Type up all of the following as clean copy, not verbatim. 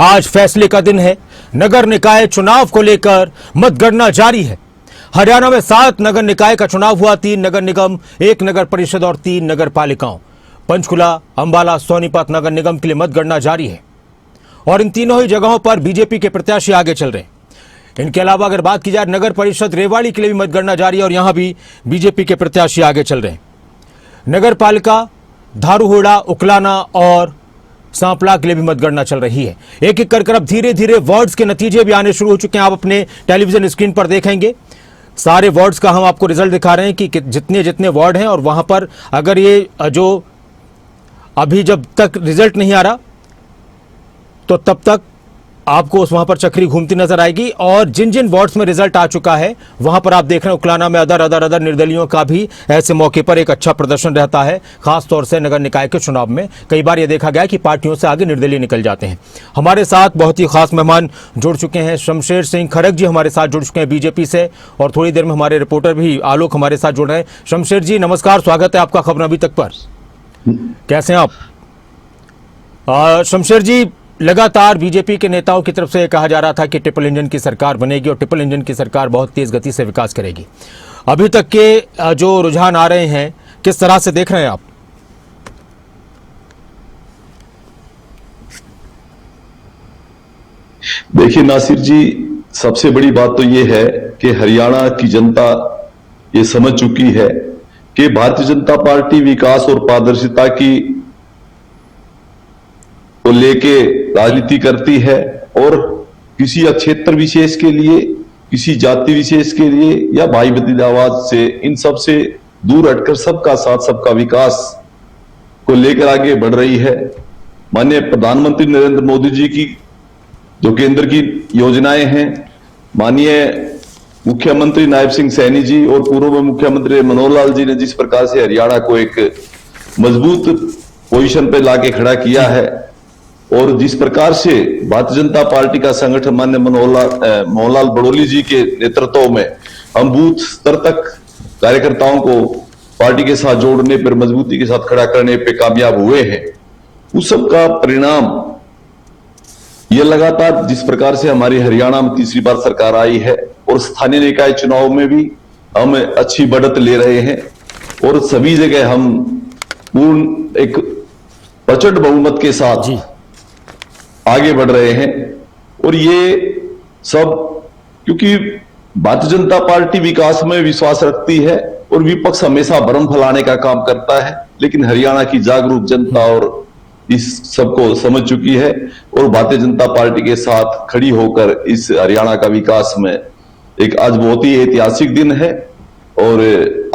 आज फैसले का दिन है। नगर निकाय चुनाव को लेकर मतगणना जारी है। हरियाणा में 7 नगर निकाय का चुनाव हुआ। 3 नगर निगम, 1 नगर परिषद और 3 नगर पालिकाओं। पंचकुला, अंबाला, सोनीपत नगर निगम के लिए मतगणना जारी है और इन तीनों ही जगहों पर बीजेपी के प्रत्याशी आगे चल रहे हैं। इनके अलावा अगर बात की जाए नगर परिषद रेवाड़ी के लिए भी मतगणना जारी है और यहां भी बीजेपी के प्रत्याशी आगे चल रहे हैं। नगर पालिका धारूहोड़ा, उकलाना और सांपला के लिए भी मतगणना चल रही है। एक एक कर अब धीरे धीरे वार्ड्स के नतीजे भी आने शुरू हो चुके हैं। आप अपने टेलीविजन स्क्रीन पर देखेंगे सारे वार्ड्स का हम आपको रिजल्ट दिखा रहे हैं कि जितने जितने वार्ड हैं और वहां पर अगर ये जो अभी जब तक रिजल्ट नहीं आ रहा तो तब तक आपको उस वहां पर चक्री घूमती नजर आएगी। और जिन जिन वार्ड्स में रिजल्ट आ चुका है वहां पर आप देख रहे हैं उकलाना में अदर निर्दलियों का भी ऐसे मौके पर एक अच्छा प्रदर्शन रहता है। खासतौर से नगर निकाय के चुनाव में कई बार यह देखा गया कि पार्टियों से आगे निर्दलीय निकल जाते हैं। हमारे साथ बहुत ही खास मेहमान जुड़ चुके हैं। शमशेर सिंह खरग जी हमारे साथ जुड़ चुके हैं बीजेपी से और थोड़ी देर में हमारे रिपोर्टर भी आलोक हमारे साथ जुड़ रहे हैं। शमशेर जी नमस्कार, स्वागत है आपका खबर अभी तक पर। कैसे हैं आप? शमशेर जी, लगातार बीजेपी के नेताओं की तरफ से कहा जा रहा था कि ट्रिपल इंजन की सरकार बनेगी और ट्रिपल इंजन की सरकार बहुत तेज गति से विकास करेगी। अभी तक के जो रुझान आ रहे हैं किस तरह से देख रहे हैं आप? देखिए नासिर जी, सबसे बड़ी बात तो यह है कि हरियाणा की जनता ये समझ चुकी है कि भारतीय जनता पार्टी विकास और पारदर्शिता की को लेके राजनीति करती है और किसी क्षेत्र विशेष के लिए, किसी जाति विशेष के लिए या भाई भतीजावाद से, इन सब से दूर हटकर सबका साथ सबका विकास को लेकर आगे बढ़ रही है। माननीय प्रधानमंत्री नरेंद्र मोदी जी की जो केंद्र की योजनाएं हैं, माननीय मुख्यमंत्री नायब सिंह सैनी जी और पूर्व मुख्यमंत्री मनोहर लाल जी ने जिस प्रकार से हरियाणा को एक मजबूत पोजीशन पे लाके खड़ा किया है और जिस प्रकार से भारतीय जनता पार्टी का संगठन माननीय मोहनलाल बड़ोली जी के नेतृत्व में हम बूथ स्तर तक कार्यकर्ताओं को पार्टी के साथ जोड़ने पर, मजबूती के साथ खड़ा करने पे कामयाब हुए हैं, उस सब का परिणाम यह लगातार जिस प्रकार से हमारी हरियाणा में तीसरी बार सरकार आई है और स्थानीय निकाय चुनाव में भी हम अच्छी बढ़त ले रहे हैं और सभी जगह हम पूर्ण एक प्रचंड बहुमत के साथ आगे बढ़ रहे हैं। और ये सब क्योंकि भारतीय जनता पार्टी विकास में विश्वास रखती है और विपक्ष हमेशा भ्रम फैलाने का काम करता है, लेकिन हरियाणा की जागरूक जनता और इस सबको समझ चुकी है और भारतीय जनता पार्टी के साथ खड़ी होकर इस हरियाणा का विकास में एक आज बहुत ही ऐतिहासिक दिन है। और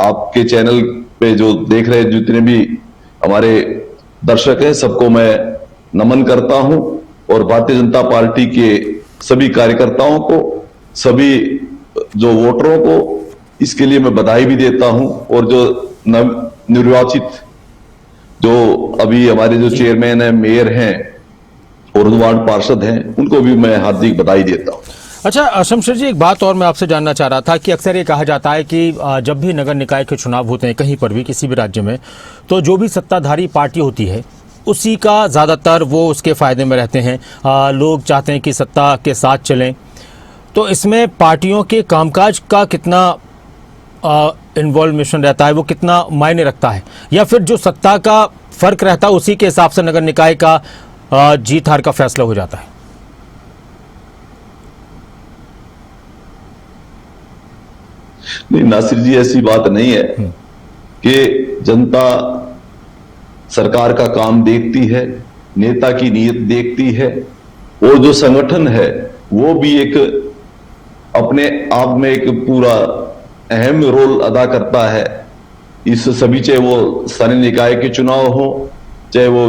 आपके चैनल पे जो देख रहे जितने भी हमारे दर्शक हैं सबको मैं नमन करता हूं और भारतीय जनता पार्टी के सभी कार्यकर्ताओं को, सभी जो वोटरों को इसके लिए मैं बधाई भी देता हूं और जो निर्वाचित जो अभी हमारे जो चेयरमैन हैं, मेयर हैं और वार्ड पार्षद हैं, उनको भी मैं हार्दिक बधाई देता हूं। अच्छा शमशेर जी, एक बात और मैं आपसे जानना चाह रहा था कि अक्सर ये कहा जाता है कि जब भी नगर निकाय के चुनाव होते हैं कहीं पर भी किसी भी राज्य में, तो जो भी सत्ताधारी पार्टी होती है उसी का ज़्यादातर वो उसके फ़ायदे में रहते हैं। लोग चाहते हैं कि सत्ता के साथ चलें। तो इसमें पार्टियों के कामकाज का कितना इन्वॉल्वेशन रहता है, वो कितना मायने रखता है, या फिर जो सत्ता का फ़र्क रहता है उसी के हिसाब से नगर निकाय का जीत हार का फैसला हो जाता है? नहीं नासिर जी, ऐसी बात नहीं है कि जनता सरकार का काम देखती है, नेता की नीयत देखती है और जो संगठन है वो भी एक अपने आप में एक पूरा अहम रोल अदा करता है। इस सभी, चाहे वो स्थानीय निकाय के चुनाव हो, चाहे वो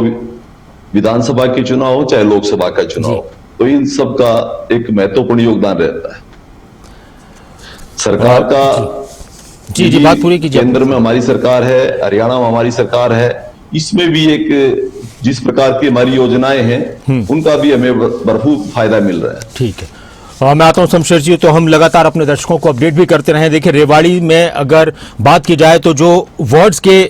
विधानसभा के चुनाव हो, चाहे लोकसभा का चुनाव हो, तो इन सब का एक महत्वपूर्ण योगदान रहता है। सरकार का जी बात पूरी कीजिए। केंद्र में हमारी सरकार है, हरियाणा में हमारी सरकार है, इसमें भी एक जिस प्रकार की हमारी योजनाएं हैं उनका भी हमें भरपूर फायदा मिल रहा है। ठीक है, मैं आता हूं शमशेर जी। तो हम लगातार अपने दर्शकों को अपडेट भी करते रहे। देखिए रेवाड़ी में अगर बात की जाए तो जो वार्ड्स के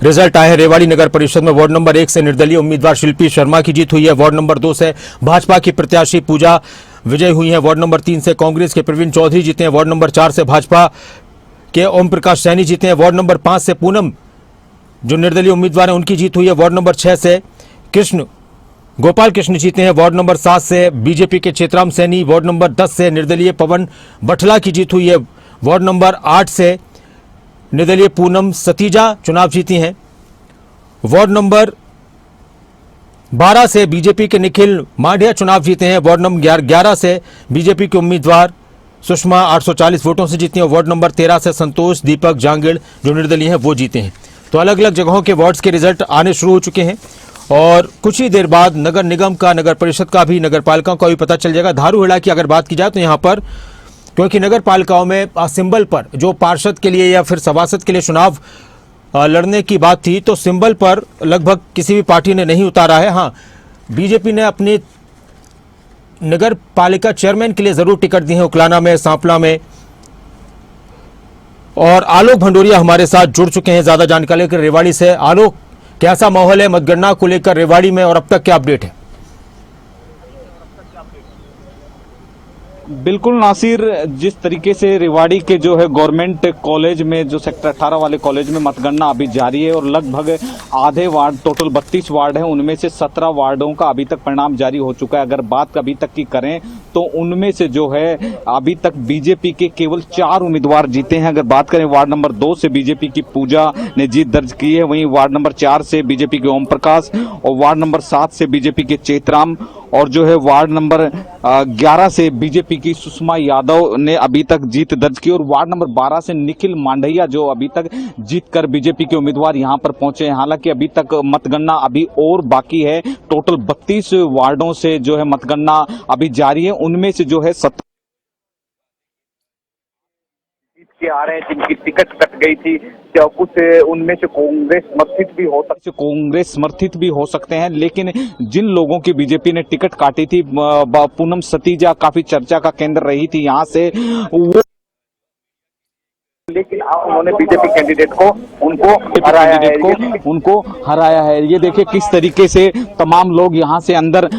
रिजल्ट आए हैं। रेवाड़ी नगर परिषद में वार्ड नंबर 1 से निर्दलीय उम्मीदवार शिल्पी शर्मा की जीत हुई है। वार्ड नंबर 2 से भाजपा की प्रत्याशी पूजा विजय हुई है। वार्ड नंबर 3 से कांग्रेस के प्रवीण चौधरी जीते हैं। वार्ड नंबर 4 से भाजपा के ओम प्रकाश सैनी जीते हैं। वार्ड नंबर 5 से पूनम जो निर्दलीय उम्मीदवार हैं उनकी जीत हुई है। वार्ड नंबर 6 से गोपाल कृष्ण जीते हैं। वार्ड नंबर 7 से बीजेपी के चेतराम सैनी। वार्ड नंबर 10 से निर्दलीय पवन बठला की जीत हुई है। वार्ड नंबर 8 से निर्दलीय पूनम सतीजा चुनाव जीती हैं। वार्ड नंबर 12 से बीजेपी के निखिल मांडिया चुनाव जीते हैं। वार्ड नंबर 11 से बीजेपी के उम्मीदवार सुषमा 840 वोटों से जीती हैं। वार्ड नंबर 13 से संतोष दीपक जांगिड़ जो निर्दलीय हैं वो जीते हैं। तो अलग अलग जगहों के वार्ड्स के रिजल्ट आने शुरू हो चुके हैं और कुछ ही देर बाद नगर निगम का, नगर परिषद का भी, नगर पालिकाओं का भी पता चल जाएगा। धारूहेड़ा की अगर बात की जाए तो यहाँ पर क्योंकि नगर पालिकाओं में सिंबल पर जो पार्षद के लिए या फिर सभासद के लिए चुनाव लड़ने की बात थी तो सिंबल पर लगभग किसी भी पार्टी ने नहीं उतारा है। हाँ, बीजेपी ने अपनी नगर पालिका चेयरमैन के लिए जरूर टिकट दी है उकलाना में, सांपला में। और आलोक भंडोरिया हमारे साथ जुड़ चुके हैं ज्यादा जानकारी लेकर रेवाड़ी से। आलोक, कैसा माहौल है मतगणना को लेकर रेवाड़ी में और अब तक क्या अपडेट है? बिल्कुल नासिर, जिस तरीके से रेवाड़ी के जो है गवर्नमेंट कॉलेज में जो सेक्टर 18 वाले कॉलेज में मतगणना अभी जारी है और लगभग आधे वार्ड, टोटल 32 वार्ड हैं, उनमें से 17 वार्डों का अभी तक परिणाम जारी हो चुका है। अगर बात अभी तक की करें तो उनमें से जो है अभी तक बीजेपी के केवल 4 उम्मीदवार जीते हैं। अगर बात करें वार्ड नंबर 2 से बीजेपी की पूजा ने जीत दर्ज की है, वहीं वार्ड नंबर 4 से बीजेपी के ओम प्रकाश और वार्ड नंबर 7 से बीजेपी के चेतराम और जो है वार्ड नंबर 11 से बीजेपी की सुषमा यादव ने अभी तक जीत दर्ज की और वार्ड नंबर 12 से निखिल मांडहिया जो अभी तक जीतकर बीजेपी के उम्मीदवार यहां पर पहुंचे हैं। हालांकि अभी तक मतगणना अभी और बाकी है। टोटल 32 वार्डों से जो है मतगणना अभी जारी है, उनमें से जो है 17 के आ रहे हैं जिनकी टिकट कट गई थी, कुछ उनमें से कांग्रेस समर्थित भी हो सकते हैं। लेकिन जिन लोगों की बीजेपी ने टिकट काटी थी, पूनम सतीजा काफी चर्चा का केंद्र रही थी यहां से, वो लेकिन उन्होंने बीजेपी कैंडिडेट को उनको हराया है। ये देखिए किस तरीके से तमाम लोग यहाँ से अंदर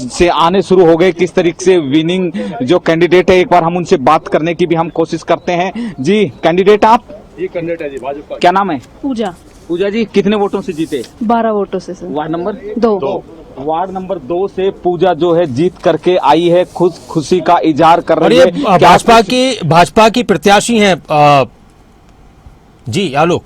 से आने शुरू हो गए, किस तरीके से विनिंग जो कैंडिडेट है, एक बार हम उनसे बात करने की भी हम कोशिश करते हैं। जी कैंडिडेट, आप? ये कैंडिडेट है जी भाजपा। क्या नाम है? पूजा जी, कितने वोटों से जीते? 12 वोटों से sir. Ward number 2। Ward number 2 से पूजा जो है जीत करके आई है, खुशी का इजहार कर रही है। भाजपा की प्रत्याशी हैं जी आलोक।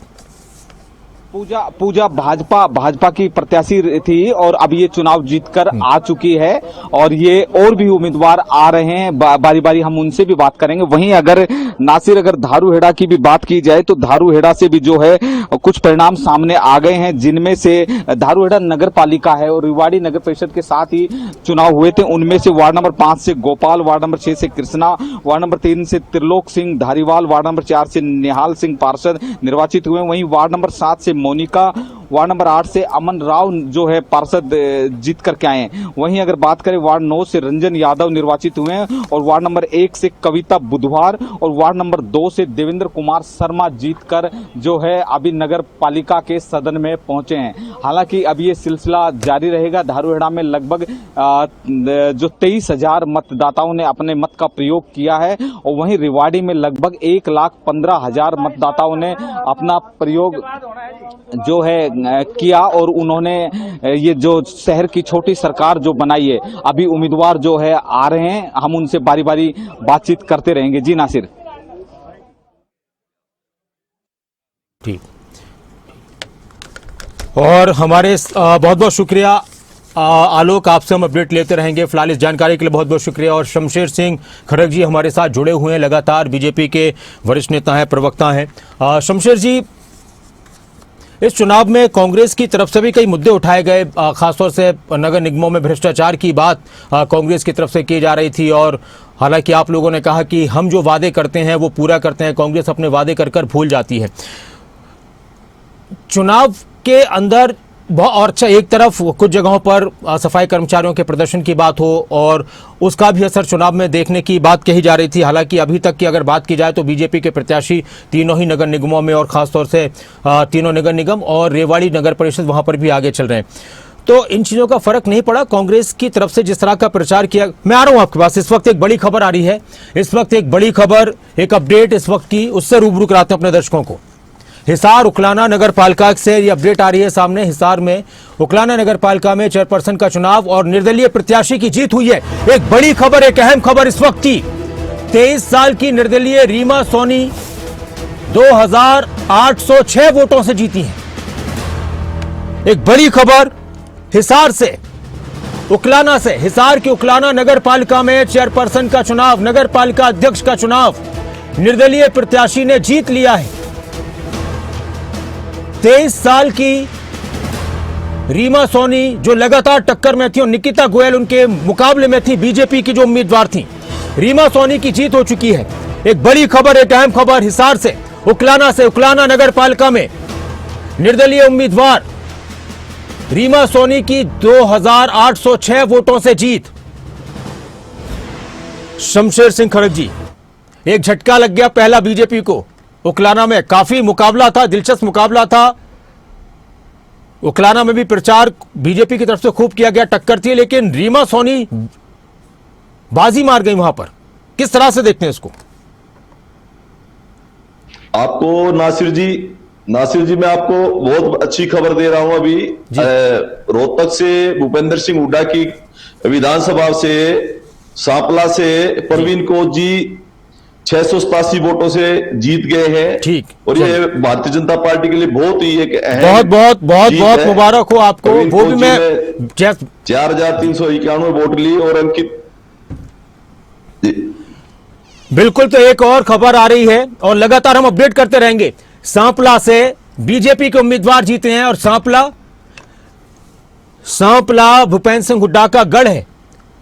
पूजा भाजपा की प्रत्याशी थी और अब ये चुनाव जीतकर आ चुकी है और ये और भी उम्मीदवार आ रहे हैं, बारी बारी हम उनसे भी बात करेंगे। वहीं अगर नासिर, अगर धारूहेड़ा की भी बात की जाए तो धारूहेड़ा से भी जो है कुछ परिणाम सामने आ गए हैं, जिनमें से धारूहेड़ा नगर पालिका है और रेवाड़ी नगर परिषद के साथ ही चुनाव हुए थे। उनमें से वार्ड नंबर 5 से गोपाल, वार्ड नंबर 6 से कृष्णा, वार्ड नंबर 3 से त्रिलोक सिंह धारीवाल, वार्ड नंबर 4 से निहाल सिंह पार्षद निर्वाचित हुए। वहीं वार्ड नंबर 7 से मोनिका, वार्ड नंबर 8 से अमन राव जो है पार्षद जीत करके आए हैं। वहीं अगर बात करें वार्ड 9 से रंजन यादव निर्वाचित हुए हैं और वार्ड नंबर 1 से कविता बुधवार और वार्ड नंबर 2 से देवेंद्र कुमार शर्मा जीतकर जो है अभी नगर पालिका के सदन में पहुंचे हैं। हालांकि अब ये सिलसिला जारी रहेगा। धारूहेड़ा में लगभग जो 23,000 मतदाताओं ने अपने मत का प्रयोग किया है और वहीं रेवाड़ी में लगभग 1,15,000 मतदाताओं ने अपना प्रयोग जो है किया और उन्होंने ये जो शहर की छोटी सरकार जो बनाई है, अभी उम्मीदवार जो है आ रहे हैं, हम उनसे बारी बारी बातचीत करते रहेंगे। जी नासिर। ठीक, और हमारे बहुत बहुत शुक्रिया आलोक, आपसे हम अपडेट लेते रहेंगे। फिलहाल इस जानकारी के लिए बहुत बहुत शुक्रिया। और शमशेर सिंह खड़ग जी हमारे साथ जुड़े हुए हैं, लगातार बीजेपी के वरिष्ठ नेता हैं, प्रवक्ता हैं। शमशेर जी, इस चुनाव में कांग्रेस की तरफ से भी कई मुद्दे उठाए गए, खासतौर से नगर निगमों में भ्रष्टाचार की बात कांग्रेस की तरफ से की जा रही थी और हालांकि आप लोगों ने कहा कि हम जो वादे करते हैं वो पूरा करते हैं, कांग्रेस अपने वादे कर भूल जाती है। चुनाव के अंदर और अच्छा, एक तरफ कुछ जगहों पर सफाई कर्मचारियों के प्रदर्शन की बात हो और उसका भी असर चुनाव में देखने की बात कही जा रही थी। हालांकि अभी तक की अगर बात की जाए तो बीजेपी के प्रत्याशी तीनों ही नगर निगमों में और खासतौर से तीनों नगर निगम और रेवाड़ी नगर परिषद वहां पर भी आगे चल रहे हैं। तो इन चीजों का फर्क नहीं पड़ा कांग्रेस की तरफ से जिस तरह का प्रचार किया। मैं आ रहा हूं आपके पास। इस वक्त एक बड़ी खबर आ रही है, इस वक्त एक बड़ी खबर, एक अपडेट इस वक्त की, उससे रूबरू कराते हैं अपने दर्शकों को। हिसार उकलाना नगर पालिका से ये अपडेट आ रही है सामने। हिसार में उकलाना नगर पालिका में चेयरपर्सन का चुनाव और निर्दलीय प्रत्याशी की जीत हुई है। एक बड़ी खबर, एक अहम खबर इस वक्त की। 23 साल की निर्दलीय रीमा सोनी 2806 वोटों से जीती हैं। एक बड़ी खबर हिसार से, उकलाना से। हिसार की उकलाना नगर पालिका में चेयरपर्सन का चुनाव, नगर पालिका अध्यक्ष का चुनाव निर्दलीय प्रत्याशी ने जीत लिया है। 23 साल की रीमा सोनी जो लगातार टक्कर में थी और निकिता गोयल उनके मुकाबले में थी, बीजेपी की जो उम्मीदवार थी, रीमा सोनी की जीत हो चुकी है। एक बड़ी खबर, एक अहम खबर हिसार से, उकलाना से। उकलाना नगर पालिका में निर्दलीय उम्मीदवार रीमा सोनी की 2806 वोटों से जीत। शमशेर सिंह खड़ग जी, एक झटका लग गया पहला बीजेपी को। उकलाना में काफी मुकाबला था, दिलचस्प मुकाबला था। उकलाना में भी प्रचार बीजेपी की तरफ से खूब किया गया, टक्कर थी, लेकिन रीमा सोनी बाजी मार गई वहां पर। किस तरह से देखते हैं इसको? आपको नासिर जी मैं आपको बहुत अच्छी खबर दे रहा हूं। अभी रोहतक से भूपेंद्र सिंह हुड्डा की विधानसभा से, सांपला से प्रवीण कोच जी 687 वोटों से जीत गए हैं। ठीक। और ये भारतीय जनता पार्टी के लिए बहुत ही एक अहम, बहुत बहुत बहुत बहुत मुबारक हो आपको। वो भी मैं 4391 वोट ली और अंकित। बिल्कुल। तो एक और खबर आ रही है और लगातार हम अपडेट करते रहेंगे। सांपला से बीजेपी के उम्मीदवार जीते हैं और सांपला भूपेंद्र सिंह हुड्डा का गढ़ है।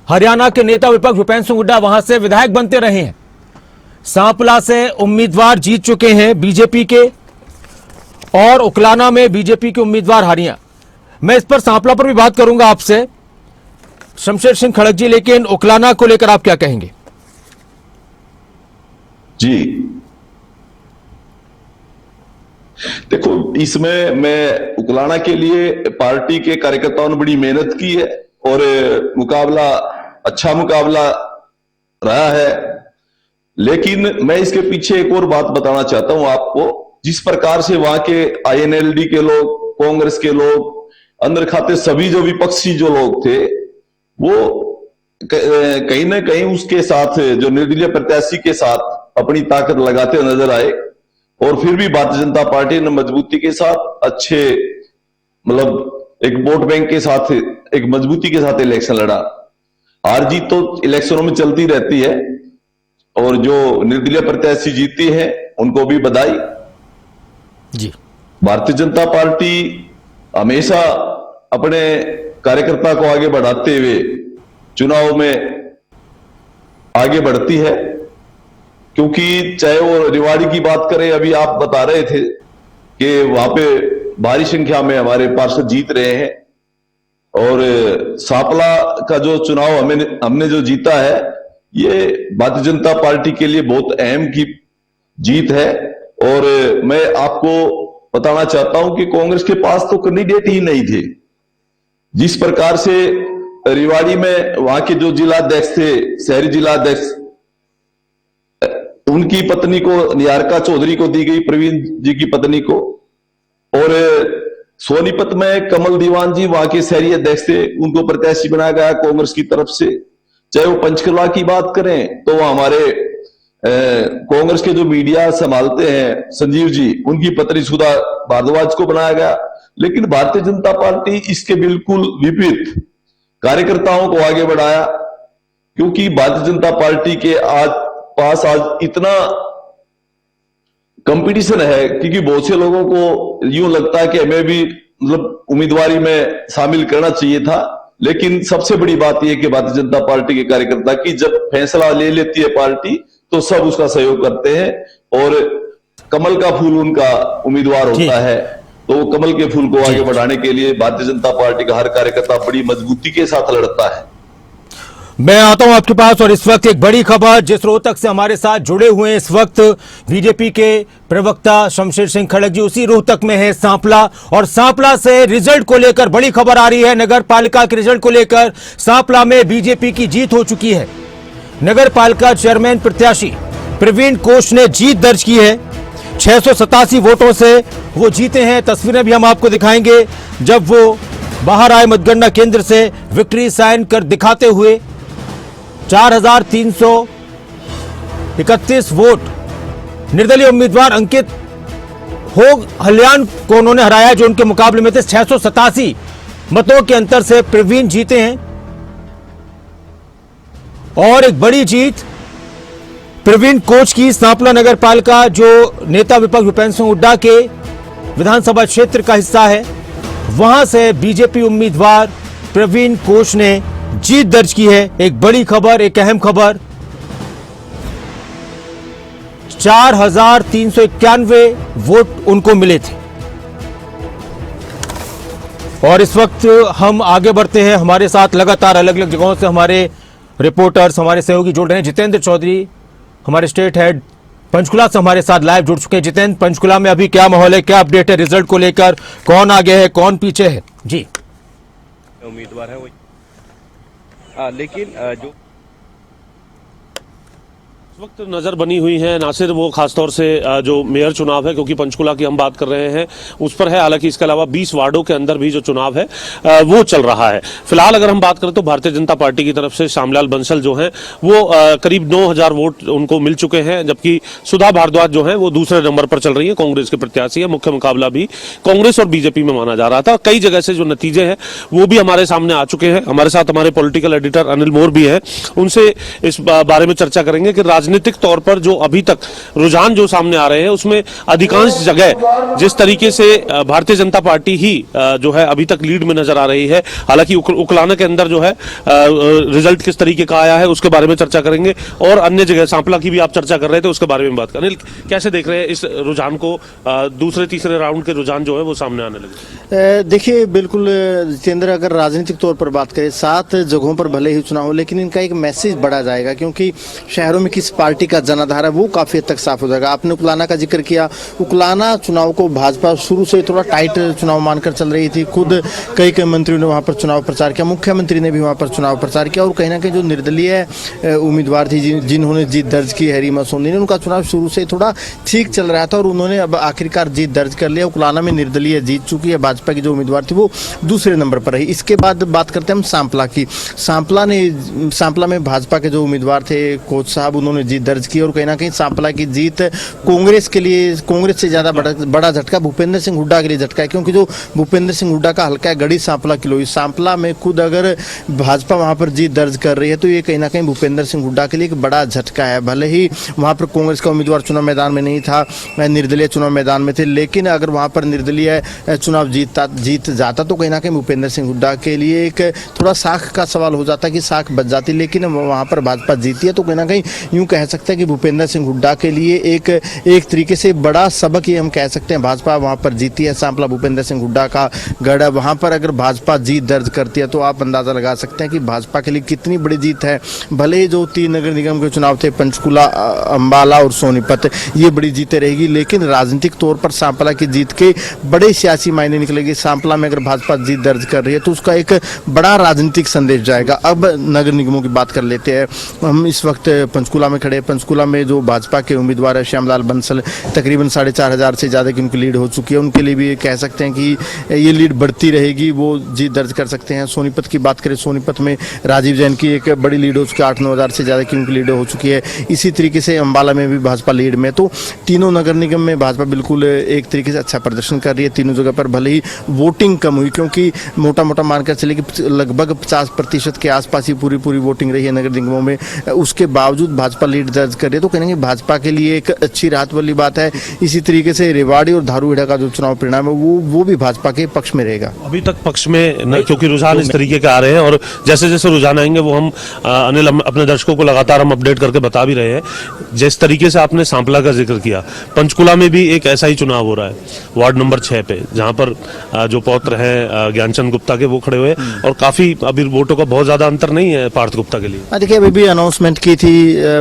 हरियाणा के नेता विपक्ष भूपेंद्र सिंह हुड्डा वहां से विधायक बनते रहे हैं। सांपला से उम्मीदवार जीत चुके हैं बीजेपी के और उकलाना में बीजेपी के उम्मीदवार हारियां। मैं इस पर सांपला पर भी बात करूंगा आपसे शमशेर सिंह खड़ग जी, लेकिन उकलाना को लेकर आप क्या कहेंगे? जी देखो, इसमें मैं उकलाना के लिए पार्टी के कार्यकर्ताओं ने बड़ी मेहनत की है और अच्छा मुकाबला रहा है। लेकिन मैं इसके पीछे एक और बात बताना चाहता हूं आपको। जिस प्रकार से वहां के आईएनएलडी के लोग, कांग्रेस के लोग, अंदर खाते सभी जो विपक्षी जो लोग थे, वो कहीं ना कहीं उसके साथ, जो निर्दलीय प्रत्याशी के साथ अपनी ताकत लगाते नजर आए। और फिर भी भारतीय जनता पार्टी ने मजबूती के साथ, अच्छे मतलब एक वोट बैंक के साथ, एक मजबूती के साथ इलेक्शन लड़ा। हार जीत तो इलेक्शनों में चलती रहती है और जो निर्दलीय प्रत्याशी जीती है उनको भी बधाई जी। भारतीय जनता पार्टी हमेशा अपने कार्यकर्ता को आगे बढ़ाते हुए चुनाव में आगे बढ़ती है। क्योंकि चाहे वो रेवाड़ी की बात करें, अभी आप बता रहे थे कि वहां पे भारी संख्या में हमारे पार्षद जीत रहे हैं। और सांपला का जो चुनाव हमने जो जीता है, ये भारतीय जनता पार्टी के लिए बहुत अहम की जीत है। और मैं आपको बताना चाहता हूं कि कांग्रेस के पास तो कैंडिडेट ही नहीं थे। जिस प्रकार से रेवाड़ी में वहां के जो जिलाध्यक्ष थे, शहरी जिलाध्यक्ष, उनकी पत्नी को, निहारिका चौधरी को दी गई, प्रवीण जी की पत्नी को। और सोनीपत में कमल दीवान जी वहां के शहरी अध्यक्ष थे, उनको प्रत्याशी बनाया गया कांग्रेस की तरफ से। चाहे वो पंचकुला की बात करें तो वह हमारे कांग्रेस के जो मीडिया संभालते हैं संजीव जी, उनकी पत्नी सुधा भारद्वाज को बनाया गया। लेकिन भारतीय जनता पार्टी इसके बिल्कुल विपरीत कार्यकर्ताओं को आगे बढ़ाया। क्योंकि भारतीय जनता पार्टी के पास आज इतना कंपटीशन है, क्योंकि बहुत से लोगों को यूं लगता है कि हमें भी मतलब उम्मीदवारी में शामिल करना चाहिए था। लेकिन सबसे बड़ी बात यह कि भारतीय जनता पार्टी के कार्यकर्ता की जब फैसला ले लेती है पार्टी, तो सब उसका सहयोग करते हैं और कमल का फूल उनका उम्मीदवार होता है। तो वो कमल के फूल को आगे बढ़ाने के लिए भारतीय जनता पार्टी का हर कार्यकर्ता बड़ी मजबूती के साथ लड़ता है। मैं आता हूं आपके पास और इस वक्त एक बड़ी खबर जिस रोहतक से हमारे साथ जुड़े हुए हैं इस वक्त बीजेपी के प्रवक्ता शमशेर सिंह खड़ग जी, उसी रोहतक में है सांपला, और सांपला से रिजल्ट को लेकर बड़ी खबर आ रही है। नगर पालिका के रिजल्ट को लेकर सांपला में बीजेपी की जीत हो चुकी है। नगर पालिका चेयरमैन प्रत्याशी प्रवीण कोश ने जीत दर्ज की है। 687 वोटों से वो जीते हैं। तस्वीरें भी हम आपको दिखाएंगे जब वो बाहर आए मतगणना केंद्र से विक्ट्री साइन कर दिखाते हुए। 4,331 वोट निर्दलीय उम्मीदवार अंकित होग हल्यान को उन्होंने हराया, जो उनके मुकाबले में थे। 687 मतों के अंतर से प्रवीण जीते हैं। और एक बड़ी जीत प्रवीण कोच की सांपला नगर पालिका, जो नेता विपक्ष भूपेंद्र सिंह हुड्डा के विधानसभा क्षेत्र का हिस्सा है, वहां से बीजेपी उम्मीदवार प्रवीण कोच ने जीत दर्ज की है। एक बड़ी खबर, एक अहम खबर। 4,391 वोट उनको मिले थे। और इस वक्त हम आगे बढ़ते हैं। हमारे साथ लगातार अलग अलग जगहों से हमारे रिपोर्टर्स, हमारे सहयोगी जुड़ रहे हैं। जितेंद्र चौधरी हमारे स्टेट हेड पंचकुला से हमारे साथ लाइव जुड़ चुके हैं। जितेंद्र, पंचकुला में अभी क्या माहौल है, क्या अपडेट है रिजल्ट को लेकर? कौन आगे है, कौन पीछे है? जी, उम्मीदवार है वो, लेकिन जो इस वक्त नज़र बनी हुई है नासिर, वो खासतौर से जो मेयर चुनाव है, क्योंकि पंचकुला की हम बात कर रहे हैं, उस पर है। हालांकि इसके अलावा 20 वार्डों के अंदर भी जो चुनाव है वो चल रहा है। फिलहाल अगर हम बात करें तो भारतीय जनता पार्टी की तरफ से श्यामलाल बंसल जो हैं वो करीब 9,000 वोट उनको मिल चुके हैं, जबकि सुधा भारद्वाज जो है वो दूसरे नंबर पर चल रही है, कांग्रेस के प्रत्याशी है। मुख्य मुकाबला भी कांग्रेस और बीजेपी में माना जा रहा था। कई जगह से जो नतीजे हैं वो भी हमारे सामने आ चुके हैं। हमारे साथ हमारे पॉलिटिकल एडिटर अनिल मोर भी है, उनसे इस बारे में चर्चा करेंगे कि राजनीतिक तौर पर जो अभी तक रुझान जो सामने आ रहे हैं उसमें अधिकांश जगह जिस तरीके से भारतीय जनता पार्टी ही जो है अभी तक लीड में नजर आ रही है। हालांकि उकलाना के अंदर जो है रिजल्ट किस तरीके का आया है उसके बारे में चर्चा करेंगे, और अन्य जगह सांपला की भी आप चर्चा कर रहे थे उसके बारे में बात करें। कैसे देख रहे हैं इस रुझान को? दूसरे तीसरे राउंड के रुझान जो है वो सामने आने लगे। देखिए, बिल्कुल जितेंद्र, अगर राजनीतिक तौर पर बात करें, 7 जगहों पर भले ही चुनाव हो, लेकिन इनका एक मैसेज बढ़ा जाएगा, क्योंकि शहरों में किस पार्टी का जनाधार है वो काफी हद तक साफ हो जाएगा। आपने उकलाना का जिक्र किया। उकलाना चुनाव को भाजपा शुरू से थोड़ा टाइट चुनाव मानकर चल रही थी। खुद कई मंत्रियों ने वहां पर चुनाव प्रचार किया, मुख्यमंत्री ने भी वहां पर चुनाव प्रचार किया, और कहीं ना कहीं जो निर्दलीय उम्मीदवार थी जिन्होंने जीत दर्ज की, हरीमा सोनी ने, उनका चुनाव शुरू से थोड़ा ठीक चल रहा था और उन्होंने अब आखिरकार जीत दर्ज कर लिया। उकलाना में निर्दलीय जीत चुकी है। भाजपा की जो उम्मीदवार थी वो दूसरे नंबर पर रही। इसके बाद बात करते हैं हम सांपला की। सांपला में भाजपा के जो उम्मीदवार थे कोच साहब, उन्होंने जीत दर्ज की, और कहीं ना कहीं सांपला की जीत कांग्रेस के लिए, कांग्रेस से ज्यादा बड़ा झटका भूपेंद्र सिंह हुड्डा के लिए झटका है, क्योंकि जो भूपेंद्र सिंह हुड्डा का हल्का है गढ़ी सांपला किलोई, सांपला में खुद अगर भाजपा वहां पर जीत दर्ज कर रही है तो ये कहीं ना कहीं भूपेंद्र सिंह हुड्डा के लिए एक बड़ा झटका है। भले ही वहां पर कांग्रेस का उम्मीदवार चुनाव मैदान में नहीं था, निर्दलीय चुनाव मैदान में थे, लेकिन अगर वहां पर निर्दलीय चुनाव जीत जाता तो कहीं ना कहीं भूपेंद्र सिंह हुड्डा के लिए एक थोड़ा साख का सवाल हो जाता कि साख बच जाती, लेकिन वहां पर भाजपा जीती है, तो कहीं ना कहीं यूं कह सकते हैं कि भूपेंद्र सिंह हुड्डा के लिए एक तरीके से बड़ा सबक ये हम कह सकते हैं। भाजपा वहां पर जीती है, सांपला भूपेंद्र सिंह हुड्डा का गढ़ है। वहां पर अगर भाजपा जीत दर्ज करती है तो आप अंदाजा लगा सकते हैं कि भाजपा के लिए कितनी बड़ी जीत है। भले ही जो 3 नगर निगम के चुनाव थे, पंचकुला, अंबाला और सोनीपत, ये बड़ी जीतें रहेगी, लेकिन राजनीतिक तौर पर सांपला की जीत के बड़े सियासी मायने निकलेगी। सांपला में अगर भाजपा जीत दर्ज कर रही है तो उसका एक बड़ा राजनीतिक संदेश जाएगा। अब नगर निगमों की बात कर लेते हैं। हम इस वक्त पंचकुला में खड़े। पंचकुला में जो भाजपा के उम्मीदवार है श्यामलाल बंसल, तकरीबन 4,500 से ज़्यादा की उनकी लीड हो चुकी है। उनके लिए भी कह सकते हैं कि ये लीड बढ़ती रहेगी, वो जीत दर्ज कर सकते हैं। सोनीपत की बात करें, सोनीपत में राजीव जैन की एक बड़ी लीड हो चुकी है, 8-9 हज़ार से ज़्यादा की उनकी लीड हो चुकी है। इसी तरीके से अंबाला में भी भाजपा लीड में। तो तीनों नगर निगम में भाजपा बिल्कुल एक तरीके से अच्छा प्रदर्शन कर रही है तीनों जगह पर। भले ही वोटिंग कम हुई, क्योंकि मोटा मानकर चले कि लगभग 50% के आसपास ही पूरी वोटिंग रही है नगर निगमों में, उसके बावजूद भाजपा लीड दर्ज कर रही है, तो कहेंगे भाजपा के लिए एक अच्छी राहत वाली बात है। इसी तरीके से रेवाड़ी और धारूहेड़ा का जो चुनाव परिणाम है वो भी भाजपा के पक्ष में रहेगा। अभी तक पक्ष में न, क्योंकि रुझान इस तरीके के आ रहे हैं और जैसे जैसे रुझान आएंगे वो हम अनिल अपने दर्शकों को लगातार हम अपडेट करके बता भी रहे हैं। जिस तरीके से आपने सांपला का जिक्र किया, पंचकुला में भी एक ऐसा ही चुनाव हो रहा है वार्ड नंबर 6 पे, जहां पर जो पौत्र हैं ज्ञानचंद गुप्ता के वो खड़े हुए और काफी अभी वोटों का बहुत ज्यादा अंतर नहीं है पार्थ गुप्ता के लिए। देखिए अभी भी अनाउंसमेंट की थी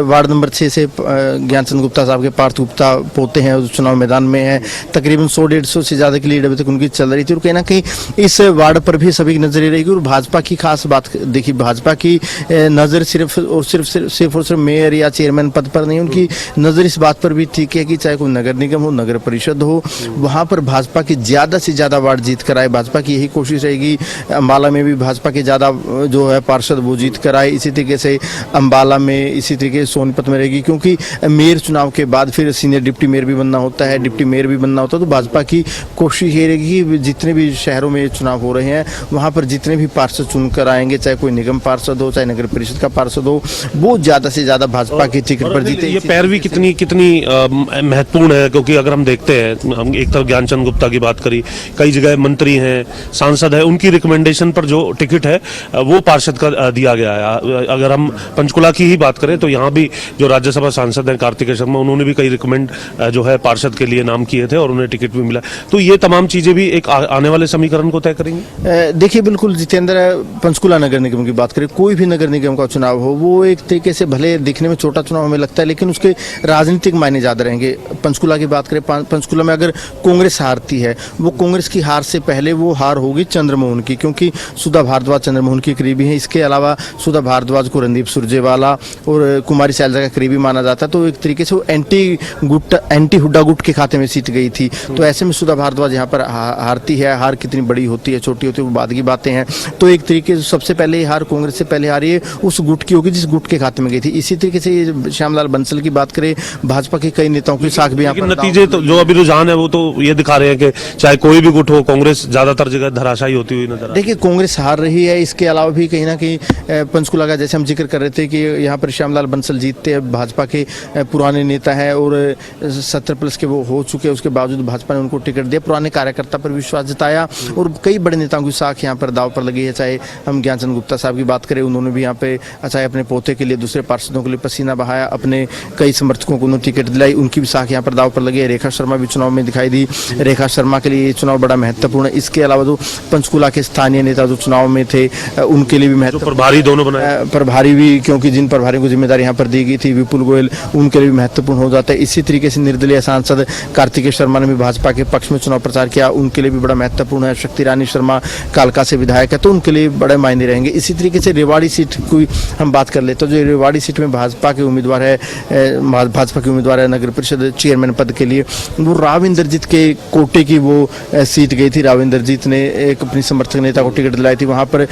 वार्ड नंबर 6 से ज्ञानचंद गुप्ता साहब के पार्थ गुप्ता पोते हैं चुनाव मैदान में है। तकरीबन 100-150 से ज्यादा की लीड अभी तक उनकी चल रही थी और कहीं ना कहीं इस वार्ड पर भी सभी की नजर रहेगी। और भाजपा की खास बात देखिए, भाजपा की नजर सिर्फ और सिर्फ मेयर या चेयरमैन पद पर नहीं, उनकी नजर इस बात पर भी ठीक है कि चाहे कोई नगर निगम हो, नगर परिषद हो, वहां पर भाजपा की ज्यादा से ज्यादा वार्ड जीत कर आए। भाजपा की यही कोशिश रहेगी। अम्बाला में भी भाजपा के ज्यादा जो है पार्षद वो जीत कर आए। इसी तरीके से अम्बाला में, इसी तरीके से सोनीपत में रहेगी, क्योंकि मेयर चुनाव के बाद फिर सीनियर डिप्टी मेयर भी बनना होता है, डिप्टी मेयर भी बनना होता है। तो भाजपा की कोशिश ये रहेगी कि जितने भी शहरों में चुनाव हो रहे हैं वहां पर जितने भी पार्षद चुनकर आएंगे, चाहे कोई निगम पार्षद हो, चाहे नगर परिषद का पार्षद हो, वो ज्यादा से ज्यादा भाजपा की टिकट पर जीते। ये पैरवी कितनी महत्वपूर्ण है, क्योंकि अगर हम देखते हैं, हम एक तरफ ज्ञानचंद गुप्ता की बात करी, कई जगह मंत्री हैं, सांसद है, उनकी रिकमेंडेशन पर जो टिकट है वो पार्षद का दिया गया है। अगर हम पंचकुला की ही बात करें तो यहाँ भी जो राज्यसभा सांसद हैं कार्तिकेय शर्मा, उन्होंने भी कई रिकमेंड जो है पार्षद के लिए नाम किए थे और उन्हें टिकट भी मिला। तो ये तमाम चीजें भी एक आने वाले समीकरण को तय करेंगी। देखिए बिल्कुल जितेंद्र, पंचकुला नगर निगम की बात करें, कोई भी नगर निगम का चुनाव हो, वो एक तरीके से भले दिखने में छोटा चुनाव हमें लगता है, लेकिन उसके राजनीतिक मायने ज्यादा रहेंगे। पंचकुला की बात करें, पंचकुला में अगर कांग्रेस हारती है, वो कांग्रेस की हार से पहले वो हार होगी चंद्रमोहन की, क्योंकि सुधा भारद्वाज चंद्रमोहन की करीबी है। इसके अलावा सुधा भारद्वाज को रणदीप सुरजेवाला और कुमारी शैलजा का करीबी माना जाता है। तो एक तरीके से वो एंटी हुड्डा गुट के खाते में सीट गई थी। तो ऐसे में सुधा भारद्वाज यहाँ पर हारती है। हार कितनी बड़ी होती है, छोटी होती है, वो बाद की बातें हैं। तो एक तरीके से सबसे पहले हार कांग्रेस से पहले हारी है उस गुट की होगी जिस गुट के खाते में गई थी। इसी तरीके से श्यामलाल बंसल की बात करें, भाजपा के कई नेताओं की साख भी यहाँ पर नतीजे तो जो अभी रुझान है वो तो ये दिखा रहे हैं कि चाहे कोई भी गुट हो, कांग्रेस ज्यादातर जगह धराशायी होती हुई नजर। देखिए कांग्रेस हार रही है। इसके अलावा भी कहीं ना कहीं पंचकुला का जैसे हम जिक्र कर रहे थे कि यहाँ पर श्यामलाल बंसल जीतते हैं, भाजपा के पुराने नेता हैं और 70+ के वो हो चुके हैं, उसके बावजूद भाजपा ने उनको टिकट दिया। पुराने कार्यकर्ता पर विश्वास जताया और कई बड़े नेताओं की साख यहाँ पर दाव पर लगी है। चाहे हम ज्ञानचंद गुप्ता साहब की बात करें, उन्होंने भी यहाँ पे चाहे अपने पोते के लिए, दूसरे पार्षदों के लिए पसीना बहाया, अपने कई समर्थकों को उन्होंने टिकट दिलाई, उनकी भी साख यहाँ पर दाव पर लगी है। रेखा शर्मा भी चुनाव में दिखाई दी। रेखा शर्मा के लिए ये चुनाव बड़ा महत्वपूर्ण है। इसके अलावा जो पंचकुला के स्थानीय नेता जो चुनाव में थे उनके लिए भी महत्वपूर्ण, प्रभारी दोनों बनाए, प्रभारी भी, क्योंकि जिन प्रभारियों को जिम्मेदारी यहाँ पर दी गई थी, विपुल गोयल, उनके लिए भी महत्वपूर्ण हो जाता है। इसी तरीके से निर्दलीय सांसद कार्तिकेय शर्मा ने भी भाजपा के पक्ष में चुनाव प्रचार किया, उनके लिए भी बड़ा महत्वपूर्ण है। शक्ति रानी शर्मा कालका से विधायक है, तो उनके लिए बड़े मायने रहेंगे। इसी तरीके से रेवाड़ी सीट की हम बात कर ले तो जो रेवाड़ी सीट में भाजपा के उम्मीदवार है नगर परिषद चेयरमैन पद के लिए, वो राव इंद्रजीत के कोटे की वो सीट गई थी। राव इंद्रजीत ने एक अपनी समर्थक नेता को टिकट दिलाई थी। वहां पर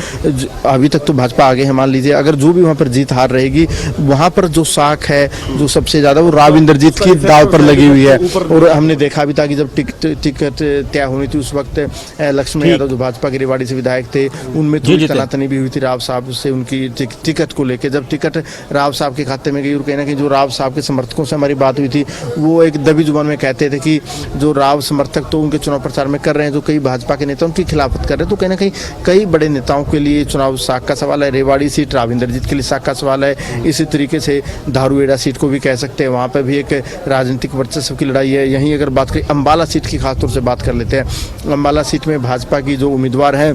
अभी तक तो भाजपा आगे है, मान लीजिए अगर जो भी वहां पर जीत हार रहेगी, वहां पर जो साख है जो सबसे ज्यादा वो राव इंद्रजीत की दाव पर लगी हुई है। और हमने देखा भी था कि जब टिकट तय होनी थी उस वक्त लक्ष्मण यादव जो भाजपा के रेवाड़ी से विधायक थे, उनमें थोड़ी तनातनी भी हुई थी राव साहब से उनकी टिकट को लेकर। जब टिकट राव साहब के खाते में गई और कहना कि जो राव साहब के समर्थकों से हमारी बात हुई थी, वो एक दबी जुबान में कहते थे कि जो राव समर्थक तो उनके चुनाव प्रचार में कर रहे हैं, जो कई भाजपा के नेता उनकी खिलाफत कर रहे हैं। तो कहीं ना कहीं कई बड़े नेताओं के लिए चुनाव साख का सवाल है। रेवाड़ी सीट राव इंद्रजीत के लिए साख का सवाल है। इसी तरीके से धारूहेड़ा सीट को भी कह सकते हैं, वहाँ पर भी एक राजनीतिक वर्चस्व की लड़ाई है। यहीं अगर बात करें अम्बाला सीट की खासतौर से बात कर लेते हैं, अम्बाला सीट में भाजपा की जो उम्मीदवार है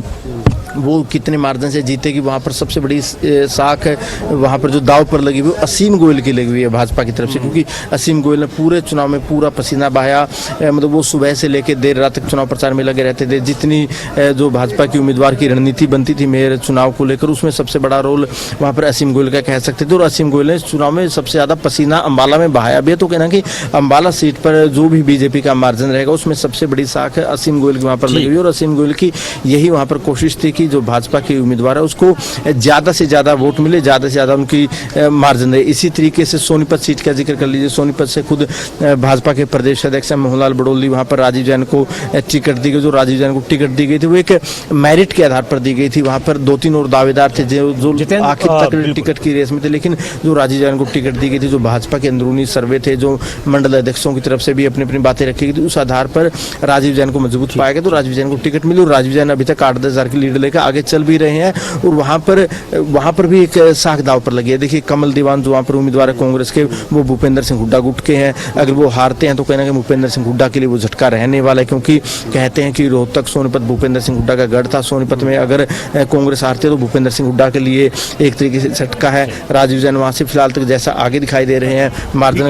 वो कितने मार्जिन से जीतेगी, वहाँ पर सबसे बड़ी साख है। वहाँ पर जो दाव पर लगी हुई असीम गोयल की लगी हुई है भाजपा की तरफ से, क्योंकि असीम गोयल ने पूरे चुनाव में पूरा पसीना बहाया। मतलब वो सुबह से लेकर देर रात तक चुनाव प्रचार में लगे रहते थे। जितनी जो भाजपा की उम्मीदवार की रणनीति बनती थी मेयर चुनाव को लेकर, उसमें सबसे बड़ा रोल वहाँ पर असीम गोयल का कह सकते थे। और असीम गोयल ने चुनाव में सबसे ज़्यादा पसीना अम्बाला में बहाया भी है। तो कहना कि अम्बाला सीट पर जो भी बीजेपी का मार्जिन रहेगा उसमें सबसे बड़ी साख है असीम गोयल की वहाँ पर लगी हुई। और असीम गोयल की यही वहाँ पर कोशिश थी कि जो भाजपा के उम्मीदवार है उसको ज़्यादा से ज़्यादा वोट मिले, ज़्यादा से ज़्यादा उनकी मार्जिन रहे। इसी तरीके से सोनीपत सीट का जिक्र कर लीजिए। सोनीपत से खुद भाजपा के प्रदेश अध्यक्ष मोहनलाल बड़ोली, वहाँ पर राजीव जैन को टिकट दी गई। जो राजीव जैन को टिकट दी गई थी वो एक मेरिट के आधार पर दी गई थी। वहाँ पर 2-3 और दावेदार थे जो आखिर तक टिकट की रेस में थे, लेकिन जो राजीव जैन को टिकट दी गई थी, जो भाजपा के अंदरूनी सर्वे थे, जो मंडल अध्यक्षों की तरफ से भी अपनी अपनी बातें रखी गई थी, उस आधार पर राजीव जैन को मजबूत पाया गया। तो राजीव जैन को टिकट मिली और राजीव जैन अभी तक 8-10 हजार की लीड लेकर आगे चल भी रहे हैं। और वहाँ पर भी एक साख दाव पर लगी है। देखिए कमल दीवान जो वहाँ पर उम्मीदवार है कांग्रेस के, वो भूपेंद्र सिंह हुड्डा गुट के हैं। अगर वो हारते हैं तो कहीं ना कहीं भूपेंद्र सिंह हुड्डा के लिए वो झटका रहने वाला है, क्योंकि कहते हैं कि रोहतक सोनीपत भूपेंद्र सिंह हुड्डा का गढ़ था। सोनीपत में अगर कांग्रेस हारती है तो भूपेंद्र सिंह हुड्डा के लिए एक तरीके से झटका है। राजीव जैन वहाँ से फिलहाल तक जैसा आगे दिखाई दे रहे हैं, मार्जिन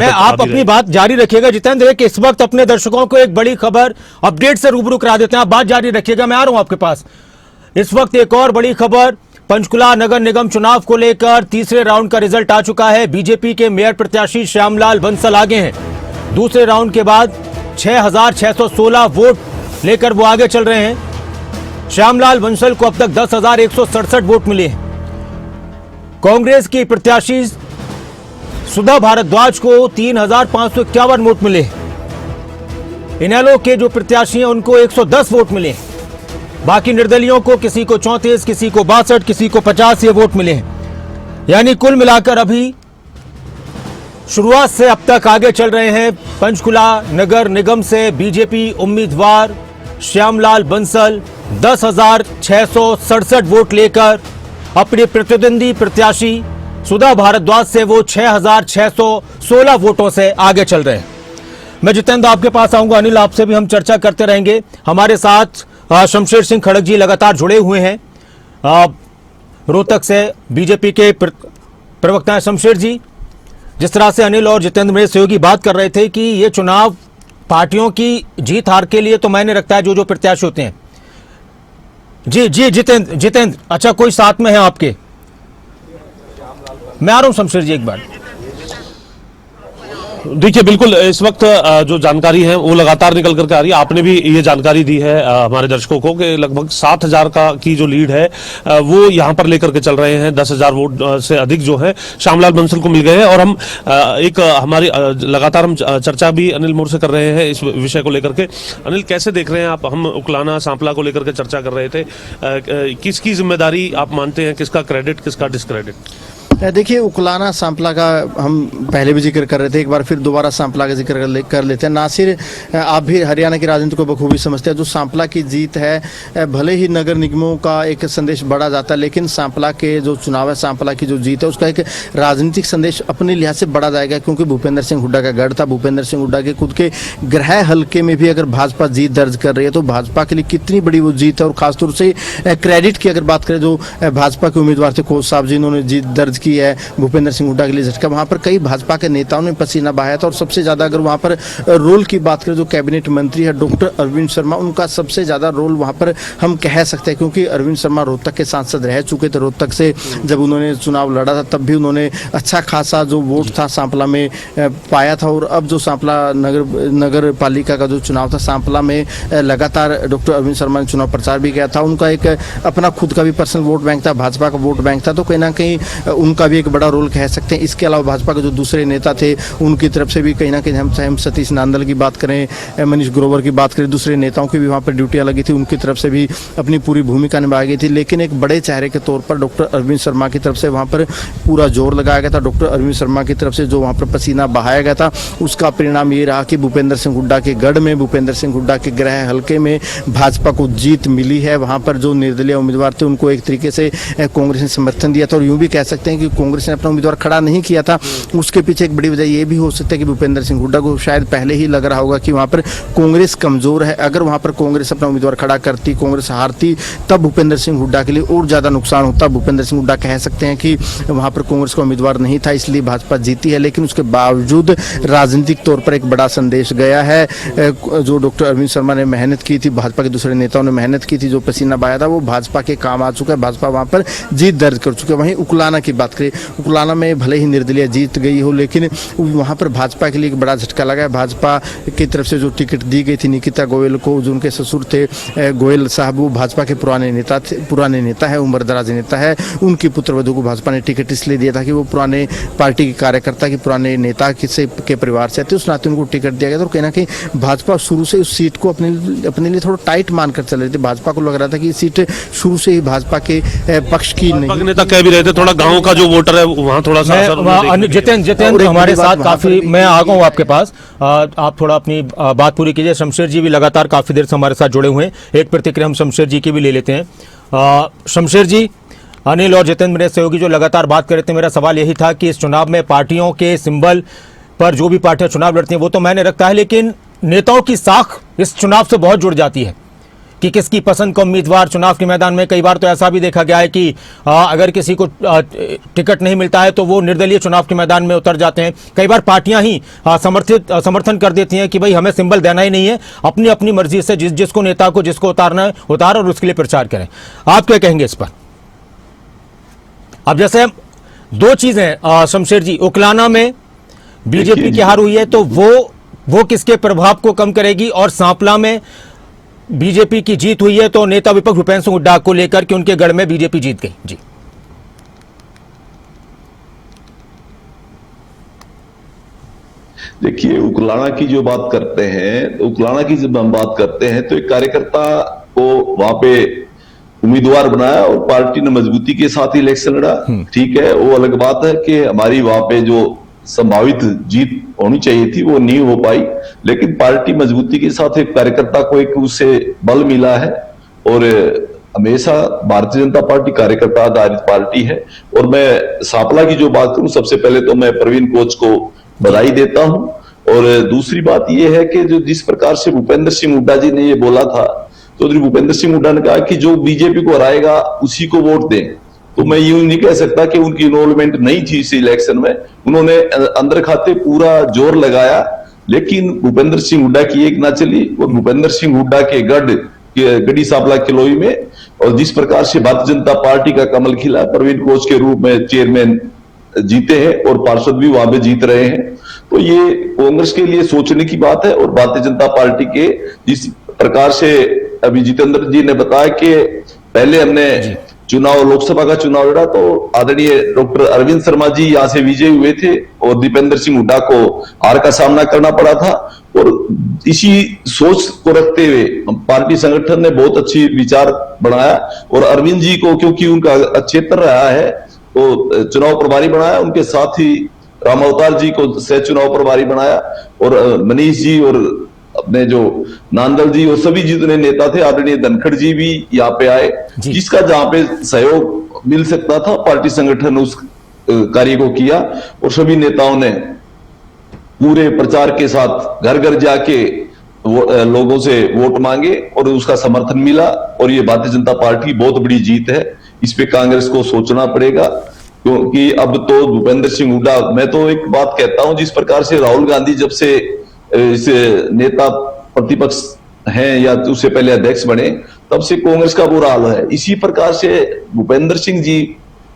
आप अपनी बात जारी रखिएगा जितेंद्र। देखिए इस वक्त अपने दर्शकों को एक बड़ी खबर अपडेट से रूबरू करा देते हैं। आप बात जारी रखिएगा, मैं आ रहा हूं आपके पास। इस वक्त एक और बड़ी खबर, पंचकुला नगर निगम चुनाव को लेकर तीसरे राउंड का रिजल्ट आ चुका है। बीजेपी के मेयर प्रत्याशी श्यामलाल बंसल आगे हैं। दूसरे राउंड के बाद 6,616 वोट लेकर वो आगे चल रहे हैं। श्यामलाल बंसल को अब तक 10,167 वोट मिले हैं। कांग्रेस की प्रत्याशी सुधा भारद्वाज को 3,551 वोट मिले। इनेलो के जो प्रत्याशी हैं उनको 110 वोट मिले। बाकी निर्दलियों को किसी को 34, किसी को 62, किसी को 50 ये वोट मिले हैं। यानी कुल मिलाकर अभी शुरुआत से अब तक आगे चल रहे हैं पंचकुला नगर निगम से बीजेपी उम्मीदवार श्यामलाल बंसल 10,667 वोट लेकर अपने प्रतिद्वंदी प्रत्याशी सुधा भारद्वाज से वो 6,616 वोटों से आगे चल रहे हैं। मैं जितेंद्र आपके पास आऊंगा। अनिल आपसे भी हम चर्चा करते रहेंगे। हमारे साथ शमशेर सिंह खड़ग जी लगातार जुड़े हुए हैं रोहतक से, बीजेपी के प्रवक्ता हैं। शमशेर जी, जिस तरह से अनिल और जितेंद्र मेरे सहयोगी बात कर रहे थे कि ये चुनाव पार्टियों की जीत हार के लिए तो मायने रखता है जो प्रत्याशी होते हैं। जी जितेंद्र अच्छा कोई साथ में है आपके? मैं आ रहा हूं शमशेर जी एक बार। देखिए बिल्कुल इस वक्त जो जानकारी है वो लगातार निकल करके आ रही है। आपने भी ये जानकारी दी है हमारे दर्शकों को कि लगभग 7,000 की जो लीड है वो यहाँ पर लेकर के चल रहे हैं। 10,000 वोट से अधिक जो है श्यामलाल बंसल को मिल गए हैं। और हम एक हमारी लगातार हम चर्चा भी अनिल मोर से कर रहे हैं इस विषय को लेकर के। अनिल, कैसे देख रहे हैं आप? हम उकलाना सांपला को लेकर के चर्चा कर रहे थे। किसकी जिम्मेदारी आप मानते हैं, किसका क्रेडिट, किसका डिस्क्रेडिट? देखिए उकलाना सांपला का हम पहले भी जिक्र कर रहे थे, एक बार फिर दोबारा सांपला का जिक्र कर लेते हैं। नासिर, आप भी हरियाणा की राजनीति को बखूबी समझते हैं। जो सांपला की जीत है, भले ही नगर निगमों का एक संदेश बढ़ा जाता है, लेकिन सांपला के जो चुनाव है, सांपला की जो जीत है, उसका एक राजनीतिक संदेश अपने लिहाज से बढ़ा जाएगा, क्योंकि भूपेंद्र सिंह हुड्डा का गढ़ था। भूपेंद्र सिंह हुड्डा के खुद के गृह हल्के में भी अगर भाजपा जीत दर्ज कर रही है तो भाजपा के लिए कितनी बड़ी वो जीत है। और खासतौर से क्रेडिट की अगर बात करें, जो भाजपा के उम्मीदवार थे कोच साहब जी, इन्होंने जीत दर्ज की है भूपेंद्र सिंह हुड्डा के लिए झटका। वहां पर कई भाजपा के नेताओं ने पसीना बहाया था। और सबसे ज्यादा अगर वहां पर रोल की बात करें, जो कैबिनेट मंत्री है डॉक्टर अरविंद शर्मा, उनका सबसे ज्यादा रोल वहां पर हम कह सकते हैं, क्योंकि अरविंद शर्मा रोहतक के सांसद रह चुके थे। रोहतक से जब उन्होंने चुनाव लड़ा था तब भी उन्होंने अच्छा खासा जो वोट था सांपला में पाया था। और अब जो सांपला नगर पालिका का जो चुनाव था, सांपला में लगातार डॉक्टर अरविंद शर्मा ने चुनाव प्रचार भी किया था। उनका एक अपना खुद का भी पर्सनल वोट बैंक था, भाजपा का वोट बैंक था। तो कहीं ना कहीं उनका भी एक बड़ा रोल कह सकते हैं। इसके अलावा भाजपा के जो दूसरे नेता थे उनकी तरफ से भी कहीं ना कहीं हम सतीश नांदल की बात करें, मनीष ग्रोवर की बात करें, दूसरे नेताओं की भी वहाँ पर ड्यूटियाँ लगी थी, उनकी तरफ से भी अपनी पूरी भूमिका निभाई गई थी। लेकिन एक बड़े चेहरे के तौर पर डॉक्टर अरविंद शर्मा की तरफ से वहाँ पर पूरा जोर लगाया गया था। डॉक्टर अरविंद शर्मा की तरफ से जो वहाँ पर पसीना बहाया गया था, उसका परिणाम ये रहा कि भूपेंद्र सिंह हुड्डा के गढ़ में, भूपेंद्र सिंह हुड्डा के गृह हल्के में भाजपा को जीत मिली है। वहाँ पर जो निर्दलीय उम्मीदवार थे उनको एक तरीके से कांग्रेस ने समर्थन दिया था। और यूँ भी कह सकते हैं कि कांग्रेस ने अपना उम्मीदवार खड़ा नहीं किया था। उसके पीछे एक बड़ी वजह ये भी हो सकता है कि भूपेंद्र सिंह हुड्डा को शायद पहले ही लग रहा होगा कि वहाँ पर कांग्रेस कमजोर है। अगर वहाँ पर कांग्रेस अपना उम्मीदवार खड़ा करती, कांग्रेस हारती, तब भूपेंद्र सिंह हुड्डा के लिए और ज्यादा नुकसान होता। भूपेंद्र सिंह हुड्डा कह सकते हैं कि वहाँ पर कांग्रेस का उम्मीदवार नहीं था, इसलिए भाजपा जीती है। लेकिन उसके बावजूद राजनीतिक तौर पर एक बड़ा संदेश गया है। जो डॉक्टर अरविंद शर्मा ने मेहनत की थी, भाजपा के दूसरे नेताओं ने मेहनत की थी, जो पसीना बहाया था, वो भाजपा के काम आ चुका है। भाजपा वहाँ पर जीत दर्ज कर चुकी है। वहीं उकलाना की बात करें, उकलाना में भले ही निर्दलीय जीत गई हो, लेकिन वहाँ पर भाजपा के लिए एक बड़ा झटका लगा है। भाजपा की तरफ से जो टिकट दी गई थी निकिता गोयल को, जो उनके ससुर थे गोयल साहब, वो भाजपा के पुराने नेता है, उम्रदराज नेता है। उनकी पुत्रवधू को भाजपा ने टिकट इसलिए दिया था कि वो पुराने पार्टी के कार्यकर्ता के पुराने नेता के परिवार से थे, उस नाते उनको टिकट दिया गया था। और कहीं ना कहीं भाजपा शुरू से उस सीट को अपने लिए थोड़ा टाइट मानकर चल रही थी। भाजपा को लग रहा था कि ये सीट शुरू से ही भाजपा के पक्ष की नहीं। नेता कह भी रहे थे थोड़ा गाँव का जो वोटर है वहाँ थोड़ा सा जितेंद्र हमारे साथ काफी, मैं आ गया हूँ आपके पास, आप थोड़ा अपनी बात पूरी कीजिए। शमशेर जी भी लगातार काफी देर से हमारे साथ जुड़े हुए हैं, एक प्रतिक्रिया हम शमशेर जी की भी ले लेते हैं। शमशेर जी, अनिल और जितेंद्र मेरे सहयोगी जो लगातार बात कर रहे थे, मेरा सवाल यही था कि इस चुनाव में पार्टियों के सिंबल पर जो भी पार्टियां चुनाव लड़ती हैं वो तो मैंने रखता है, लेकिन नेताओं की साख इस चुनाव से बहुत जुड़ जाती है कि किसकी पसंद का उम्मीदवार चुनाव के मैदान में। कई बार तो ऐसा भी देखा गया है कि अगर किसी को टिकट नहीं मिलता है तो वो निर्दलीय चुनाव के मैदान में उतर जाते हैं। कई बार पार्टियां ही समर्थन कर देती हैं कि भाई हमें सिंबल देना ही नहीं है, अपनी अपनी मर्जी से जिसको नेता को जिसको उतारना है उतार और उसके लिए प्रचार करें। आप क्या कहेंगे इस पर? अब जैसे दो चीजें शमशेर जी, उकलाना में बीजेपी की हार हुई है तो वो किसके प्रभाव को कम करेगी, और सांपला में बीजेपी की जीत हुई है तो नेता विपक्ष भूपेंद्र सिंह हुड्डा को लेकर कि उनके गढ़ में बीजेपी जीत गई। जी देखिए, उकलाना की जो बात करते हैं, उकलाना की जब हम बात करते हैं तो एक कार्यकर्ता को वहां पे उम्मीदवार बनाया और पार्टी ने मजबूती के साथ इलेक्शन लड़ा, ठीक है। वो अलग बात है कि हमारी वहां पे जो संभावित जीत होनी चाहिए थी वो नहीं हो पाई, लेकिन पार्टी मजबूती के साथ एक कार्यकर्ता को एक उससे बल मिला है। और हमेशा भारतीय जनता पार्टी कार्यकर्ता आधारित पार्टी है। और मैं सांपला की जो बात करूं, सबसे पहले तो मैं प्रवीण कोच को बधाई देता हूं। और दूसरी बात यह है कि जो जिस प्रकार से भूपेंद्र सिंह हुड्डा जी ने ये बोला था, चौधरी भूपेंद्र सिंह हुड्डा ने कहा कि जो बीजेपी को हराएगा उसी को वोट दें, तो मैं यूं नहीं कह सकता कि उनकी इन्वॉल्वमेंट नहीं थी इस इलेक्शन में। उन्होंने अंदर खाते पूरा जोर लगाया, लेकिन भूपेंद्र सिंह हुड्डा की एक ना चली। वो भूपेंद्र सिंह हुड्डा के गढ़ी सांपला किलोई में, और जिस प्रकार से भारतीय जनता पार्टी का कमल खिला, प्रवीण कोच के रूप में चेयरमैन जीते हैं और पार्षद भी वहां पे जीत रहे हैं, तो ये कांग्रेस के लिए सोचने की बात है। और भारतीय जनता पार्टी के जिस प्रकार से अभी जितेंद्र जी ने बताया कि पहले हमने चुनाव, लोकसभा का चुनाव लड़ा तो आदरणीय डॉक्टर अरविंद शर्मा जी यहाँ से विजयी हुए थे और दीपेंद्र सिंह हुड्डा को हार का सामना करना पड़ा था। और इसी सोच को रखते हुए पार्टी संगठन ने बहुत अच्छी विचार बनाया और अरविंद जी को, क्योंकि उनका क्षेत्र रहा है, तो चुनाव प्रभारी बनाया। उनके साथ ही राम अवतार जी को सह चुनाव प्रभारी बनाया और मनीष जी और अपने जो नांदल जी और सभी जितने नेता थे, आदरणीय धनखड़ जी भी यहाँ पे आए, जिसका जहां पे सहयोग मिल सकता था पार्टी संगठन ने उस कार्य को किया। और सभी नेताओं ने पूरे प्रचार के साथ घर घर जाके लोगों से वोट मांगे और उसका समर्थन मिला। और ये भारतीय जनता पार्टी की बहुत बड़ी जीत है। इस पे कांग्रेस को सोचना पड़ेगा, क्योंकि अब तो भूपेंद्र सिंह हुड्डा, मैं तो एक बात कहता हूं, जिस प्रकार से राहुल गांधी जब से इस नेता प्रतिपक्ष हैं या उससे पहले अध्यक्ष बने, तब से कांग्रेस का बुरा हाल है। इसी प्रकार से भूपेंद्र सिंह जी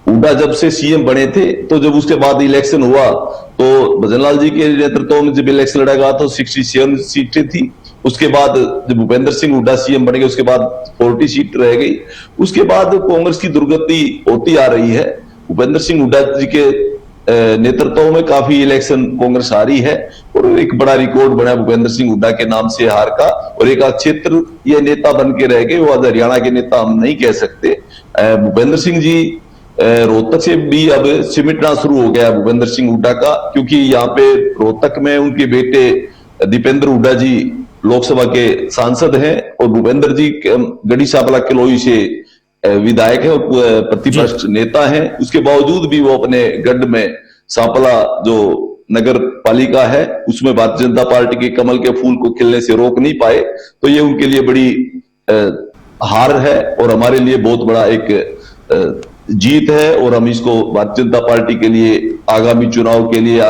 हुड्डा जब से सीएम बने थे, तो जब उसके बाद इलेक्शन हुआ तो भजनलाल जी के नेतृत्व में जब इलेक्शन लड़ा गया तो 67 सीटें थी। उसके बाद जब भूपेंद्र सिंह हुड्डा सीएम बने, उसके बाद 40 सीट रह गई। उसके बाद कांग्रेस की दुर्गति होती आ रही है। भूपेंद्र सिंह हुड्डा जी के नेतृत्व में काफी इलेक्शन कांग्रेस हारी है और एक बड़ा रिकॉर्ड बना भूपेंद्र सिंह हुड्डा के नाम से हार का। और एक क्षेत्र ये नेता बन के रह गए, वो आज हरियाणा के नेता हम नहीं कह सकते। भूपेंद्र सिंह जी रोहतक से भी अब सिमटना शुरू हो गया है भूपेंद्र सिंह हुड्डा का, क्योंकि यहाँ पे रोहतक में उनके बेटे दीपेंद्र हुड्डा जी लोकसभा के सांसद हैं और भूपेंद्र जी गढ़ी सांपला किलोई से विधायक है और प्रतिपक्ष नेता हैं। उसके बावजूद भी वो अपने गढ़ में सांपला जो नगर पालिका है उसमें भारतीय जनता पार्टी के कमल के फूल को खिलने से रोक नहीं पाए, तो ये उनके लिए बड़ी हार है और हमारे लिए बहुत बड़ा एक जीत है। और हम इसको भारतीय जनता पार्टी के लिए आगामी चुनाव के लिए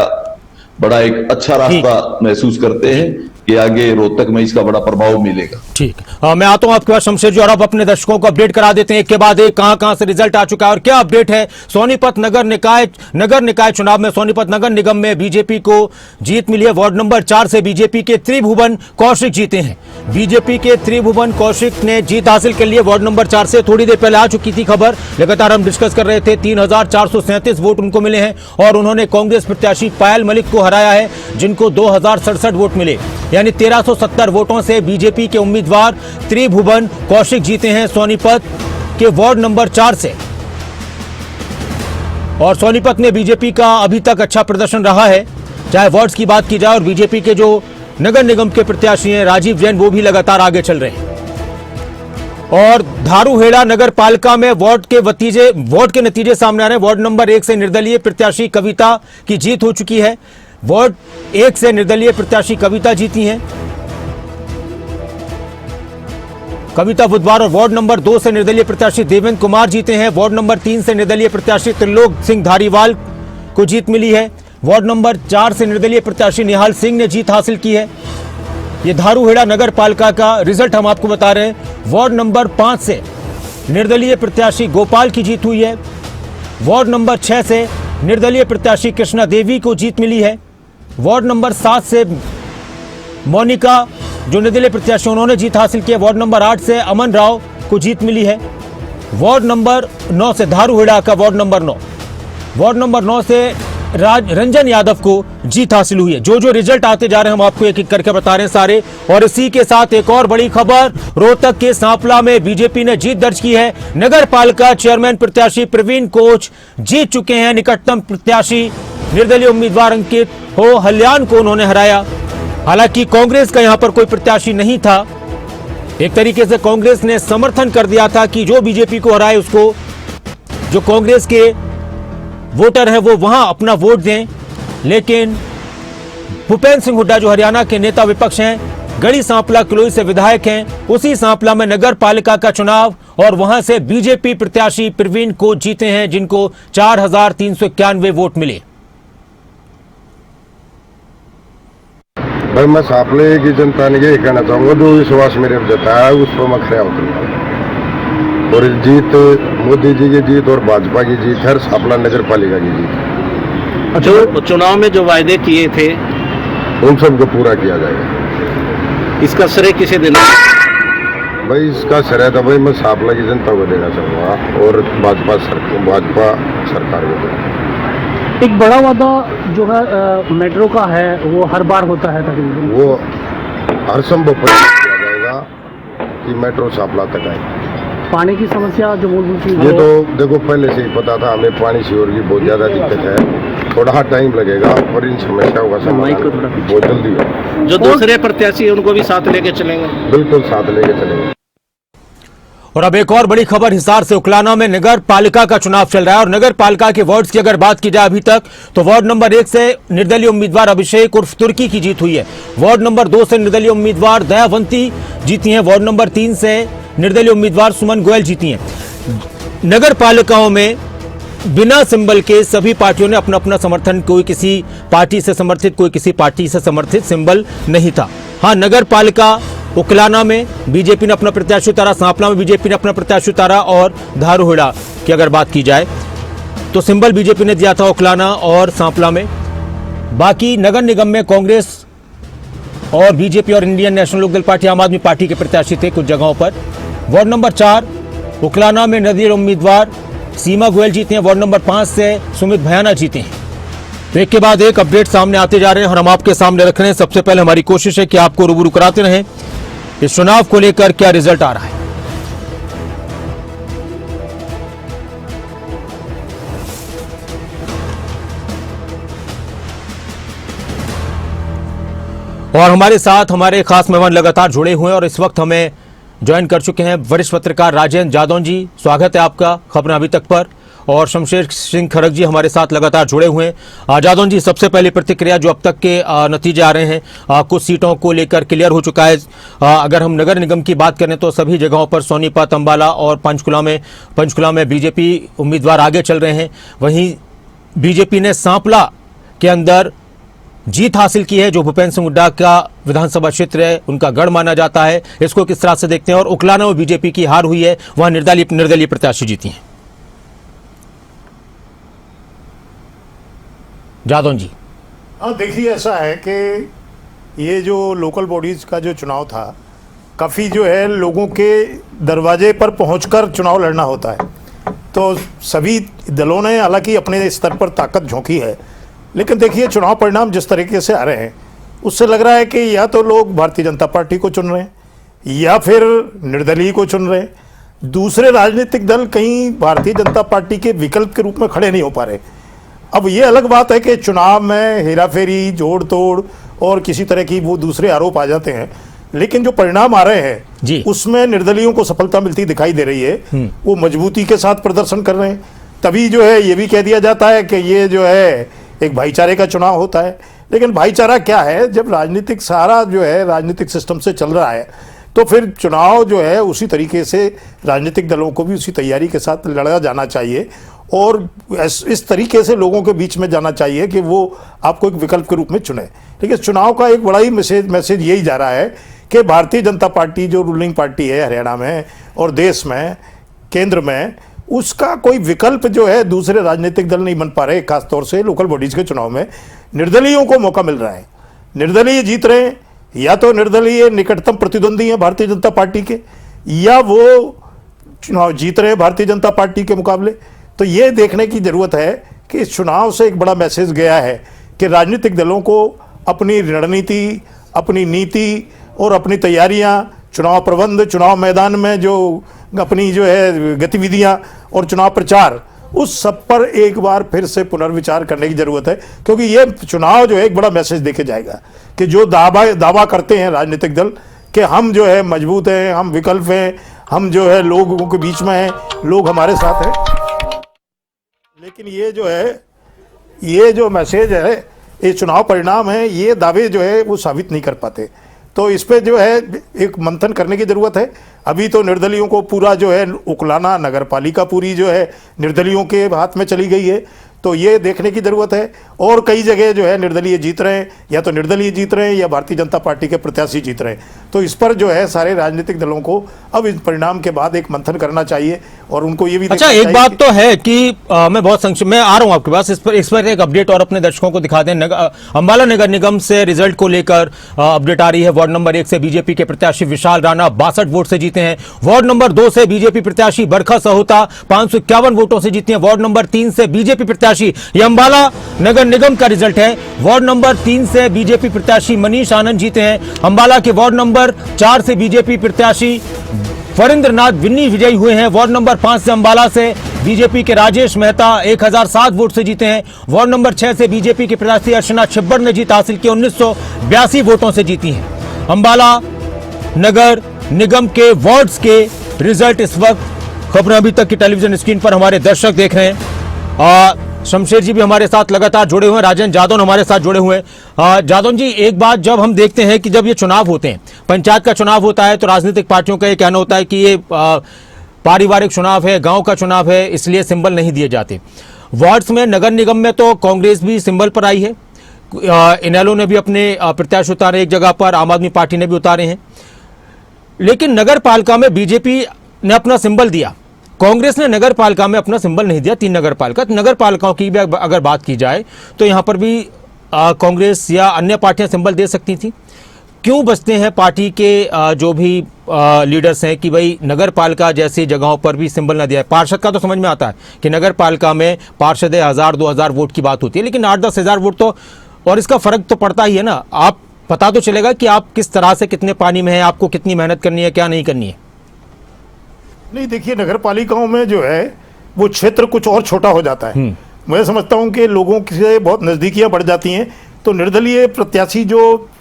बड़ा एक अच्छा रास्ता महसूस करते हैं कि आगे रोहतक में इसका बड़ा प्रभाव मिलेगा। ठीक मैं आता हूं आपके पास शमशेर जी, और अब अपने दर्शकों को अपडेट करा देते हैं एक के बाद एक कहां से रिजल्ट आ चुका है और क्या अपडेट है। सोनीपत नगर निकाय चुनाव में सोनीपत नगर निगम में बीजेपी को जीत मिली है। वार्ड नंबर 4 से बीजेपी के त्रिभुवन कौशिक जीते हैं। बीजेपी के त्रिभुवन कौशिक ने जीत हासिल कर ली है वार्ड नंबर 4 से। थोड़ी देर पहले आ चुकी थी खबर, लगातार हम डिस्कस कर रहे थे। 3437 वोट उनको मिले हैं और उन्होंने कांग्रेस प्रत्याशी पायल मलिक को हराया है, जिनको 2067 वोट मिले, यानी 1370 वोटों से बीजेपी के उम्मीदवार त्रिभुवन कौशिक जीते हैं सोनीपत के वार्ड नंबर 4 से। और सोनीपत में बीजेपी का अभी तक अच्छा प्रदर्शन रहा है, चाहे वार्ड्स की बात की जाए, और बीजेपी के जो नगर निगम के प्रत्याशी हैं राजीव जैन, वो भी लगातार आगे चल रहे हैं। और धारूहेड़ा नगर पालिका में वोट के नतीजे सामने आ रहे हैं। वार्ड नंबर 1 से निर्दलीय प्रत्याशी कविता की जीत हो चुकी है। वार्ड 1 से निर्दलीय प्रत्याशी कविता जीती हैं, कविता बुधवार। और वार्ड नंबर 2 से निर्दलीय प्रत्याशी देवेंद्र कुमार जीते हैं। वार्ड नंबर 3 से निर्दलीय प्रत्याशी त्रिलोक सिंह धारीवाल को जीत मिली है। वार्ड नंबर 4 से निर्दलीय प्रत्याशी निहाल सिंह ने जीत हासिल की है। ये धारूहेड़ा नगर पालिका का रिजल्ट हम आपको बता रहे हैं। वार्ड नंबर 5 से निर्दलीय प्रत्याशी गोपाल की जीत हुई है। वार्ड नंबर 6 से निर्दलीय प्रत्याशी कृष्णा देवी को जीत मिली है। वार्ड नंबर 7 से मोनिका जो निर्दलीय प्रत्याशी, उन्होंने जीत हासिल की है। वार्ड नंबर 8 से अमन राव को जीत मिली है। वार्ड नंबर 9 से धारूहेड़ा का वार्ड नंबर 9 से रंजन यादव को जीत हासिल हुई है। जो रिजल्ट आते जा रहे हैं हम आपको एक एक करके बता रहे हैं सारे। और इसी के साथ एक और बड़ी खबर, रोहतक के सांपला में बीजेपी ने जीत दर्ज की है। नगर पालिका चेयरमैन प्रत्याशी प्रवीण कोच जीत चुके हैं। निकटतम प्रत्याशी निर्दलीय उम्मीदवार अंकित हो हल्यान को उन्होंने हराया। हालांकि कांग्रेस का यहां पर कोई प्रत्याशी नहीं था। एक तरीके से कांग्रेस ने समर्थन कर दिया था कि जो बीजेपी को हराए उसको, जो कांग्रेस के वोटर हैं वो वहां अपना वोट दें। लेकिन भूपेंद्र सिंह हुड्डा जो हरियाणा के नेता विपक्ष हैं, गढ़ी सांपला किलोई से विधायक हैं, उसी सांपला में नगर पालिका का चुनाव और वहां से बीजेपी प्रत्याशी प्रवीण कोच जीते हैं, जिनको 4391 वोट मिले। भाई मैं सांपले की जनता ने यही कहना चाहूंगा, जो विश्वास मेरे पे जताया है उस पर मैं खड़ा उतरूंगा। और जीत मोदी जी की जीत और भाजपा की जीत है, सांपला नगर पालिका की जीत। जो चुनाव में जो वायदे किए थे उन सबको पूरा किया जाएगा। इसका श्रेय किसे देना? भाई इसका श्रेय तो भाई मैं सांपला की जनता को देना चाहूँगा और भाजपा सरकार को देना। एक बड़ा वादा जो है मेट्रो का है, वो हर बार होता है तकरीबन, वो हर संभव प्रयास किया जाएगा कि मेट्रो सांपला तक आए। पानी की समस्या जो मूलभूत चीज ये तो देखो पहले से ही पता था हमें, पानी सीवर की बहुत ज्यादा दिक्कत है। थोड़ा टाइम लगेगा पर इन समस्याओं का समाधान बहुत जल्दी हो। जो दूसरे प्रत्याशी है उनको भी साथ लेके चलेंगे? बिल्कुल साथ लेके चलेंगे। और अब एक और बड़ी खबर, हिसार से उकलाना में नगर पालिका का चुनाव चल रहा है। और नगर पालिका के वार्ड्स की अगर बात की जाए अभी तक, तो वार्ड नंबर 1 से निर्दलीय उम्मीदवार अभिषेक उर्फ तुर्की की जीत हुई है। वार्ड नंबर 2 से निर्दलीय उम्मीदवार दयावंती जीती हैं। वार्ड नंबर 3 से निर्दलीय उम्मीदवार सुमन गोयल जीती हैं। नगर पालिकाओं में बिना सिंबल के सभी पार्टियों ने अपना अपना समर्थन, कोई किसी पार्टी से समर्थित, कोई किसी पार्टी से समर्थित सिंबल नहीं था। हाँ, नगर पालिका उकलाना में बीजेपी ने अपना प्रत्याशी उतारा, सांपला में बीजेपी ने अपना प्रत्याशी उतारा, और धारूहेड़ा की अगर बात की जाए तो सिंबल बीजेपी ने दिया था उकलाना और सांपला में। बाकी नगर निगम में कांग्रेस और बीजेपी और इंडियन नेशनल लोकदल पार्टी, आम आदमी पार्टी के प्रत्याशी थे कुछ जगहों पर। वार्ड नंबर 4 उकलाना में निर्दलीय उम्मीदवार सीमा गोयल जीते हैं। वार्ड नंबर 5 से सुमित भयाना जीते हैं। तो एक के बाद एक अपडेट सामने आते जा रहे हैं और हम आपके सामने रख रहे हैं। सबसे पहले हमारी कोशिश है कि आपको रूबरू कराते रहें इस चुनाव को लेकर क्या रिजल्ट आ रहा है। और हमारे साथ हमारे खास मेहमान लगातार जुड़े हुए हैं और इस वक्त हमें ज्वाइन कर चुके हैं वरिष्ठ पत्रकार राजेंद्र जादव जी। स्वागत है आपका खबरें अभी तक पर। और शमशेर सिंह खरग जी हमारे साथ लगातार जुड़े हुए हैं। जादव जी, सबसे पहले प्रतिक्रिया, जो अब तक के नतीजे आ रहे हैं, कुछ सीटों को लेकर क्लियर हो चुका है। अगर हम नगर निगम की बात करें तो सभी जगहों पर सोनीपत, अंबाला और पंचकुला में बीजेपी उम्मीदवार आगे चल रहे हैं। वहीं बीजेपी ने सांपला के अंदर जीत हासिल की है, जो भूपेंद्र सिंह हुड्डा का विधानसभा क्षेत्र है, उनका गढ़ माना जाता है। इसको किस तरह से देखते हैं? और उकलाना में बीजेपी की हार हुई है, वहां निर्दलीय प्रत्याशी जीती हैं। जादौन जी। हाँ, देखिए ऐसा है कि ये जो लोकल बॉडीज का जो चुनाव था, काफ़ी जो है लोगों के दरवाजे पर पहुंचकर चुनाव लड़ना होता है। तो सभी दलों ने हालांकि अपने स्तर पर ताकत झोंकी है, लेकिन देखिए चुनाव परिणाम जिस तरीके से आ रहे हैं उससे लग रहा है कि या तो लोग भारतीय जनता पार्टी को चुन रहे हैं या फिर निर्दलीय को चुन रहे हैं। दूसरे राजनीतिक दल कहीं भारतीय जनता पार्टी के विकल्प के रूप में खड़े नहीं हो पा रहे। अब ये अलग बात है कि चुनाव में हेराफेरी, जोड़ तोड़ और किसी तरह की वो दूसरे आरोप आ जाते हैं, लेकिन जो परिणाम आ रहे हैं उसमें निर्दलीयों को सफलता मिलती दिखाई दे रही है। वो मजबूती के साथ प्रदर्शन कर रहे हैं। तभी जो है ये भी कह दिया जाता है कि ये जो है एक भाईचारे का चुनाव होता है। लेकिन भाईचारा क्या है? जब राजनीतिक सारा जो है राजनीतिक सिस्टम से चल रहा है तो फिर चुनाव जो है उसी तरीके से राजनीतिक दलों को भी उसी तैयारी के साथ लड़ा जाना चाहिए और इस तरीके से लोगों के बीच में जाना चाहिए कि वो आपको एक विकल्प के रूप में चुने। ठीक है, चुनाव का एक बड़ा ही मैसेज यही जा रहा है कि भारतीय जनता पार्टी जो रूलिंग पार्टी है हरियाणा में और देश में, केंद्र में, उसका कोई विकल्प जो है दूसरे राजनीतिक दल नहीं बन पा रहे। खासतौर से लोकल बॉडीज के चुनाव में निर्दलीयों को मौका मिल रहा है। निर्दलीय जीत रहे हैं, या तो निर्दलीय निकटतम प्रतिद्वंदी हैं भारतीय जनता पार्टी के, या वो चुनाव जीत रहे हैं भारतीय जनता पार्टी के मुकाबले। तो ये देखने की जरूरत है कि इस चुनाव से एक बड़ा मैसेज गया है कि राजनीतिक दलों को अपनी रणनीति, अपनी नीति और अपनी तैयारियां, चुनाव प्रबंध, चुनाव मैदान में जो अपनी जो है गतिविधियां और चुनाव प्रचार, उस सब पर एक बार फिर से पुनर्विचार करने की जरूरत है। क्योंकि ये चुनाव जो है एक बड़ा मैसेज देके जाएगा कि जो दावा करते हैं राजनीतिक दल कि हम जो है मजबूत हैं, हम विकल्प हैं, हम जो है लोगों के बीच में हैं, लोग हमारे साथ हैं, लेकिन ये जो है, ये जो मैसेज है, ये चुनाव परिणाम है, ये दावे जो है वो साबित नहीं कर पाते। तो इस पे जो है एक मंथन करने की जरूरत है। अभी तो निर्दलियों को पूरा जो है उकलाना नगर पालिका पूरी जो है निर्दलियों के हाथ में चली गई है। तो ये देखने की जरूरत है। और कई जगह जो है निर्दलीय जीत रहे हैं, या तो निर्दलीय जीत रहे हैं या भारतीय जनता पार्टी के प्रत्याशी जीत रहे हैं। तो इस पर जो है सारे राजनीतिक दलों को अब इस परिणाम के बाद एक मंथन करना चाहिए और उनको ये भी अच्छा, एक बात तो है कि मैं बहुत संक्षिप्त में आ रहा हूं आपके पास, इस पर एक अपडेट और अपने दर्शकों को दिखा दें। अंबाला नगर निगम से रिजल्ट को लेकर अपडेट आ रही है। वार्ड नंबर 1 से बीजेपी के प्रत्याशी विशाल राणा 62 वोट से जीते हैं। वार्ड नंबर 2 से बीजेपी प्रत्याशी बरखा सहोता 551 वोटों से जीती है। वार्ड नंबर 3 से बीजेपी प्रत्याशी, यह अंबाला नगर निगम का रिजल्ट है, वार्ड नंबर 3 से बीजेपी प्रत्याशी मनीष आनंद जीते हैं। अंबाला के वार्ड नंबर 4 से बीजेपी प्रत्याशी फरिंद्रनाथ विन्नी विजयी हुए हैं। वार्ड नंबर 5 से अंबाला से बीजेपी के राजेश मेहता 1007 वोट से जीते हैं। वार्ड नंबर 6 से बीजेपी के प्रत्याशी अर्चना छिब्बर ने जीत हासिल की, 1982 वोटों से जीती हैं। अंबाला नगर निगम के वार्ड्स के रिजल्ट इस वक्त खबरें अभी तक की टेलीविजन स्क्रीन पर हमारे दर्शक देख रहे हैं। शमशेर जी भी हमारे साथ लगातार जुड़े हुए हैं, राजन जादौन हमारे साथ जुड़े हुए हैं। जादौन जी, एक बात जब हम देखते हैं कि जब ये चुनाव होते हैं, पंचायत का चुनाव होता है, तो राजनीतिक पार्टियों का ये कहना होता है कि ये पारिवारिक चुनाव है, गांव का चुनाव है, इसलिए सिंबल नहीं दिए जाते। वार्ड्स में, नगर निगम में तो कांग्रेस भी सिंबल पर आई है, इनेलो ने भी अपने प्रत्याशी उतारे, एक जगह पर आम आदमी पार्टी ने भी उतारे हैं, लेकिन नगर पालिका में बीजेपी ने अपना सिंबल दिया, कांग्रेस ने नगर पालिका में अपना सिंबल नहीं दिया। 3 नगर पालिका, नगर पालिकाओं की भी अगर बात की जाए तो यहां पर भी कांग्रेस या अन्य पार्टियां सिंबल दे सकती थी। क्यों बचते हैं पार्टी के जो भी लीडर्स हैं कि भाई नगर पालिका जैसी जगहों पर भी सिंबल ना दिया है? पार्षद का तो समझ में आता है कि नगर पालिका में पार्षद 1000-2000 वोट की बात होती है, लेकिन 8-10 हज़ार वोट तो, और इसका फर्क तो पड़ता ही है ना। आप पता तो चलेगा कि आप किस तरह से कितने पानी में हैं, आपको कितनी मेहनत करनी है, क्या नहीं करनी है। नहीं, देखिए नगर पालिकाओं में जो है वो क्षेत्र कुछ और छोटा हो जाता है। मैं समझता हूं कि लोगों से बहुत नज़दीकियां बढ़ जाती हैं। तो निर्दलीय प्रत्याशी जो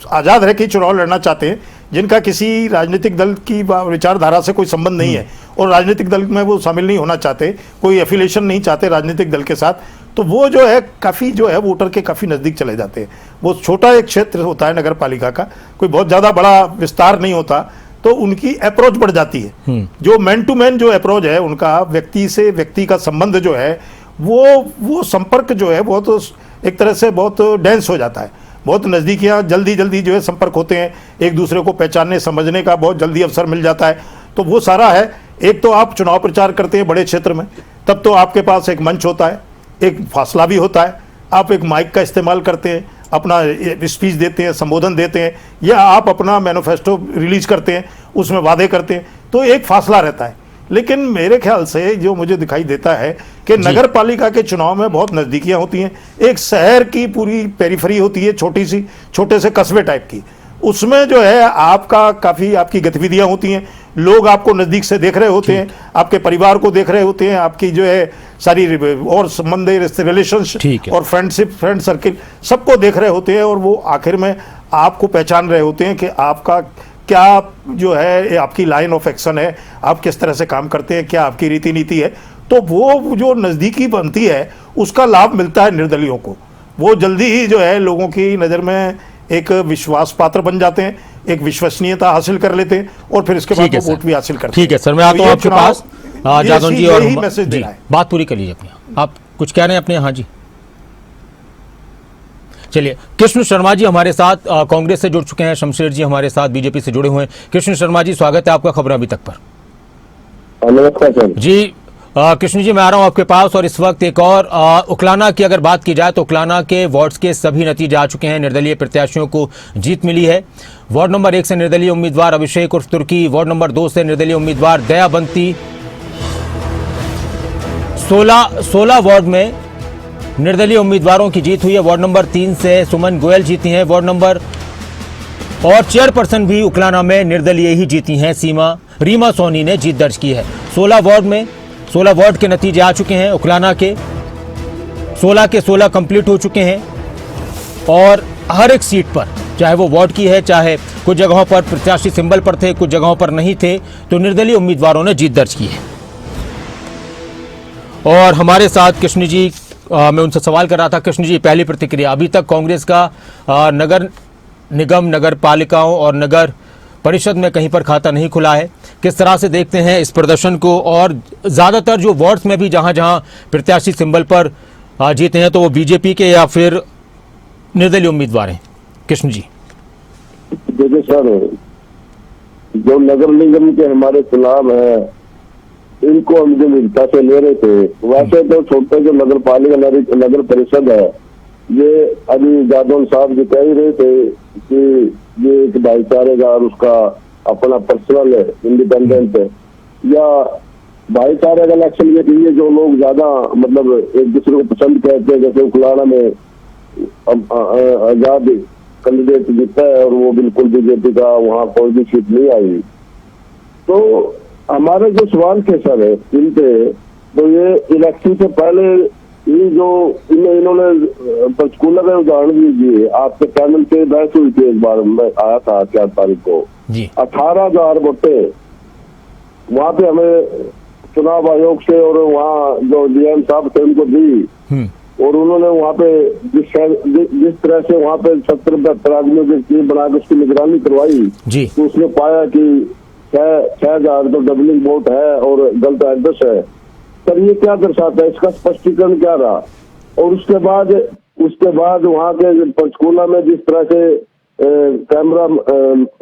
आज़ाद रह के चुनाव लड़ना चाहते हैं, जिनका किसी राजनीतिक दल की विचारधारा से कोई संबंध नहीं है और राजनीतिक दल में वो शामिल नहीं होना चाहते, कोई एफिलिएशन नहीं चाहते राजनीतिक दल के साथ, तो वो जो है काफ़ी जो है वोटर के काफ़ी नज़दीक चले जाते हैं। वो छोटा एक क्षेत्र होता है नगर पालिका का, कोई बहुत ज़्यादा बड़ा विस्तार नहीं होता, तो उनकी अप्रोच बढ़ जाती है। जो मैन टू मैन जो अप्रोच है उनका, व्यक्ति से व्यक्ति का संबंध जो है वो संपर्क जो है बहुत एक तरह से बहुत डेंस हो जाता है। बहुत नज़दीकियाँ, जल्दी जल्दी जो है संपर्क होते हैं, एक दूसरे को पहचानने समझने का बहुत जल्दी अवसर मिल जाता है। तो वो सारा है। एक तो आप चुनाव प्रचार करते हैं बड़े क्षेत्र में, तब तो आपके पास एक मंच होता है, एक फासला भी होता है, आप एक माइक का इस्तेमाल करते हैं, अपना स्पीच देते हैं, संबोधन देते हैं, या आप अपना मैनिफेस्टो रिलीज करते हैं, उसमें वादे करते हैं, तो एक फासला रहता है। लेकिन मेरे ख्याल से जो मुझे दिखाई देता है कि नगर पालिका के चुनाव में बहुत नज़दीकियाँ होती हैं, एक शहर की पूरी पेरिफेरी होती है, छोटी सी, छोटे से कस्बे टाइप की, उसमें जो है आपका काफ़ी आपकी गतिविधियाँ होती हैं, लोग आपको नज़दीक से देख रहे होते हैं, आपके परिवार को देख रहे होते हैं, आपकी जो है सारी और संबंध, रिलेशनशिप और फ्रेंड सर्किल सबको देख रहे होते हैं, और वो आखिर में आपको पहचान रहे होते हैं कि आपका क्या जो है आपकी लाइन ऑफ एक्शन है, आप किस तरह से काम करते हैं, क्या आपकी रीति नीति है। तो वो जो नज़दीकी बनती है उसका लाभ मिलता है निर्दलियों को, वो जल्दी ही जो है लोगों की नज़र में एक विश्वास पात्र बन जाते हैं, एक विश्वसनीयता हासिल कर लेते हैं, और फिर इसके बाद वोट भी हासिल करते हैं। ठीक है सर, मैं आता हूँ आपके पास जादौन जी, और मैसेज बात पूरी कर लीजिए अपनी। आप कुछ कह रहे हैं अपने? हाँ जी, चलिए। कृष्ण शर्मा जी हमारे साथ कांग्रेस से जुड़ चुके हैं, शमशेर जी हमारे साथ बीजेपी से जुड़े हुए हैं। कृष्ण शर्मा जी, स्वागत है आपका खबर अभी तक पर। नमस्कार सर जी। कृष्ण जी, मैं आ रहा हूं आपके पास, और इस वक्त एक और उकलाना की अगर बात की जाए तो उकलाना के वार्ड्स के सभी नतीजे आ चुके हैं। निर्दलीय प्रत्याशियों को जीत मिली है। वार्ड नंबर 1 से निर्दलीय उम्मीदवार अभिषेक उर्फ तुर्की, वार्ड नंबर 2 से निर्दलीय उम्मीदवार दयाबंती, 16 वार्ड में निर्दलीय उम्मीदवारों की जीत हुई है। वार्ड नंबर 3 से सुमन गोयल जीती हैं। वार्ड नंबर और चेयरपर्सन भी उकलाना में निर्दलीय ही जीती हैं, रीमा सोनी ने जीत दर्ज की है। 16 वार्ड के नतीजे आ चुके हैं। उकलाना के 16 के 16 कंप्लीट हो चुके हैं, और हर एक सीट पर, चाहे वो वार्ड की है, चाहे कुछ जगहों पर प्रत्याशी सिंबल पर थे, कुछ जगहों पर नहीं थे, तो निर्दलीय उम्मीदवारों ने जीत दर्ज की है। और हमारे साथ कृष्ण जी, मैं उनसे सवाल कर रहा था। कृष्ण जी, पहली प्रतिक्रिया, अभी तक कांग्रेस का नगर निगम, नगर पालिकाओं और नगर परिषद में कहीं पर खाता नहीं खुला है, किस तरह से देखते हैं इस प्रदर्शन को? और ज़्यादातर जो वार्ड्स में भी जहां जहां प्रत्याशी सिंबल पर जीते हैं, तो वो बीजेपी के या फिर निर्दलीय उम्मीदवार हैं। कृष्ण जी। देखिए सर, जो नगर निगम के हमारे चुनाव है, इनको हम गंभीरता से ले रहे थे। वैसे तो छोटे जो नगर पालिका, नगर परिषद है, ये अभी जादौन साहब जी कह ही रहे थे कि ये एक भाईचारे का और उसका अपना पर्सनल है, इंडिपेंडेंट है, या भाईचारे का इलेक्शन के लिए जो लोग ज्यादा मतलब एक दूसरे को पसंद करते हैं, जैसे उकलाना में आजाद कैंडिडेट जीता है और वो बिल्कुल बीजेपी का, वहाँ कोई भी सीट नहीं आई। तो हमारे जो सवाल थे सर इन पे, तो ये इलेक्शन से पहले ये जो इन्होंने पंचकूला का उदाहरण दीजिए, आपके चैनल पे बहस हुई थी, एक बार मैं आया था 4 तारीख को, 18,000 वोटे वहाँ पे हमें चुनाव आयोग से और वहाँ जो डीएम साहब थे उनको दी, और उन्होंने वहाँ पे जिस तरह से वहाँ पे 70-72 आदमियों की टीम बना के उसकी निगरानी करवाई, तो उसने पाया कि 6,000 तो डबलिंग वोट है और गलत एड्रेस है। सर ये क्या दर्शाता है, इसका स्पष्टीकरण क्या रहा? और उसके बाद वहाँ के पंचकूला में जिस तरह से कैमरा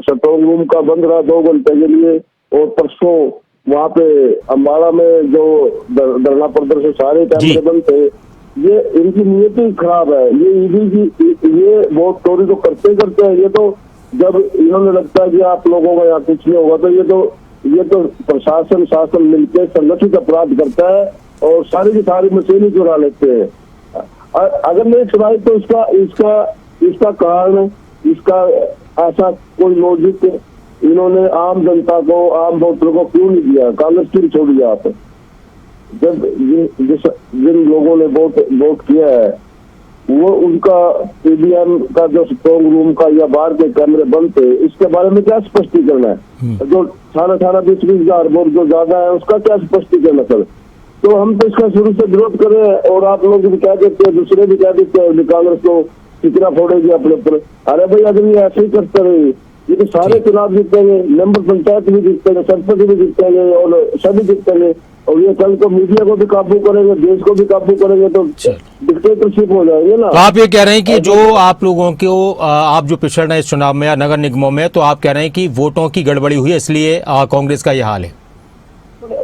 स्ट्रांग रूम का बंद रहा 2 घंटे के लिए, और परसों वहाँ पे अम्बाड़ा में जो धरना प्रदर्शन सारे कैमरे बंद थे, ये इनकी नीयत खराब है। ये वोट चोरी तो करते हैं। ये तो जब इन्होंने लगता है कि आप लोगों का यहाँ कुछ नहीं होगा, तो ये तो प्रशासन शासन मिलकर संगठित अपराध करता है और सारी की सारी मशीनें चुरा लेते हैं। अगर नहीं चुराई तो इसका कारण, इसका ऐसा कोई लॉजिक इन्होंने आम जनता को, आम वोटर को क्यों नहीं दिया? कांग्रेस क्यों छोड़ दिया? आप जब जिन लोगों ने वोट किया है, वो उनका ईवीएम का जो स्ट्रांग रूम का या बाहर के कैमरे बंद थे, इसके बारे में क्या स्पष्टीकरण है? जो 18-20 वोट जो ज्यादा है, उसका क्या स्पष्टीकरण है सर? तो हम तो इसका शुरू से विरोध करें, और आप लोग भी कह देते हैं, दूसरे भी कह देते हैं कांग्रेस को कितना फोड़ेगी अपने ऊपर। अरे भाई, अगर ये ऐसे ही करते रहे ये तो सारे चुनाव जीतेंगे, मेंबर पंचायत भी जीतेंगे, सरपंच भी जीतेंगे और सभी जीतेंगे। और ये कल को मीडिया को भी काबू करेंगे, देश को भी काबू करेंगे, तो डिक्टेटरशिप हो जाएगी ना। तो आप ये कह रहे हैं कि जो आप लोगों को आप जो पिछड़ रहे हैं इस चुनाव में या नगर निगमों में, तो आप कह रहे हैं कि वोटों की गड़बड़ी हुई है, इसलिए कांग्रेस का ये हाल है।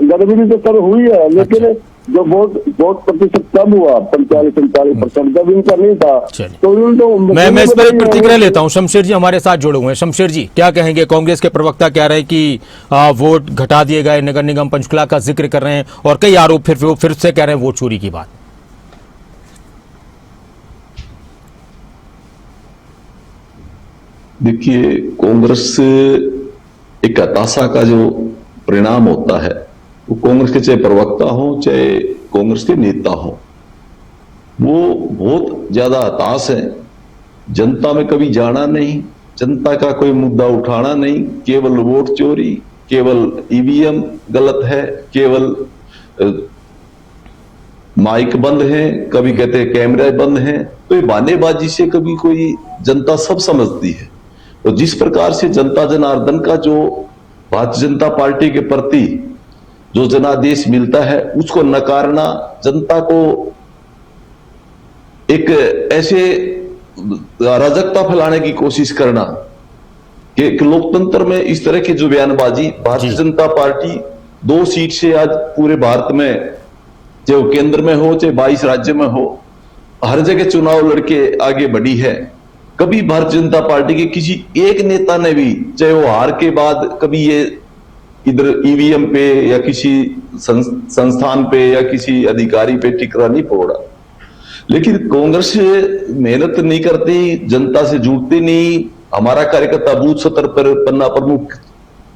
गड़बड़ी तो तब हुई है, लेकिन जो वोट प्रतिशत कम हुआ 45-47%, जब इनका नहीं था तो मैं इस पर एक प्रतिक्रिया लेता हूं। शमशेर जी हमारे साथ जुड़े हुए हैं। शमशेर जी क्या कहेंगे? कांग्रेस के प्रवक्ता कह रहे हैं कि वोट घटा दिए गए, नगर निगम पंचकुला का जिक्र कर रहे हैं और कई आरोप फिर से कह रहे हैं वोट चोरी की बात। देखिए, कांग्रेस एक हताशा का जो परिणाम होता है, वो कांग्रेस के चाहे प्रवक्ता हो चाहे कांग्रेस के नेता हो, वो बहुत ज्यादा हताश है। जनता में कभी जाना नहीं, जनता का कोई मुद्दा उठाना नहीं, केवल वोट चोरी, केवल ईवीएम गलत है, केवल माइक बंद है, कभी कहते हैं कैमरे बंद हैं। तो ये बहानेबाजी से कभी कोई जनता सब समझती है। तो जिस प्रकार से जनता जनार्दन का जो भारतीय जनता पार्टी के प्रति जो जनादेश मिलता है, उसको नकारना, जनता को एक ऐसे अराजकता फैलाने की कोशिश करना कि लोकतंत्र में इस तरह की जो बयानबाजी, भारतीय जनता पार्टी 2 सीट से आज पूरे भारत में, चाहे वो केंद्र में हो चाहे 22 राज्य में हो, हर जगह चुनाव लड़के आगे बढ़ी है। कभी भारतीय जनता पार्टी के किसी एक नेता ने भी, चाहे वो हार के बाद कभी ये इधर ईवीएम पे या किसी संस्थान पे या किसी अधिकारी पे टिकरा नहीं फोड़ा। लेकिन कांग्रेस मेहनत नहीं करती, जनता से जुड़ती नहीं। हमारा कार्यकर्ता बूथ स्तर पर पन्ना प्रमुख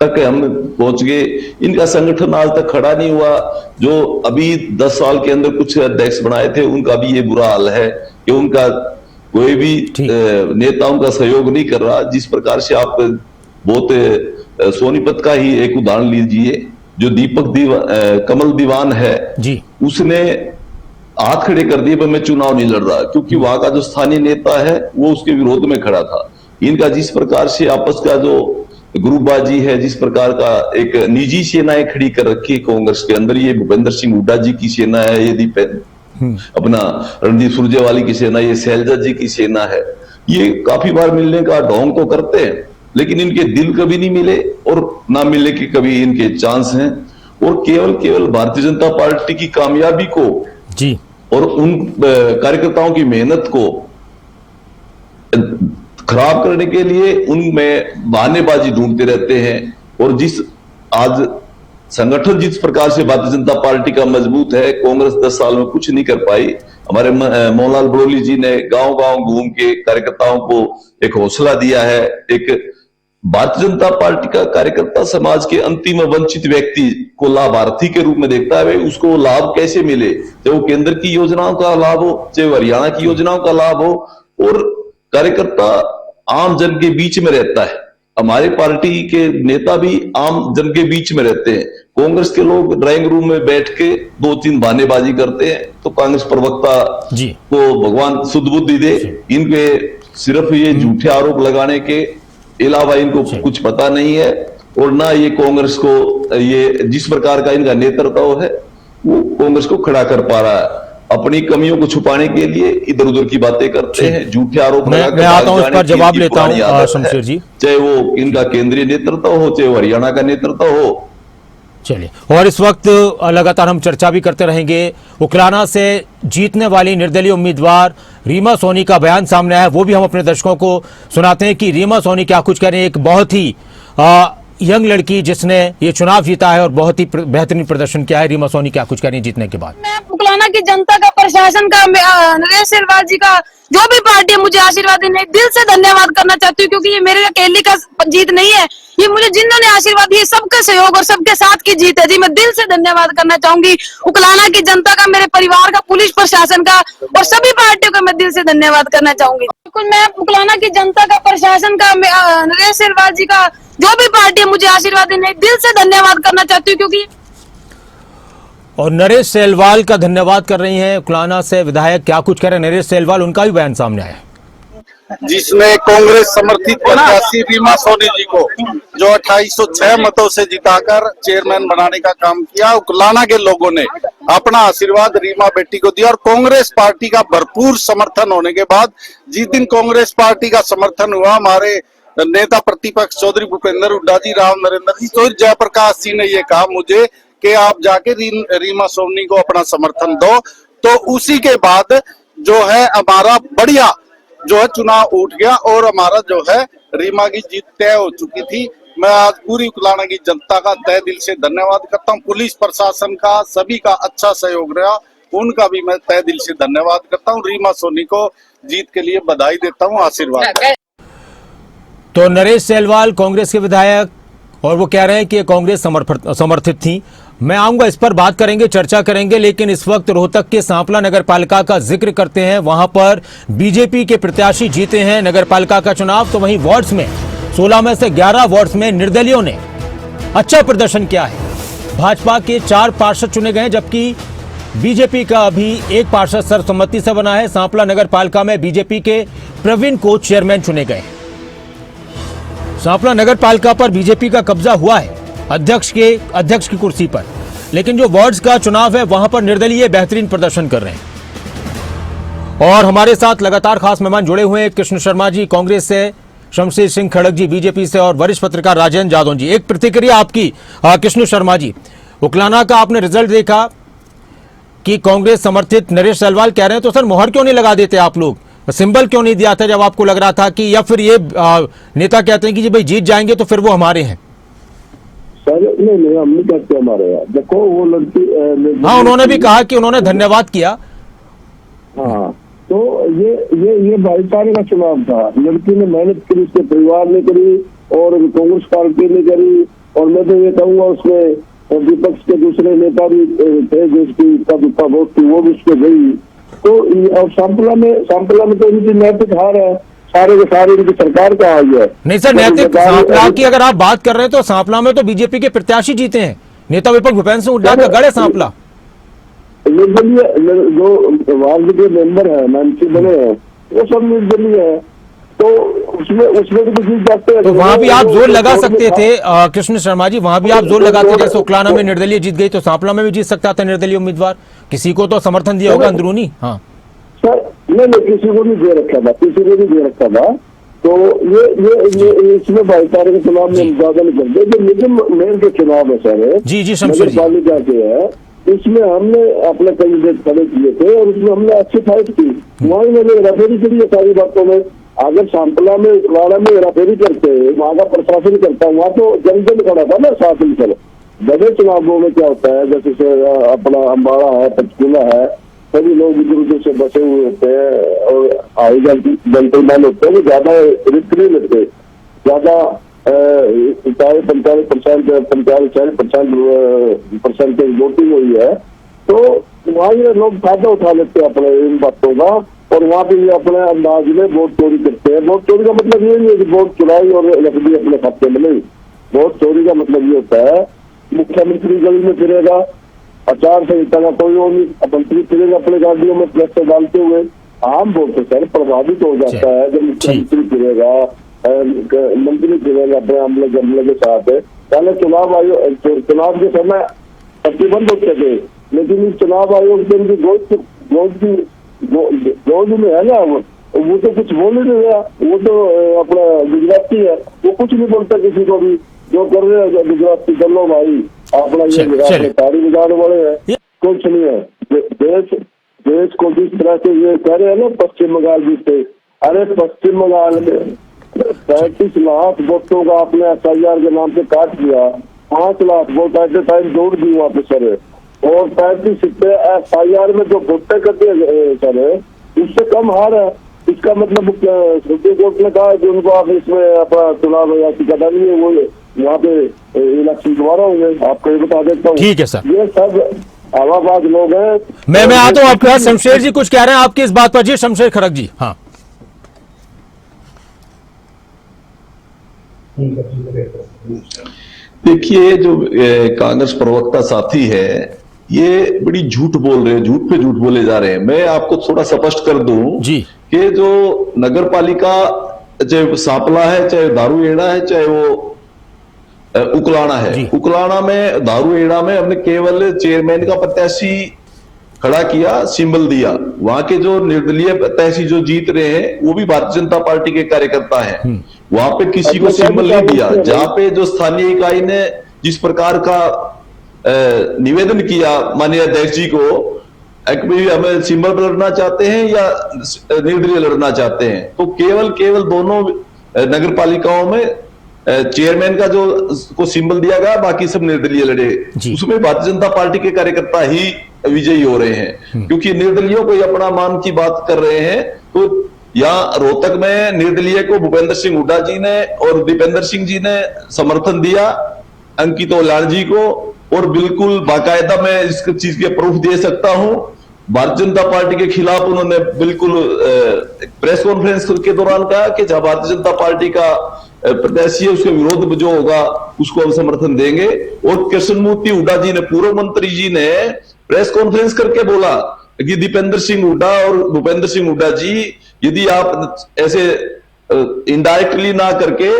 तक हम पहुंच गए, इनका संगठन आज तक खड़ा नहीं हुआ। जो अभी 10 साल के अंदर कुछ अध्यक्ष बनाए थे, उनका भी ये बुरा हाल है कि उनका कोई भी नेताओं का सहयोग नहीं कर रहा। जिस प्रकार से आप बहुत सोनीपत का ही एक उदाहरण लीजिए, जो दीपक कमल दीवान है जी, उसने हाथ खड़े कर दिए, पर मैं चुनाव नहीं लड़ रहा, क्योंकि वहां का जो स्थानीय नेता है वो उसके विरोध में खड़ा था। इनका जिस प्रकार से आपस का जो ग्रुपबाजी है, जिस प्रकार का एक निजी सेनाएं खड़ी कर रखी है कांग्रेस के अंदर, ये भूपेंद्र सिंह हुड्डा जी की सेना है, ये अपना रणदीप सुरजेवाला की सेना, ये शैलजा जी की सेना है। ये काफी बार मिलने का ढोंग तो करते हैं, लेकिन इनके दिल कभी नहीं मिले और ना मिलने के कभी इनके चांस हैं। और केवल भारतीय जनता पार्टी की कामयाबी को जी और उन कार्यकर्ताओं की मेहनत को खराब करने के लिए उनमें बहानेबाजी ढूंढते रहते हैं। और जिस आज संगठन जिस प्रकार से भारतीय जनता पार्टी का मजबूत है, कांग्रेस 10 साल में कुछ नहीं कर पाई। हमारे मोहनलाल बड़ोली जी ने गांव-गांव घूम के कार्यकर्ताओं को एक हौसला दिया है। एक भारतीय जनता पार्टी का कार्यकर्ता समाज के अंतिम वंचित व्यक्ति को लाभार्थी के रूप में देखता है। उसको लाभ कैसे मिले, चाहे वो केंद्र की योजनाओं का लाभ हो, चाहे हरियाणा की योजनाओं का लाभ हो। और कार्यकर्ता आम जन के बीच में रहता है। हमारे पार्टी के नेता भी आम जन के बीच में रहते हैं। कांग्रेस के लोग ड्राइंग रूम में बैठ के 2-3 बहानेबाजी करते हैं। तो कांग्रेस प्रवक्ता को भगवान शुद्ध बुद्धि दे, इनके सिर्फ ये झूठे आरोप लगाने के अलावा इनको कुछ पता नहीं है। और ना ये कांग्रेस को, ये जिस प्रकार का इनका नेतृत्व है, वो कांग्रेस को खड़ा कर पा रहा है। अपनी कमियों को छुपाने के लिए इधर उधर की बातें करते हैं, झूठे आरोप मैं आता हूं, इस पर जवाब लेता हूं शमशेर जी। चाहे वो इनका केंद्रीय नेतृत्व हो, चाहे वो हरियाणा का नेतृत्व हो। चलिए, और इस वक्त लगातार हम चर्चा भी करते रहेंगे। उकलाना से जीतने वाली निर्दलीय उम्मीदवार रीमा सोनी का बयान सामने आया है, वो भी हम अपने दर्शकों को सुनाते हैं कि रीमा सोनी क्या कुछ कह रही है। एक बहुत ही यंग लड़की जिसने ये चुनाव जीता है और बहुत ही बेहतरीन प्रदर्शन किया है। रीमा सोनी क्या कुछ कह रही है जीतने के बाद। मैं उकलाना की जनता का, प्रशासन का, नरेश सेलवाल जी का, जो भी पार्टी है मुझे आशीर्वाद देने, दिल से धन्यवाद करना चाहती हूँ, क्योंकि ये मेरे अकेले का जीत नहीं है। ये मुझे जिन्होंने आशीर्वाद दिए, सबका सहयोग और सबके साथ की जीत है जी। मैं दिल से धन्यवाद करना चाहूंगी उकलाना की जनता का, मेरे परिवार का, पुलिस प्रशासन का और सभी पार्टियों का मैं दिल से धन्यवाद करना चाहूंगी। बिल्कुल, मैं उकलाना की जनता का, प्रशासन का, नरेश सेलवाल जी का, जो भी पार्टी है मुझे आशीर्वाद देने, दिल से धन्यवाद करना चाहती हूँ, क्योंकि और नरेश सेलवाल का धन्यवाद कर रही हैं उकलाना से विधायक। क्या कुछ कह रहे हैं नरेश सेलवाल, उनका भी बयान सामने आया। जिसने कांग्रेस समर्थित प्रत्याशी रीमा सोनी जी को जो 2806 मतों से जिताकर चेयरमैन बनाने का काम किया, उकलाना के लोगों ने अपना आशीर्वाद रीमा बेटी को दिया और कांग्रेस पार्टी का भरपूर समर्थन होने के बाद जिस दिन कांग्रेस पार्टी का समर्थन हुआ, हमारे नेता प्रतिपक्ष चौधरी भूपेंद्र हुड्डा जी, राम नरेंद्र जी, चौधरी जयप्रकाश जी ने ये कहा मुझे कि आप जाके रीमा सोनी को अपना समर्थन दो। तो उसी के बाद जो है हमारा बढ़िया जो है चुनाव उठ गया और हमारा जो है रीमा की जीत तय हो चुकी थी। मैं आज पूरी उकलाना की जनता का तहे दिल से धन्यवाद करता हूँ। पुलिस प्रशासन का सभी का अच्छा सहयोग रहा, उनका भी मैं तहे दिल से धन्यवाद करता हूँ। रीमा सोनी को जीत के लिए बधाई देता हूँ, आशीर्वाद। तो नरेश सेलवाल कांग्रेस के विधायक, और वो कह रहे हैं कि ये कांग्रेस समर्थित थी। मैं आऊंगा, इस पर बात करेंगे, चर्चा करेंगे, लेकिन इस वक्त रोहतक के सांपला नगर पालिका का जिक्र करते हैं। वहां पर बीजेपी के प्रत्याशी जीते हैं नगर पालिका का चुनाव। तो वहीं वार्ड्स में 16 में से 11 वार्ड्स में निर्दलियों ने अच्छा प्रदर्शन किया है। भाजपा के 4 पार्षद चुने गए, जबकि बीजेपी का अभी एक पार्षद सर्वसम्मति से बना है। सांपला नगर पालिका में बीजेपी के प्रवीण को चेयरमैन चुने गए। सांपला नगर पालिका पर बीजेपी का कब्जा हुआ है अध्यक्ष की कुर्सी पर, लेकिन जो वार्ड्स का चुनाव है वहां पर निर्दलीय बेहतरीन प्रदर्शन कर रहे हैं। और हमारे साथ लगातार खास मेहमान जुड़े हुए हैं। कृष्ण शर्मा जी कांग्रेस से, शमशेर सिंह खड़ग जी बीजेपी से, और वरिष्ठ पत्रकार राजेंद्र जादव जी। एक प्रतिक्रिया आपकी कृष्ण शर्मा जी, उकलाना का आपने रिजल्ट देखा कि कांग्रेस समर्थित नरेश सेलवाल कह रहे हैं, तो सर मोहर क्यों नहीं लगा देते आप लोग? सिंबल क्यों नहीं दिया था जब आपको लग रहा था कि, या फिर ये नेता कहते हैं कि जी भाई जीत जाएंगे तो फिर वो हमारे हैं? सर नहीं, हम नहीं कहते हमारे यहाँ। देखो वो लड़की, हाँ, उन्होंने भी कहा कि उन्होंने धन्यवाद किया। हाँ, तो ये भाईचारे का चुनाव था। लड़की ने मेहनत करी, उसके परिवार ने करी और कांग्रेस पार्टी ने करी। और मैं तो ये कहूँगा उसमें विपक्ष के दूसरे नेता भी थे जिसकी वोट थी, वो भी उस पर गई। तो और सांपला में तो इनकी नैतिक हार है, सारे के सारे इनकी सरकार का हाल है। नहीं सर, नैतिक सांपला की अगर आप बात कर रहे हैं तो सांपला में तो बीजेपी के प्रत्याशी जीते हैं। नेता विपक्ष भूपेंद्र सिंह हुड्डा का गढ़ है सांपला। निर्दलीय जो वार्ड के मेंबर है, एमएलसी बने हैं, वो सब निर्दलीय है। तो उसमें भी जीत जाते हैं। तो वहां भी आप जोर लगा सकते थे कृष्ण शर्मा जी, वहां भी आप जोर लगाते, जैसे उकलाना में निर्दलीय जीत गई तो सांपला में भी जीत सकता था निर्दलीय उम्मीदवार। किसी को तो समर्थन दिया होगा अंदरूनी। हाँ सर, नहीं किसी को नहीं दे रखा था, किसी को नहीं दे रखा था। तो ये इसमें भाईचारे के चुनाव में ज्यादा नहीं करते। जो निगम मेयर के चुनाव है सर, जी शमशेर जी, पालिका के है, इसमें हमने अपने कैंडिडेट खड़े किए थे और उसमें हमने अच्छी फाइट की। वहीं मैंने हेराफेरी करी है सारी बातों में। अगर सांपला में उकलाना में हेराफेरी करते, वहाँ का प्रशासन करता, वहाँ तो जन खड़ा था ना साथ मिलकर। बड़े चुनावों में क्या होता है, जैसे अपना अम्बाड़ा है, पंचकूला है, सभी लोग इधर उधर से बसे हुए होते हैं और आई जेंटलमैन होते हैं, वो ज्यादा रिस्क नहीं लेते। ज्यादा 45% वोटिंग हुई है, तो वहाँ ये लोग फायदा उठा लेते हैं अपने इन बातों का। और वहाँ पे ये अपने अंदाज में वोट चोरी करते हैं। वोट चोरी का मतलब ये नहीं है कि वोट चुराई और रख दी अपने खाते में, नहीं। वोट चोरी का मतलब ये होता है मुख्यमंत्री गली में फिरेगा, आचार संहिता का कोई वो नहीं, मंत्री फिरेगा अपने गाड़ियों में प्लास्टर डालते हुए। आम वोट से सर प्रभावित हो जाता है जब मुख्यमंत्री फिरेगा, मंत्री फिरेगा अपने अमले के साथ। पहले चुनाव के समय प्रतिबंध होते थे, लेकिन इस चुनाव आयोग के उनकी गोद में है ना, वो तो कुछ बोल ही नहीं रहा। वो तो अपना गुजराती है, वो कुछ नहीं बोलता किसी को भी। जो कर रहे हैं गुजराती कर लो भाई, अपना ये तारी बिगाड़ वाले हैं, कुछ नहीं है। देश को जिस तरह से ये कह रहे हैं ना पश्चिम बंगाल जीते, अरे पश्चिम बंगाल में 35 लाख वोटों का आपने SIR के नाम से काट दिया। 5 lakh vote at A time जोड़ दी वहाँ पे सर। और 35 SIR में जो वोटे करते सर, उससे कम हार है। इसका मतलब सुप्रीम कोर्ट ने कहा कि उनको आप इसमें अपना चुनाव याचिका डालिए, वो यहाँ पे इलेक्शन दोबारा होंगे। आपको ये बता देता हूँ। ठीक है सर, ये सब हवाबाज लोग हैं। मैं आता हूँ आपके पास। शमशेर जी कुछ कह रहे हैं आपकी इस बात पर? जी शमशेर खड़ग जी। हाँ देखिए, जो कांग्रेस प्रवक्ता साथी है ये बड़ी झूठ बोल रहे हैं, झूठ पे झूठ बोले जा रहे हैं। मैं आपको थोड़ा स्पष्ट कर दूं जी कि जो नगर पालिका, चाहे सांपला है, चाहे दारूहेड़ा है, चाहे वो उकलाना है, उकलाना में, दारूहेड़ा में हमने केवल चेयरमैन का प्रत्याशी खड़ा किया, सिंबल दिया। वहां के जो निर्दलीय प्रत्याशी जो जीत रहे हैं वो भी भारतीय जनता पार्टी के कार्यकर्ता हैं। वहां पे किसी को सिंबल नहीं दिया। जहां पे जो स्थानीय इकाई ने जिस प्रकार का निवेदन किया माननीय अध्यक्ष जी को, हमें सिंबल पर लड़ना चाहते हैं या निर्दलीय लड़ना चाहते हैं, तो केवल दोनों नगर पालिकाओं में चेयरमैन का जो को सिंबल दिया गया, बाकी सब निर्दलीय लड़े। उसमें भारतीय जनता पार्टी के कार्यकर्ता ही विजयी हो रहे हैं, क्योंकि निर्दलीयों को अपना मान की बात कर रहे हैं। तो यहाँ रोहतक में निर्दलीय को भूपेंद्र सिंह हुड्डा जी ने और दीपेंद्र सिंह जी ने समर्थन दिया, अंकित ओलाण जी को, और बिल्कुल बाकायदा मैं इस चीज के प्रूफ दे सकता हूं। भारतीय जनता पार्टी के खिलाफ उन्होंने बिल्कुल प्रेस कॉन्फ्रेंस के दौरान कहा कि जहां भारतीय जनता पार्टी का प्रत्याशी है उसके विरोध जो होगा उसको हम समर्थन देंगे। और कृष्णमूर्ति हुड्डा जी ने, पूर्व मंत्री जी ने प्रेस कॉन्फ्रेंस करके बोला कि दीपेंद्र सिंह हुड्डा और भूपेंद्र सिंह हुड्डा जी, यदि आप ऐसे इनडायरेक्टली ना करके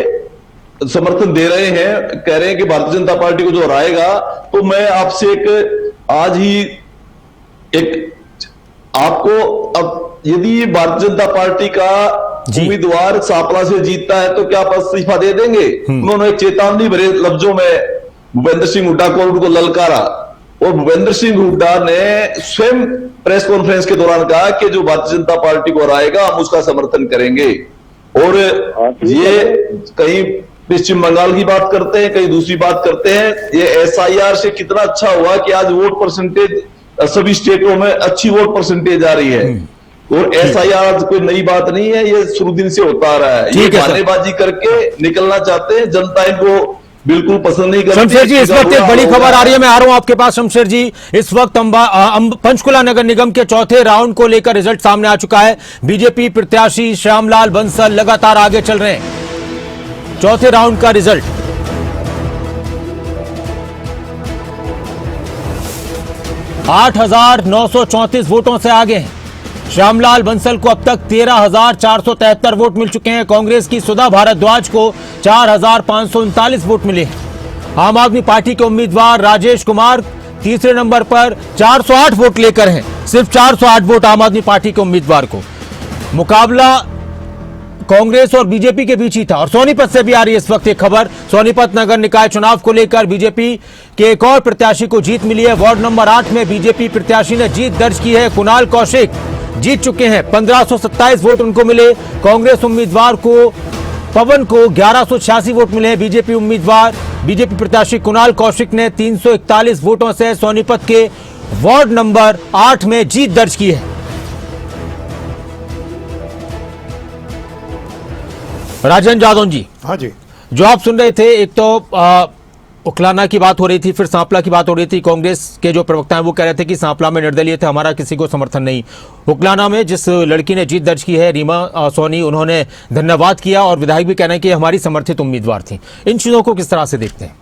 समर्थन दे रहे हैं, कह रहे हैं कि भारतीय जनता पार्टी को जो हराएगा, तो मैं आपसे आज ही आपको, अब यदि भारतीय जनता पार्टी का उम्मीदवार सांपला से जीतता है तो क्या आप इस्तीफा दे देंगे? उन्होंने एक चेतावनी भरे लफ्जों में भूपेंद्र सिंह हुड्डा को उनको ललकारा, और भूपेंद्र सिंह हुड्डा ने स्वयं प्रेस कॉन्फ्रेंस के दौरान कहा कि जो भारतीय जनता पार्टी को हराएगा हम उसका समर्थन करेंगे। और ये कहीं पश्चिम बंगाल की बात करते हैं, कहीं दूसरी बात करते हैं। ये SIR से कितना अच्छा हुआ कि आज वोट परसेंटेज सभी स्टेटों में अच्छी वोट परसेंटेज आ रही है। और SIR कोई नई बात नहीं है, ये शुरू दिन से होता आ रहा है। ये बहानेबाजी करके निकलना चाहते हैं, जनता इनको बिल्कुल पसंद नहीं करती। शमशेर जी, इस वक्त एक बड़ी खबर आ रही है, मैं आ रहा हूं आपके पास शमशेर जी। इस वक्त पंचकुला नगर निगम के चौथे राउंड को लेकर रिजल्ट सामने आ चुका है। बीजेपी प्रत्याशी श्यामलाल बंसल लगातार आगे चल रहे हैं। चौथे राउंड का रिजल्ट 8,934 वोटों से आगे हैं। श्यामलाल बंसल को अब तक 13,473 वोट मिल चुके हैं। कांग्रेस की सुधा भारद्वाज को 4,539 वोट मिले हैं। आम आदमी पार्टी के उम्मीदवार राजेश कुमार तीसरे नंबर पर 408 वोट लेकर हैं। सिर्फ 408 वोट आम आदमी पार्टी के उम्मीदवार को। मुकाबला कांग्रेस और बीजेपी के बीच ही था। और सोनीपत से भी आ रही है इस वक्त एक खबर। सोनीपत नगर निकाय चुनाव को लेकर बीजेपी के एक और प्रत्याशी को जीत मिली है। वार्ड नंबर 8 में बीजेपी प्रत्याशी ने जीत दर्ज की है। कुणाल कौशिक जीत चुके हैं, 1527 वोट उनको मिले। कांग्रेस उम्मीदवार को पवन को 1186 वोट मिले हैं। बीजेपी प्रत्याशी कुणाल कौशिक ने 341 वोटों से सोनीपत के वार्ड नंबर 8 में जीत दर्ज की है। राजन जादव जी, हाँ जी, जो आप सुन रहे थे, एक तो उकलाना की बात हो रही थी, फिर सांपला की बात हो रही थी। कांग्रेस के जो प्रवक्ता हैं वो कह रहे थे कि सांपला में निर्दलीय थे, हमारा किसी को समर्थन नहीं। उकलाना में जिस लड़की ने जीत दर्ज की है, रीमा सोनी, उन्होंने धन्यवाद किया और विधायक भी कह रहे हैं कि हमारी समर्थित उम्मीदवार थी। इन चीजों को किस तरह से देखते हैं?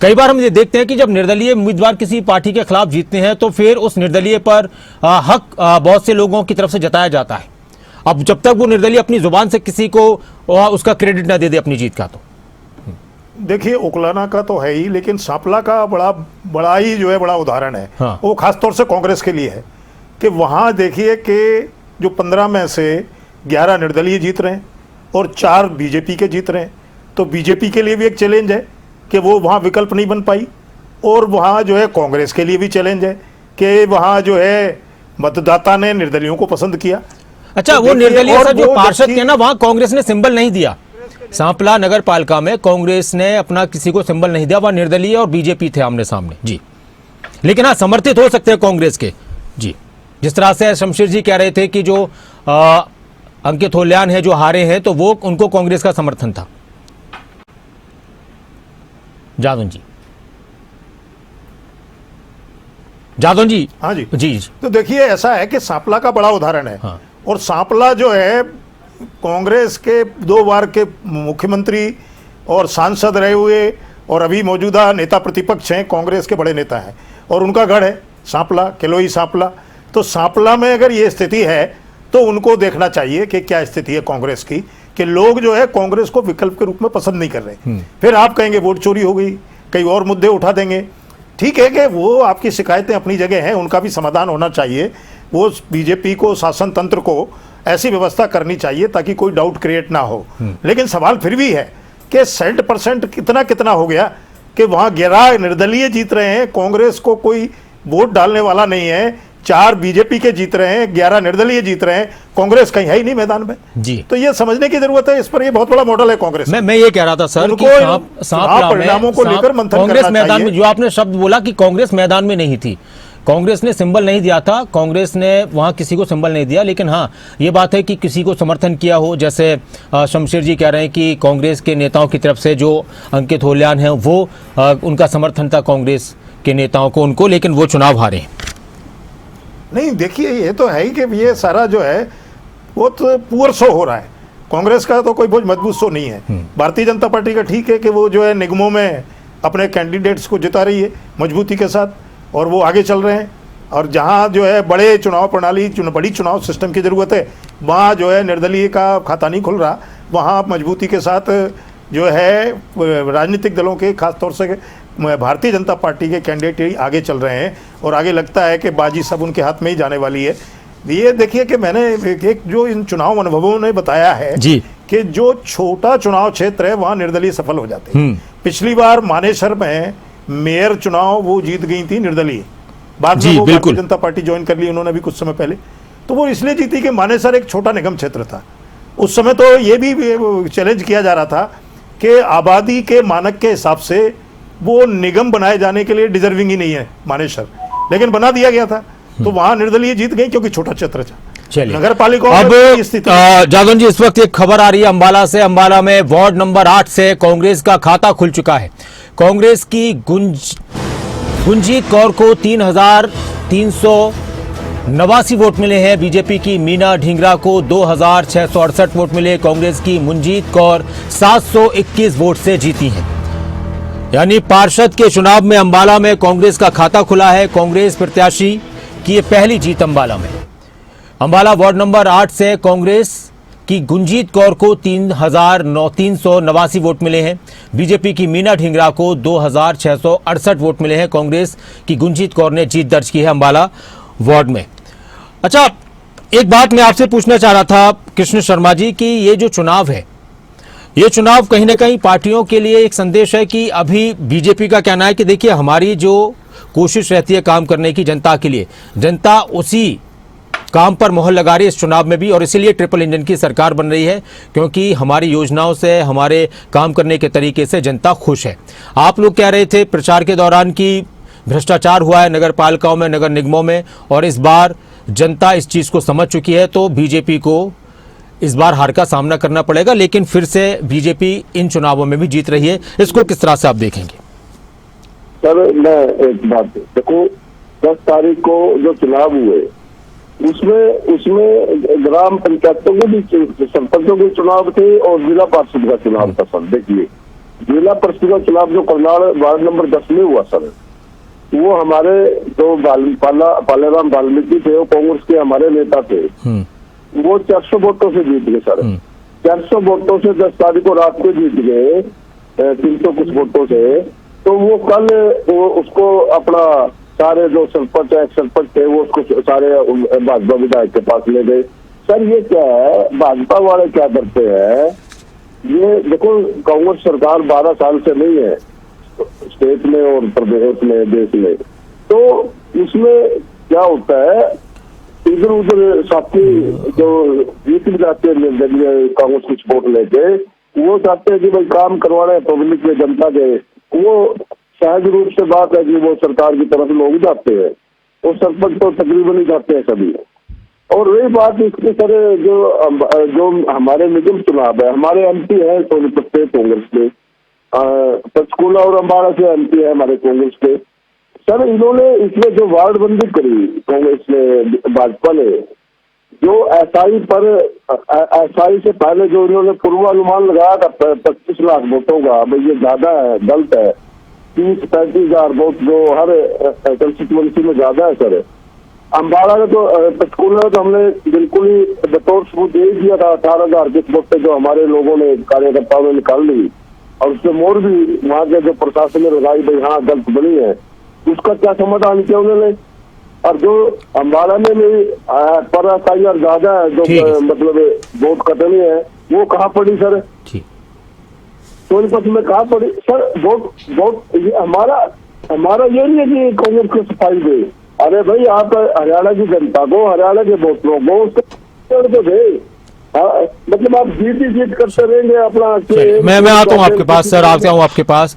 कई बार हम ये देखते हैं कि जब निर्दलीय उम्मीदवार किसी पार्टी के खिलाफ जीतते हैं तो फिर उस निर्दलीय पर हक बहुत से लोगों की तरफ से जताया जाता है। अब जब तक वो निर्दलीय अपनी जुबान से किसी को उसका क्रेडिट ना दे दे अपनी जीत का, तो देखिए उकलाना का तो है ही, लेकिन सांपला का बड़ा ही जो है बड़ा उदाहरण है। हाँ। वो खासतौर से कांग्रेस के लिए है कि वहाँ देखिए कि जो 15 में से 11 निर्दलीय जीत रहे हैं और 4 बीजेपी के जीत रहे हैं। तो बीजेपी के लिए भी एक चैलेंज है कि वो वहाँ विकल्प नहीं बन पाई, और वहाँ जो है कांग्रेस के लिए भी चैलेंज है कि वहाँ जो है मतदाता ने निर्दलियों को पसंद किया। अच्छा, तो वो निर्दलीय से जो वो पार्षद थे ना, वहां कांग्रेस ने सिंबल नहीं दिया। सांपला नगर पालिका में कांग्रेस ने अपना किसी को सिंबल नहीं दिया, वह निर्दलीय और बीजेपी थे आमने सामने जी। लेकिन हाँ, समर्थित हो सकते हैं कांग्रेस के जी। जिस तरह से शमशेर जी कह रहे थे कि जो अंकित ओलाण है जो हारे हैं, तो वो उनको कांग्रेस का समर्थन था। जादव जी, हाँ जी जी। तो देखिए ऐसा है कि सांपला का बड़ा उदाहरण है। हाँ। और सांपला जो है कांग्रेस के 2 बार के मुख्यमंत्री और सांसद रहे हुए और अभी मौजूदा नेता प्रतिपक्ष हैं, कांग्रेस के बड़े नेता हैं। और उनका गढ़ है सांपला, किलोई सांपला। तो सांपला में अगर ये स्थिति है तो उनको देखना चाहिए कि क्या स्थिति है कांग्रेस की, कि लोग जो है कांग्रेस को विकल्प के रूप में पसंद नहीं कर रहे। फिर आप कहेंगे वोट चोरी हो गई, कई और मुद्दे उठा देंगे। ठीक है कि वो आपकी शिकायतें अपनी जगह हैं, उनका भी समाधान होना चाहिए। वो बीजेपी को, शासन तंत्र को ऐसी व्यवस्था करनी चाहिए ताकि कोई डाउट क्रिएट ना हो। लेकिन सवाल फिर भी है कि 60% कितना कितना हो गया कि वहां 11 निर्दलीय जीत रहे हैं, कांग्रेस को कोई वोट डालने वाला नहीं है, 4 बीजेपी के जीत रहे हैं, 11 निर्दलीय जीत रहे हैं, कांग्रेस कहीं है ही नहीं मैदान में जी। तो ये समझने की जरूरत है, इस पर ये बहुत बड़ा मॉडल है कांग्रेस। मैं ये कह रहा था सर कि परिणामों को लेकर मंथन कांग्रेस करना मैदान में, चाहिए। जो आपने शब्द बोला कि कांग्रेस मैदान में नहीं थी, कांग्रेस ने सिंबल नहीं दिया था, कांग्रेस ने वहां किसी को सिंबल नहीं दिया। लेकिन हाँ, ये बात है कि किसी को समर्थन किया हो, जैसे शमशेर जी कह रहे हैं कि कांग्रेस के नेताओं की तरफ से जो अंकित होल्यान है वो उनका समर्थन था कांग्रेस के नेताओं को, उनको, लेकिन वो चुनाव हारे। नहीं, देखिए ये तो है ही कि ये सारा जो है वो तो पुअर शो हो रहा है। कांग्रेस का तो कोई बहुत मजबूत शो नहीं है। भारतीय जनता पार्टी का ठीक है कि वो जो है निगमों में अपने कैंडिडेट्स को जिता रही है मजबूती के साथ, और वो आगे चल रहे हैं। और जहाँ जो है बड़े चुनाव प्रणाली, बड़ी चुनाव सिस्टम की ज़रूरत है, वहाँ जो है निर्दलीय का खाता नहीं खुल रहा। वहाँ मजबूती के साथ जो है राजनीतिक दलों के, खासतौर से भारतीय जनता पार्टी के कैंडिडेट आगे चल रहे हैं, और आगे लगता है कि बाजी सब उनके हाथ में ही जाने वाली है। ये देखिए कि मैंने एक जो इन चुनाव अनुभवों ने बताया है जी, कि जो छोटा चुनाव क्षेत्र है वहाँ निर्दलीय सफल हो जाते हैं। पिछली बार मानेसर में मेयर चुनाव वो जीत गई थी निर्दलीय, बाद में वो भारतीय जनता पार्टी ज्वाइन कर ली उन्होंने भी कुछ समय पहले। तो वो इसलिए जीती कि मानेसर एक छोटा निगम क्षेत्र था। उस समय तो ये भी चैलेंज किया जा रहा था कि आबादी के मानक के हिसाब से वो निगम बनाए जाने के लिए डिजर्विंग ही नहीं है मानेसर, लेकिन बना दिया गया था। तो वहां निर्दलीय जीत गई क्योंकि छोटा क्षेत्र था। नगर पालिका अब जागन जी, इस वक्त एक खबर आ रही है अंबाला से। अंबाला में वार्ड नंबर 8 से कांग्रेस का खाता खुल चुका है। कांग्रेस की गुंजीत कौर को 3,389 वोट मिले हैं। बीजेपी की मीना ढींगरा को 2,668 वोट मिले। कांग्रेस की मुंजीत कौर 721 वोट से जीती हैं। यानी पार्षद के चुनाव में अंबाला में कांग्रेस का खाता खुला है। कांग्रेस प्रत्याशी की ये पहली जीत अंबाला में। अंबाला वार्ड नंबर 8 से कांग्रेस की गुंजीत कौर को 3,389 वोट मिले हैं। बीजेपी की मीना ढींगरा को 2,668 वोट मिले हैं। कांग्रेस की गुंजीत कौर ने जीत दर्ज की है अंबाला वार्ड में। अच्छा, एक बात मैं आपसे पूछना चाह रहा था कृष्ण शर्मा जी कि ये जो चुनाव है, ये चुनाव कहीं ना कहीं पार्टियों के लिए एक संदेश है कि अभी बीजेपी का कहना है कि देखिए हमारी जो कोशिश रहती है काम करने की जनता के लिए, जनता उसी काम पर मोहर लगा रही है इस चुनाव में भी, और इसीलिए ट्रिपल इंजन की सरकार बन रही है क्योंकि हमारी योजनाओं से, हमारे काम करने के तरीके से जनता खुश है। आप लोग कह रहे थे प्रचार के दौरान कि भ्रष्टाचार हुआ है नगर पालिकाओं में, नगर निगमों में, और इस बार जनता इस चीज को समझ चुकी है, तो बीजेपी को इस बार हार का सामना करना पड़ेगा, लेकिन फिर से बीजेपी इन चुनावों में भी जीत रही है। इसको किस तरह से आप देखेंगे? सर, मैं एक बात देखो, 10 तारीख को जो चुनाव हुए उसमें ग्राम पंचायतों के भी सरपंचों के चुनाव थे और जिला परिषद का चुनाव था। सर देखिए, जिला परिषद का चुनाव जो करनाल वार्ड नंबर 10 में हुआ सर, वो हमारे जो पालेराम वाल्मीकि थे, वो कांग्रेस के हमारे नेता थे, वो 400 वोटों से जीत गए सर। 400 वोटों से 10 तारीख को रात को जीत गए 300 कुछ वोटों से। तो वो कल वो उसको अपना सारे जो सरपंच एक्स सरपंच थे वो उसको सारे भाजपा विधायक के पास ले गए। सर ये क्या है, भाजपा वाले क्या करते हैं, ये देखो कांग्रेस सरकार 12 साल से नहीं है स्टेट में और प्रदेश में, देश में, तो इसमें क्या होता है, इधर उधर साथी जो जीत भी जाते हैं कांग्रेस कुछ वोट लेके, वो चाहते हैं कि भाई काम करवाना है पब्लिक में, जनता के, वो सहज रूप से बात है कि वो सरकार की तरफ लोग जाते हैं, और सरपंच तो तकरीबन ही जाते हैं सभी। और वही बात इसके तरह जो हमारे निगम चुनाव है, हमारे एमपी है सोनीपत से कांग्रेस के, पंचकूला और अम्बाला से एमपी है हमारे कांग्रेस के। सर इन्होंने इसमें जो वार्ड बंदी करी कांग्रेस ने, भाजपा ने, जो एसआई से पहले जो इन्होंने पूर्वानुमान लगाया था 25 लाख वोटों का, भाई ये ज्यादा है, गलत है, 30-35 वोट जो हर कंस्टिट्यूंसी में ज्यादा है सर। अम्बाला में तो पंचकूला में तो हमने बिल्कुल ही बतौर सबूत दे दिया था 18,000 के वोट से जो हमारे लोगों ने कार्यकर्ताओं ने निकाल ली, और उससे मोर भी वहाँ के जो प्रशासन ने लगाई भाई हाँ गलत बनी है, उसका क्या समाधान किया उन्होंने। और जो अम्बाला में भी पर SIR ज्यादा है, जो मतलब वोट कटनी है, वो कहाँ पड़ी सर? सोनीपत में कहाँ पड़ी सर? वोट हमारा ये नहीं है कि कांग्रेस को सफाई दे। अरे भाई आप हरियाणा की जनता को, हरियाणा के वोटरों को उसको दे। मतलब आप जीत करते रहेंगे अपना। मैं आता हूँ आपके पास सर, आता हूँ आपके पास।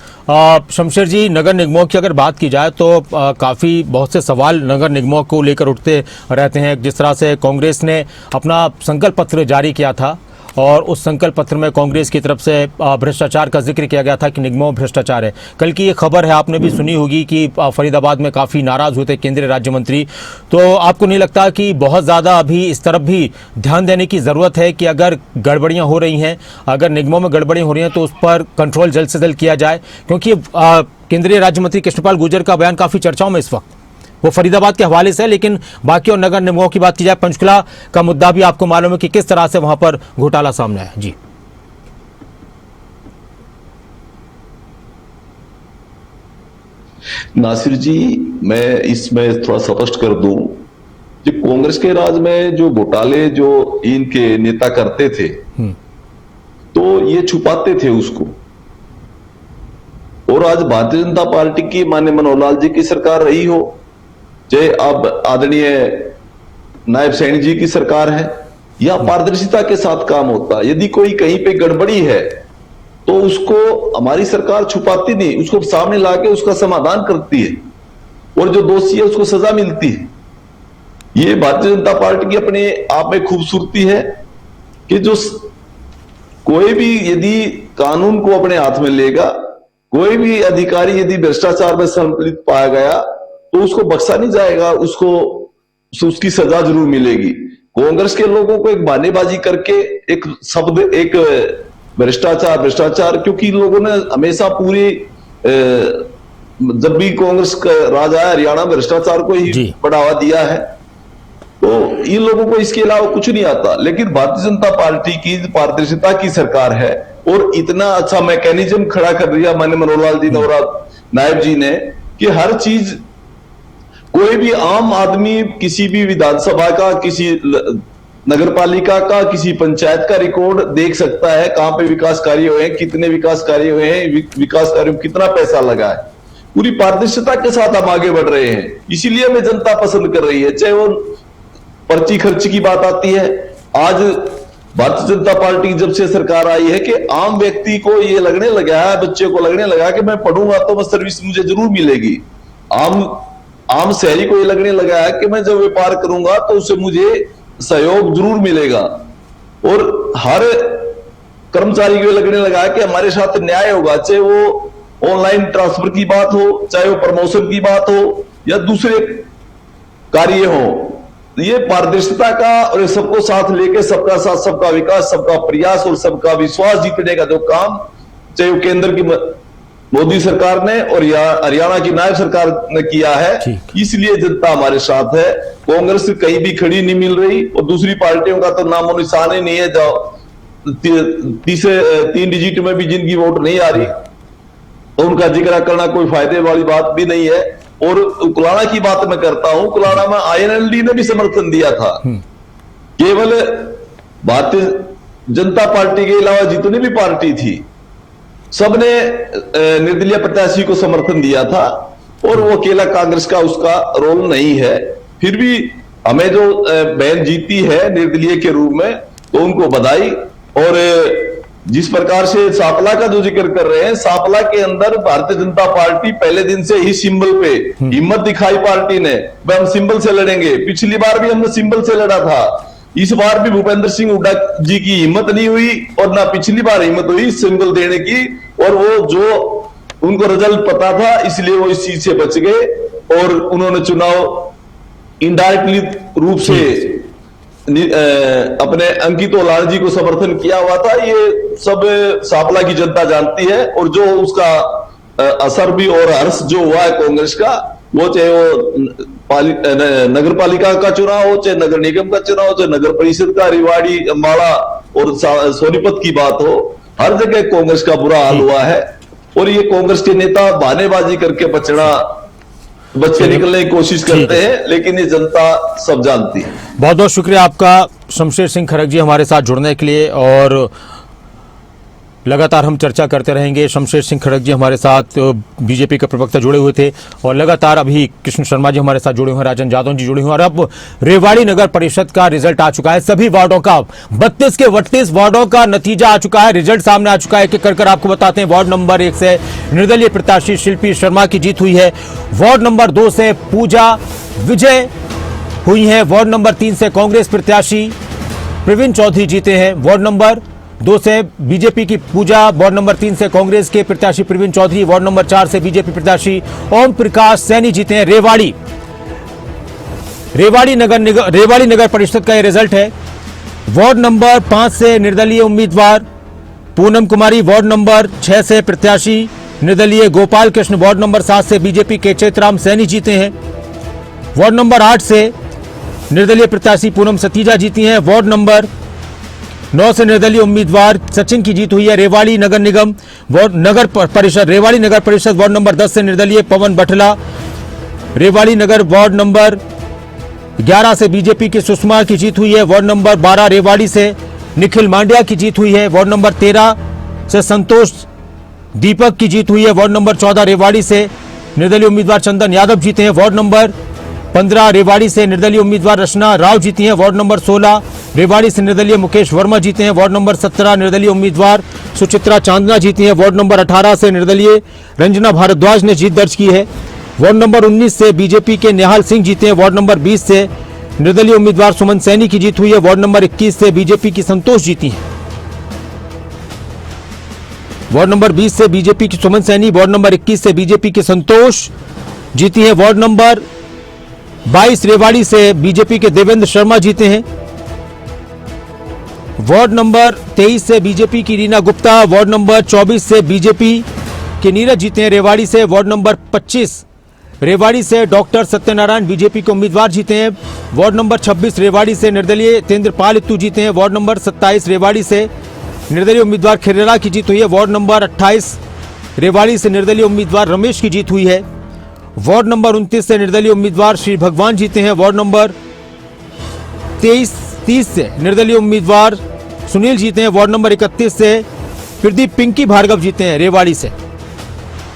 शमशेर जी, नगर निगमों की अगर बात की जाए तो काफ़ी बहुत से सवाल नगर निगमों को लेकर उठते रहते हैं। जिस तरह से कांग्रेस ने अपना संकल्प पत्र जारी किया था और उस संकल्प पत्र में कांग्रेस की तरफ से भ्रष्टाचार का जिक्र किया गया था कि निगमों में भ्रष्टाचार है। कल की ये खबर है, आपने भी सुनी होगी कि फरीदाबाद में काफ़ी नाराज़ हुए थे केंद्रीय राज्य मंत्री। तो आपको नहीं लगता कि बहुत ज़्यादा अभी इस तरफ भी ध्यान देने की ज़रूरत है कि अगर गड़बड़ियाँ हो रही हैं, अगर निगमों में गड़बड़ियाँ हो रही हैं तो उस पर कंट्रोल जल्द से जल्द किया जाए? क्योंकि केंद्रीय राज्य मंत्री कृष्णपाल गुर्जर का बयान काफ़ी चर्चाओं में इस वक्त, वो फरीदाबाद के हवाले से है, लेकिन बाकी और नगर निगमों की बात की जाए, पंचकुला का मुद्दा भी आपको मालूम है कि किस तरह से वहां पर घोटाला सामने आया। जी नासिर जी, मैं इसमें थोड़ा स्पष्ट कर दूं, जो कांग्रेस के राज में जो घोटाले जो इनके नेता करते थे तो ये छुपाते थे उसको। और आज भारतीय जनता पार्टी की माननीय मनोहर लाल जी की सरकार रही हो, चाहे अब आदरणीय नायब सैनी जी की सरकार है, या पारदर्शिता के साथ काम होता। यदि कोई कहीं पे गड़बड़ी है तो उसको हमारी सरकार छुपाती नहीं, उसको सामने लाके उसका समाधान करती है और जो दोषी है उसको सजा मिलती है। ये भारतीय जनता पार्टी की अपने आप में खूबसूरती है कि जो कोई भी यदि कानून को अपने हाथ में लेगा, कोई भी अधिकारी यदि भ्रष्टाचार में सम्मिलित पाया गया तो उसको बख्शा नहीं जाएगा, उसकी सजा जरूर मिलेगी। कांग्रेस के लोगों को एक बहानेबाजी करके एक शब्द, एक भ्रष्टाचार, क्योंकि लोगों ने हमेशा पूरी जब भी कांग्रेस का राज आया हरियाणा में भ्रष्टाचार को ही बढ़ावा दिया है, तो इन लोगों को इसके अलावा कुछ नहीं आता। लेकिन भारतीय जनता पार्टी की पारदर्शिता की सरकार है और इतना अच्छा मैकेनिज्म खड़ा कर दिया माननीय मनोहर लाल जी ने और नायब जी ने कि हर चीज, कोई भी आम आदमी किसी भी विधानसभा का, किसी नगरपालिका का, किसी पंचायत का रिकॉर्ड देख सकता है, कहां पे विकास कार्य हुए हैं, कितने विकास कार्य हुए हैं, विकास कार्यों में कितना पैसा लगा है। पूरी पारदर्शिता के साथ हम आगे बढ़ रहे हैं, इसीलिए हमें जनता पसंद कर रही है। चाहे वो पर्ची खर्च की बात आती है, आज भारतीय जनता पार्टी जब से सरकार आई है कि आम व्यक्ति को ये लगने लगा है, बच्चे को लगने लगा कि मैं पढ़ूंगा तो मैं सर्विस मुझे जरूर मिलेगी। आम शहरी को ये लगने लगा है कि मैं जब व्यापार करूंगा तो उससे मुझे सहयोग जरूर मिलेगा। और हर कर्मचारी को लगने लगा है कि हमारे साथ न्याय होगा, चाहे वो ऑनलाइन ट्रांसफर की बात हो, चाहे वो प्रमोशन की बात हो या दूसरे कार्य हो। ये पारदर्शिता का और सबको साथ लेके सबका साथ, सबका विकास, सबका प्रयास और सबका विश्वास जीतने का जो काम, चाहे वो केंद्र की मोदी सरकार ने और या हरियाणा की नायब सरकार ने किया है, इसलिए जनता हमारे साथ है। कांग्रेस कहीं भी खड़ी नहीं मिल रही और दूसरी पार्टियों का तो नामो निशान ही नहीं है। जो 3 डिजिट में भी जिनकी वोट नहीं आ रही तो उनका जिक्र करना कोई फायदे वाली बात भी नहीं है। और कुलाड़ा की बात मैं करता हूं, कुलाड़ा में INLD ने भी समर्थन दिया था। केवल भारतीय जनता पार्टी के अलावा जितनी भी पार्टी थी सबने निर्दलीय प्रत्याशी को समर्थन दिया था और वो अकेला कांग्रेस का उसका रोल नहीं है। फिर भी हमें जो बहन जीती है निर्दलीय के रूप में, तो उनको बधाई। और जिस प्रकार से सांपला का जो जिक्र कर रहे हैं, सांपला के अंदर भारतीय जनता पार्टी पहले दिन से ही सिंबल पे हिम्मत दिखाई पार्टी ने, वह हम सिंबल से लड़ेंगे। पिछली बार भी हमने सिंबल से लड़ा था, इस बार भी भूपेंद्र सिंह हुड्डा जी की हिम्मत नहीं हुई और ना पिछली बार हिम्मत हुई सिंबल देने की। और वो जो उनको रिजल्ट पता था इसलिए वो इस चीज से बच गए और उन्होंने चुनाव इनडायरेक्टली रूप से अपने अंकित ओलाण जी को समर्थन किया हुआ था। ये सब सांपला की जनता जानती है और जो उसका असर भी और हर्ष जो हुआ है कांग्रेस का, वो चाहे वो नगर पालिका का चुनाव हो, चाहे नगर निगम का चुनाव हो, चाहे नगर परिषद का, रिवाड़ी, अम्बाड़ा और सोनीपत की बात हो, हर जगह कांग्रेस का बुरा हाल हुआ है। और ये कांग्रेस के नेता बहानेबाजी करके बच के निकलने की कोशिश करते हैं, लेकिन ये जनता सब जानती है। बहुत बहुत शुक्रिया आपका शमशेर सिंह खरग जी हमारे साथ जुड़ने के लिए, और लगातार हम चर्चा करते रहेंगे। शमशेर सिंह खरग जी हमारे साथ बीजेपी के प्रवक्ता जुड़े हुए थे, और लगातार अभी कृष्ण शर्मा जी हमारे साथ जुड़े हुए हैं, राजन जादव जी जुड़े हुए हैं, और अब रेवाड़ी नगर परिषद का रिजल्ट आ चुका है। सभी वार्डों का 32 के 32 वार्डों का नतीजा आ चुका है, रिजल्ट सामने आ चुका है। एक एक कर आपको बताते हैं। वार्ड नंबर 1 से निर्दलीय प्रत्याशी शिल्पी शर्मा की जीत हुई है। वार्ड नंबर 2 से पूजा विजय हुई है। वार्ड नंबर 3 से कांग्रेस प्रत्याशी प्रवीण चौधरी जीते हैं। वार्ड नंबर 2 से बीजेपी की पूजा, वार्ड नंबर 3 से कांग्रेस के प्रत्याशी प्रवीण चौधरी, वार्ड नंबर 4 से बीजेपी प्रत्याशी ओम प्रकाश सैनी जीते हैं। रेवाड़ी नगर परिषद का यह रिजल्ट है। वार्ड नंबर 5 से निर्दलीय उम्मीदवार पूनम कुमारी, वार्ड नंबर 6 से प्रत्याशी निर्दलीय गोपाल कृष्ण, वार्ड नंबर 7 से बीजेपी के चेतराम सैनी जीते हैं। वार्ड नंबर 8 से निर्दलीय प्रत्याशी पूनम सतीजा जीती हैं। वार्ड नंबर 9 से निर्दलीय उम्मीदवार सचिन की जीत हुई है। रेवाड़ी नगर निगम नगर परिषद वार्ड नंबर 10 से निर्दलीय पवन बठला। रेवाड़ी नगर वार्ड नंबर 11 से बीजेपी की सुषमा की जीत हुई है। वार्ड नंबर 12 रेवाड़ी से निखिल मांड्या की जीत हुई है। वार्ड नंबर 13 से संतोष दीपक की जीत हुई है। वार्ड नंबर 14 रेवाड़ी से निर्दलीय उम्मीदवार चंदन यादव जीते हैं। वार्ड नंबर 15 रेवाड़ी से निर्दलीय उम्मीदवार रचना राव जीती हैं। वार्ड नंबर 16 रेवाड़ी से निर्दलीय मुकेश वर्मा जीते हैं। वार्ड नंबर 17 निर्दलीय उम्मीदवार सुचित्रा चांदना जीती हैं। वार्ड नंबर 18 से निर्दलीय रंजना भारद्वाज ने जीत दर्ज की है। वार्ड नंबर 19 से बीजेपी के निहाल सिंह जीते हैं। वार्ड नंबर 20 से निर्दलीय उम्मीदवार सुमन सैनी की जीत हुई है। वार्ड नंबर 21 से बीजेपी की संतोष जीती हैं। वार्ड नंबर 20 से बीजेपी की सुमन सैनी, वार्ड नंबर 21 से बीजेपी की संतोष जीती हैं। वार्ड नंबर 22 रेवाड़ी से बीजेपी के देवेंद्र शर्मा जीते हैं। वार्ड नंबर 23 से बीजेपी की रीना गुप्ता, वार्ड नंबर 24 से बीजेपी के नीरज जीते हैं रेवाड़ी से। वार्ड नंबर 25 रेवाड़ी से डॉक्टर सत्यनारायण बीजेपी के उम्मीदवार जीते हैं। वार्ड नंबर 26 रेवाड़ी से निर्दलीय तेंद्रपाल इत्तू जीते हैं। वार्ड नंबर 27 रेवाड़ी से निर्दलीय उम्मीदवार खिरेरा की जीत हुई है। वार्ड नंबर 28 रेवाड़ी से निर्दलीय उम्मीदवार रमेश की जीत हुई है। वार्ड नंबर 29 से निर्दलीय उम्मीदवार श्री भगवान जीते हैं। वार्ड नंबर 30 से निर्दलीय उम्मीदवार सुनील जीते हैं। वार्ड नंबर 31 से प्रदीप पिंकी भार्गव जीते हैं रेवाड़ी से,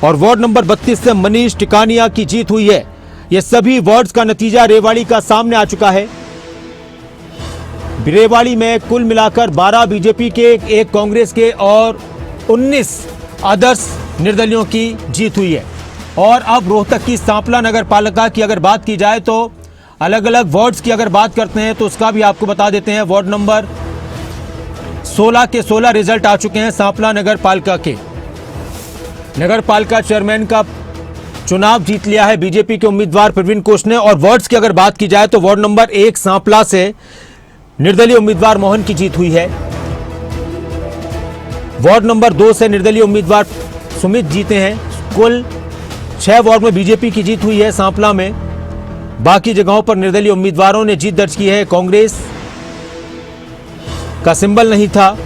और वार्ड नंबर 32 से मनीष टिकानिया की जीत हुई है। ये सभी वार्ड्स का नतीजा रेवाड़ी का सामने आ चुका है। रेवाड़ी में कुल मिलाकर 12 बीजेपी के, 1 कांग्रेस के और 19 आदर्श निर्दलियों की जीत हुई है। और अब रोहतक की सांपला नगर पालिका की अगर बात की जाए तो अलग अलग वार्ड्स की अगर बात करते हैं तो उसका भी आपको बता देते हैं। वार्ड नंबर 16 के 16 रिजल्ट आ चुके हैं सांपला नगर पालिका के। नगर पालिका चेयरमैन का चुनाव जीत लिया है बीजेपी के उम्मीदवार प्रवीण कोश ने। और वार्ड्स की अगर बात की जाए तो वार्ड नंबर 1 सांपला से निर्दलीय उम्मीदवार मोहन की जीत हुई है। वार्ड नंबर 2 से निर्दलीय उम्मीदवार सुमित जीते हैं। कुल 6 वार्ड में बीजेपी की जीत हुई है सांपला में। बाकी जगहों पर निर्दलीय उम्मीदवारों ने जीत दर्ज की है। कांग्रेस का सिंबल नहीं था।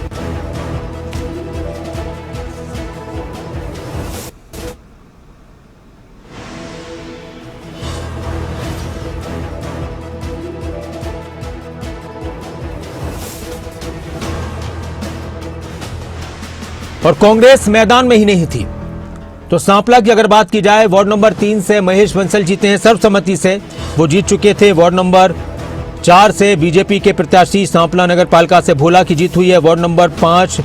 और कांग्रेस मैदान में ही नहीं थी। तो सांपला की अगर बात की जाए, वार्ड नंबर 3 से महेश बंसल जीते हैं सर्वसम्मति से, वो जीत चुके थे। वार्ड नंबर 4 से बीजेपी के प्रत्याशी सांपला नगर पालिका से भोला की जीत हुई है। वार्ड नंबर 5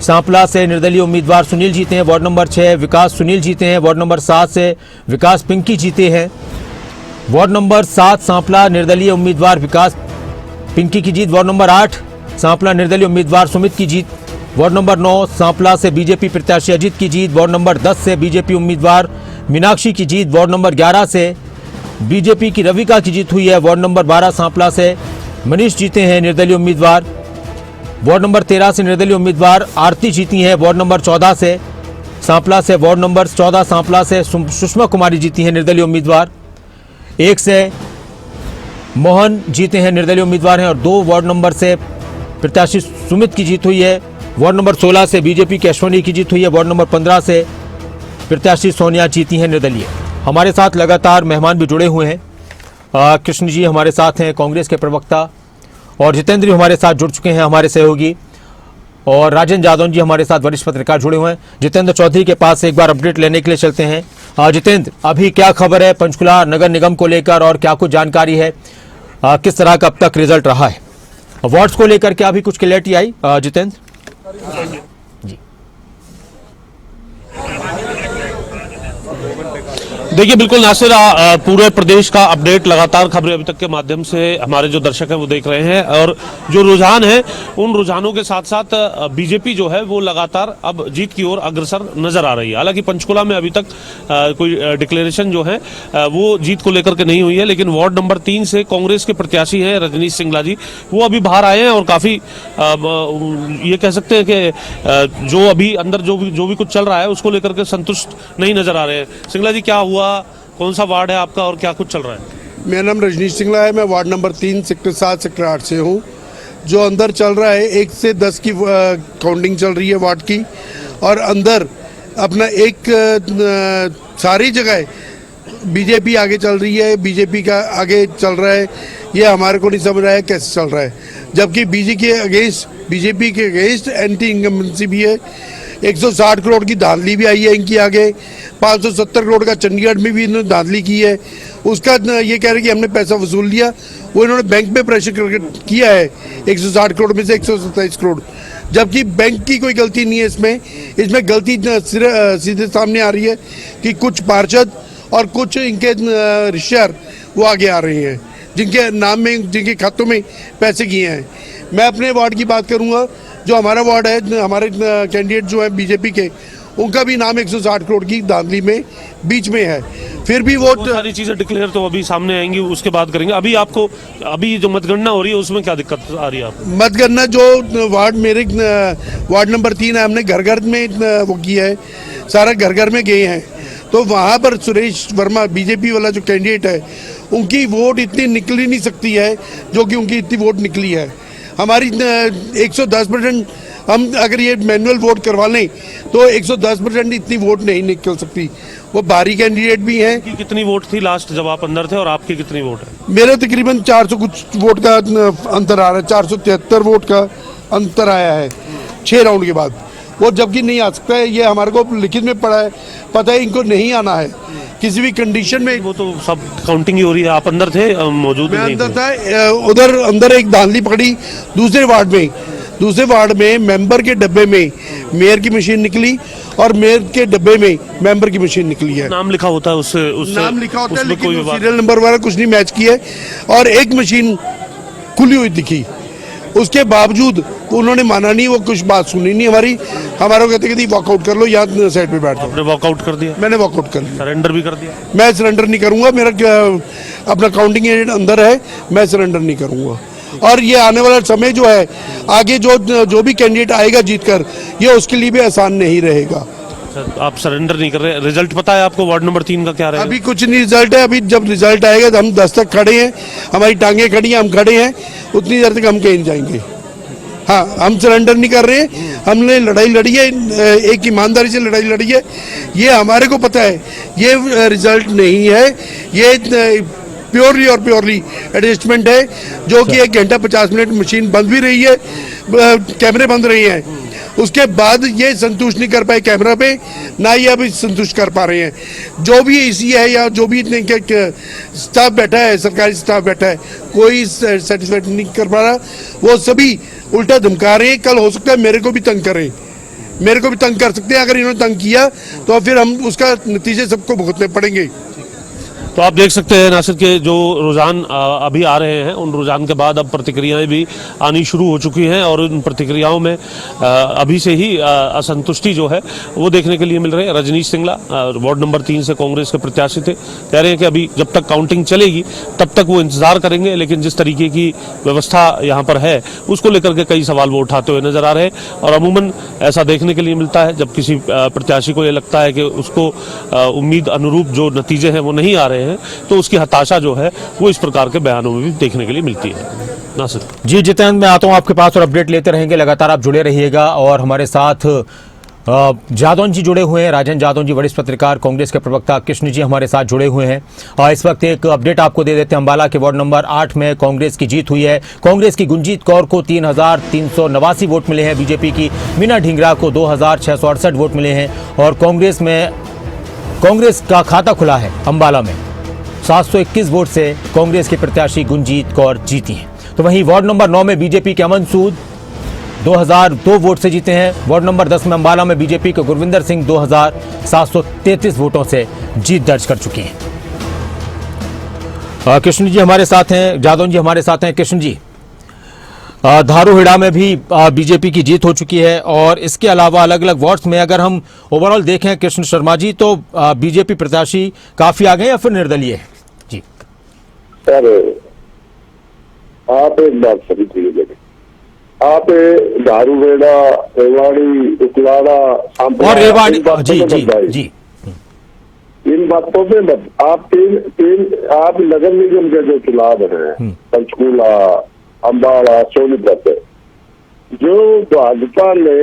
सांपला से निर्दलीय उम्मीदवार सुनील जीते हैं। वार्ड नंबर 6 विकास सुनील जीते हैं। वार्ड नंबर 7 से विकास पिंकी जीते हैं। वार्ड नंबर 7 सांपला निर्दलीय उम्मीदवार विकास पिंकी की जीत। वार्ड नंबर 8 सांपला निर्दलीय उम्मीदवार सुमित की जीत। वार्ड नंबर 9 सांपला से बीजेपी प्रत्याशी अजीत की जीत। वार्ड नंबर 10 से बीजेपी उम्मीदवार मीनाक्षी की जीत। वार्ड नंबर 11 से बीजेपी की रविका की जीत हुई है। वार्ड नंबर 12 सांपला से मनीष जीते हैं निर्दलीय उम्मीदवार। वार्ड नंबर 13 से निर्दलीय उम्मीदवार आरती जीती हैं। वार्ड नंबर 14 से सांपला से वार्ड नंबर 14 सांपला से सुषमा कुमारी जीती हैं निर्दलीय उम्मीदवार। 1 से मोहन जीते हैं, निर्दलीय उम्मीदवार हैं। और 2 वार्ड नंबर से प्रत्याशी सुमित की जीत हुई है। वार्ड नंबर 16 से बीजेपी के अश्वनी की जीत हुई है। वार्ड नंबर 15 से प्रत्याशी सोनिया जीती हैं निर्दलीय। हमारे साथ लगातार मेहमान भी जुड़े हुए हैं। कृष्ण जी हमारे साथ हैं, कांग्रेस के प्रवक्ता, और जितेंद्र भी हमारे साथ जुड़ चुके हैं, हमारे सहयोगी, और राजेंद्र यादव जी हमारे साथ वरिष्ठ पत्रकार जुड़े हुए हैं। जितेंद्र चौधरी के पास एक बार अपडेट लेने के लिए चलते हैं। जितेंद्र, अभी क्या खबर है पंचकुला नगर निगम को लेकर, और क्या कुछ जानकारी है, किस तरह का अब तक रिजल्ट रहा है, वार्ड्स को लेकर क्या अभी कुछ क्लैरिटी आई जितेंद्र? देखिए बिल्कुल नासिर, पूरे प्रदेश का अपडेट लगातार खबरें अभी तक के माध्यम से हमारे जो दर्शक हैं वो देख रहे हैं, और जो रुझान है उन रुझानों के साथ साथ बीजेपी जो है वो लगातार अब जीत की ओर अग्रसर नजर आ रही है। हालांकि पंचकुला में अभी तक कोई डिक्लेरेशन जो है वो जीत को लेकर के नहीं हुई है, लेकिन वार्ड नंबर 3 से कांग्रेस के प्रत्याशी हैं रजनीश सिंगला जी, वो अभी बाहर आए हैं और काफी ये कह सकते हैं कि जो अभी अंदर जो भी कुछ चल रहा है उसको लेकर के संतुष्ट नहीं नजर आ रहे हैं। सिंगला जी, क्या हुआ, कौन सा वार्ड है आपका और क्या कुछ चल रहा है? मेरा नाम रजनीश सिंगला है, मैं वार्ड नंबर 3 सेक्टर 7 सेक्टर 8 से हूँ। जो अंदर चल रहा है 1 से 10 की काउंटिंग चल रही है वार्ड की, और अंदर अपना सारी जगह बीजेपी आगे चल रही है, बीजेपी का आगे चल रहा है। ये हमारे को नहीं समझ रहा है कैसे चल रहा है, जबकि बीजेपी के अगेंस्ट एंटी इनकम्बेंसी भी है। 160 करोड़ की धांधली भी आई है इनकी आगे, 570 करोड़ का चंडीगढ़ में भी इन्होंने धांधली की है। उसका ये कह रहे कि हमने पैसा वसूल लिया, वो इन्होंने बैंक पे प्रेशर करके किया है 160 करोड़ में से 127 करोड़, जबकि बैंक की कोई गलती नहीं है इसमें गलती सीधे सामने आ रही है कि कुछ पार्षद और कुछ इनके रिश्तेदार वो आगे आ रहे हैं जिनके नाम में, जिनके खातों में पैसे किए हैं। मैं अपने वार्ड की बात करूंगा, जो हमारा वार्ड है, हमारे कैंडिडेट जो है बीजेपी के, उनका भी नाम 160 करोड़ की धांधली में बीच में है। फिर भी वो सारी चीजें डिक्लेयर तो अभी सामने आएंगी, उसके बाद करेंगे। अभी जो मतगणना हो रही है उसमें क्या दिक्कत आ रही है आपको? मतगणना जो वार्ड नंबर 3 है, हमने घर घर में वो किया है, सारा घर घर में गए हैं। तो वहाँ पर सुरेश वर्मा बीजेपी वाला जो कैंडिडेट है, उनकी वोट इतनी निकल ही नहीं सकती है जो कि उनकी इतनी वोट निकली है। हमारी 110%, हम अगर ये मैनुअल वोट करवा लें तो 110% इतनी वोट नहीं निकल सकती। वो बाहरी कैंडिडेट भी हैं। कितनी वोट थी लास्ट जब आप अंदर थे, और आपकी कितनी वोट है? मेरे तकरीबन 400 कुछ वोट का अंतर आ रहा है, 473 वोट का अंतर आया है 6 राउंड के बाद। वो जबकि नहीं आ सकता है, ये हमारे को लिखित में पड़ा है, पता है इनको नहीं आना है किसी भी कंडीशन में। वो तो सब काउंटिंग ही हो रही है, आप अंदर थे, मौजूद मैं अंदर था। उधर अंदर एक धांधली पकड़ी दूसरे वार्ड में मेंबर के डब्बे में मेयर की मशीन निकली, और मेयर के डब्बे में मेंबर की मशीन निकली है। नाम लिखा होता है उससे नाम लिखा होता है, लेकिन सीरियल नंबर वाला कुछ नहीं मैच किया है, और एक मशीन खुली हुई दिखी। उसके बावजूद उन्होंने माना नहीं, वो कुछ बात सुनी नहीं हमारा कहते वॉकआउट कर लो, यहाँ साइड पे बैठ जाओ। आपने वॉकआउट कर दिया? मैंने वॉकआउट कर दिया। सरेंडर भी कर दिया? मैं सरेंडर नहीं करूंगा, मेरा अपना काउंटिंग एजेंट अंदर है, मैं सरेंडर नहीं करूंगा। और ये आने वाला समय जो है, आगे जो भी कैंडिडेट आएगा जीतकर, ये उसके लिए भी आसान नहीं रहेगा। आप सरेंडर नहीं कर रहे? रिजल्ट पता है आपको वार्ड नंबर 3 का क्या रहेगा? अभी कुछ नहीं रिजल्ट है, अभी जब रिजल्ट आएगा तो हम 10 तक खड़े हैं, हमारी टांगे खड़ी हैं, हम खड़े हैं, उतनी देर तक हम कहीं जाएंगे। हाँ, हम सरेंडर नहीं कर रहे हैं, हमने लड़ाई लड़ी है, एक ईमानदारी से लड़ाई लड़ी है, ये हमारे को पता है। ये रिजल्ट नहीं है, ये प्योरली और प्योरली एडजस्टमेंट है, जो कि 1 घंटा 50 मिनट मशीन बंद भी रही है, कैमरे बंद रहे हैं, उसके बाद ये संतुष्ट नहीं कर पाए कैमरा पे, ना ही अभी संतुष्ट कर पा रहे हैं। जो भी एसी है या जो भी स्टाफ बैठा है, सरकारी स्टाफ बैठा है, कोई सेटिस्फाइड नहीं कर पा रहा, वो सभी उल्टा धमका रहे हैं। कल हो सकता है मेरे को भी तंग करें, मेरे को भी तंग कर सकते हैं। अगर इन्होंने तंग किया तो फिर हम उसका नतीजे सबको भुगतने पड़ेंगे। तो आप देख सकते हैं नासिर के जो रुझान अभी आ रहे हैं, उन रुझान के बाद अब प्रतिक्रियाएं भी आनी शुरू हो चुकी हैं और उन प्रतिक्रियाओं में अभी से ही असंतुष्टि जो है वो देखने के लिए मिल रही है। रजनीश सिंगला वार्ड नंबर 3 से कांग्रेस के प्रत्याशी थे, कह रहे हैं कि अभी जब तक काउंटिंग चलेगी तब तक वो इंतजार करेंगे, लेकिन जिस तरीके की व्यवस्था यहाँ पर है उसको लेकर के कई सवाल वो उठाते हुए नजर आ रहे हैं। और अमूमन ऐसा देखने के लिए मिलता है जब किसी प्रत्याशी को ये लगता है कि उसको उम्मीद अनुरूप जो नतीजे हैं वो नहीं आ रहे हैं तो उसकी हताशा जो है वो इस प्रकार के बयानों में भी देखने के लिए मिलती है। नासिर जी जितेंद्र, मैं आता हूं आपके पास और अपडेट लेते रहेंगे, लगातार आप जुड़े रहिएगा। और हमारे साथ जादौन जी जुड़े हुए हैं, राजन जादौन जी, वरिष्ठ पत्रकार, कांग्रेस के प्रवक्ता कृष्ण जी हमारे साथ जुड़े हुए हैं। इस वक्त एक अपडेट आपको दे देते हैं। अंबाला के वार्ड नंबर 8 में कांग्रेस की जीत हुई है। कांग्रेस की गुंजीत कौर को 3,389 वोट मिले हैं, बीजेपी की मीना ढींगरा को 2,668 वोट मिले हैं और कांग्रेस का खाता खुला है अंबाला में। 721 वोट से कांग्रेस के प्रत्याशी गुंजीत कौर जीती हैं। तो वहीं वार्ड नंबर 9 में बीजेपी के अमन सूद 2002 वोट से जीते हैं। वार्ड नंबर 10 में अंबाला में बीजेपी के गुरविंदर सिंह 2,733 वोटों से जीत दर्ज कर चुके हैं। कृष्ण जी हमारे साथ हैं, जादौन जी हमारे साथ हैं। कृष्ण जी, धारूहेड़ा में भी बीजेपी की जीत हो चुकी है और इसके अलावा अलग अलग वार्ड्स में अगर हम ओवरऑल देखें कृष्ण शर्मा जी, तो बीजेपी प्रत्याशी काफी आगे हैं या फिर निर्दलीय है? जी सर, आप एक बात समझिए, आप धारूहेड़ा, रेवाड़ी, उकलाड़ा और रेवाड़ी, जी जी जी, इन बातों पे मत। आप आप नगर निगम के जो चुनाव है, पंचकूला, अंबाला, सोनीपत, जो भाजपा ने,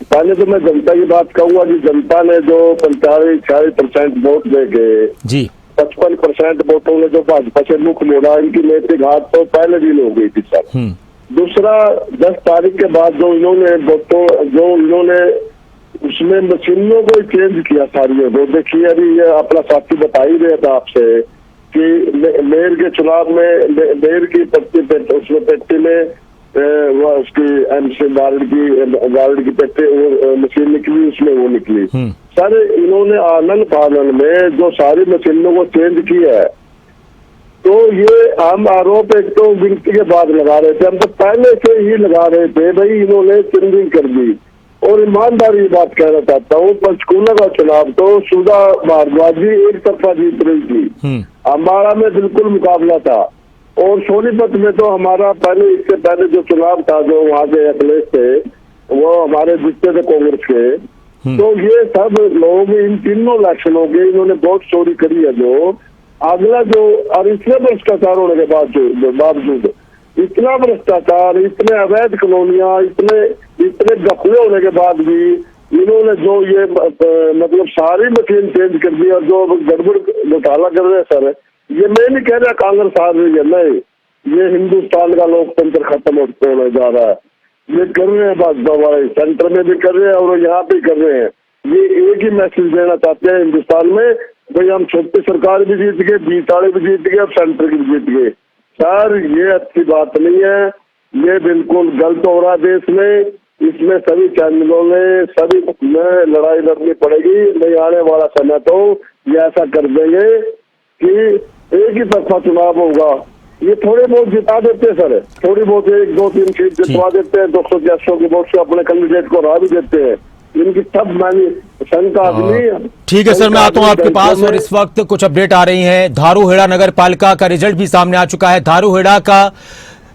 पहले तो मैं जनता की बात कहूंगा कि जनता ने जो 45-46% वोट देके जी 55% वोटों ने जो भाजपा से मुख मोड़ा, इनकी नैतिक हाथ तो पहले दिन हो गई थी सर। दूसरा, 10 तारीख के बाद जो इन्होंने उसमें मशीनों को चेंज किया सारियों को। देखिए अभी ये अपना साथी बता ही रहा था आपसे कि मेयर के चुनाव में मेयर की उसमें पेटी में उसकी एमसी वार्ड की पेटी मशीन निकली, उसमें वो निकली। सर इन्होंने आनंद फानन में जो सारी मशीनों को चेंज किया है, तो ये हम आरोप एक तो गिनती के बाद लगा रहे थे, हम तो पहले से ही लगा रहे थे भाई इन्होंने चेंजिंग कर दी। और ईमानदारी बात कहना चाहता हूँ, पंचकूला का चुनाव तो सुधा भारद्वाज जी एक तरफा जीत रही थी, अंबाला में बिल्कुल मुकाबला था, और सोनीपत में तो हमारा इससे पहले जो चुनाव था, जो वहाँ के अखिलेश थे वो हमारे जीतते थे कांग्रेस के। तो ये सब लोग इन तीनों इलेक्शनों के इन्होंने बहुत चोरी करी है। जो अगला जो, और इसमें भ्रष्टाचार होने के बावजूद इतना भ्रष्टाचार, इतने अवैध कॉलोनियां, इतने घपले होने के बाद भी इन्होंने जो ये मतलब सारी मशीन चेंज कर दी और जो गड़बड़ घोटाला कर रहे हैं सर, ये मैं नहीं कह रहा कांग्रेस हार रही है, नहीं, ये हिंदुस्तान का लोकतंत्र खत्म होने जा रहा है। ये कर रहे हैं भाजपा वाले, सेंटर में भी कर रहे हैं और यहाँ पे कर रहे हैं। ये एक ही मैसेज देना चाहते हैं हिंदुस्तान में, भाई हम छोटी सरकार भी जीत गए, 20 वाले भी जीत गए, अब सेंटर की भी जीत गए। सर ये अच्छी बात नहीं है, ये बिल्कुल गलत हो रहा है देश में। इसमें सभी चैनलों ने सभी में लड़ाई लड़नी पड़ेगी। नहीं आने वाला समय तो ये ऐसा कर देंगे कि एक ही तरफा चुनाव होगा। ये थोड़े बहुत जिता देते हैं सर, थोड़ी बहुत 1, 2, 3 सीट जितवा देते हैं, 200-400 के वोट से अपने कैंडिडेट को हरा भी देते हैं। इनकी सब शंका आदमी। ठीक है सर, मैं आता हूं आपके पास और इस वक्त कुछ अपडेट आ रही हैं। धारूहेड़ा नगर पालिका का रिजल्ट भी सामने आ चुका है। धारूहेड़ा का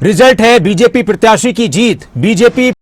रिजल्ट है बीजेपी प्रत्याशी की जीत। बीजेपी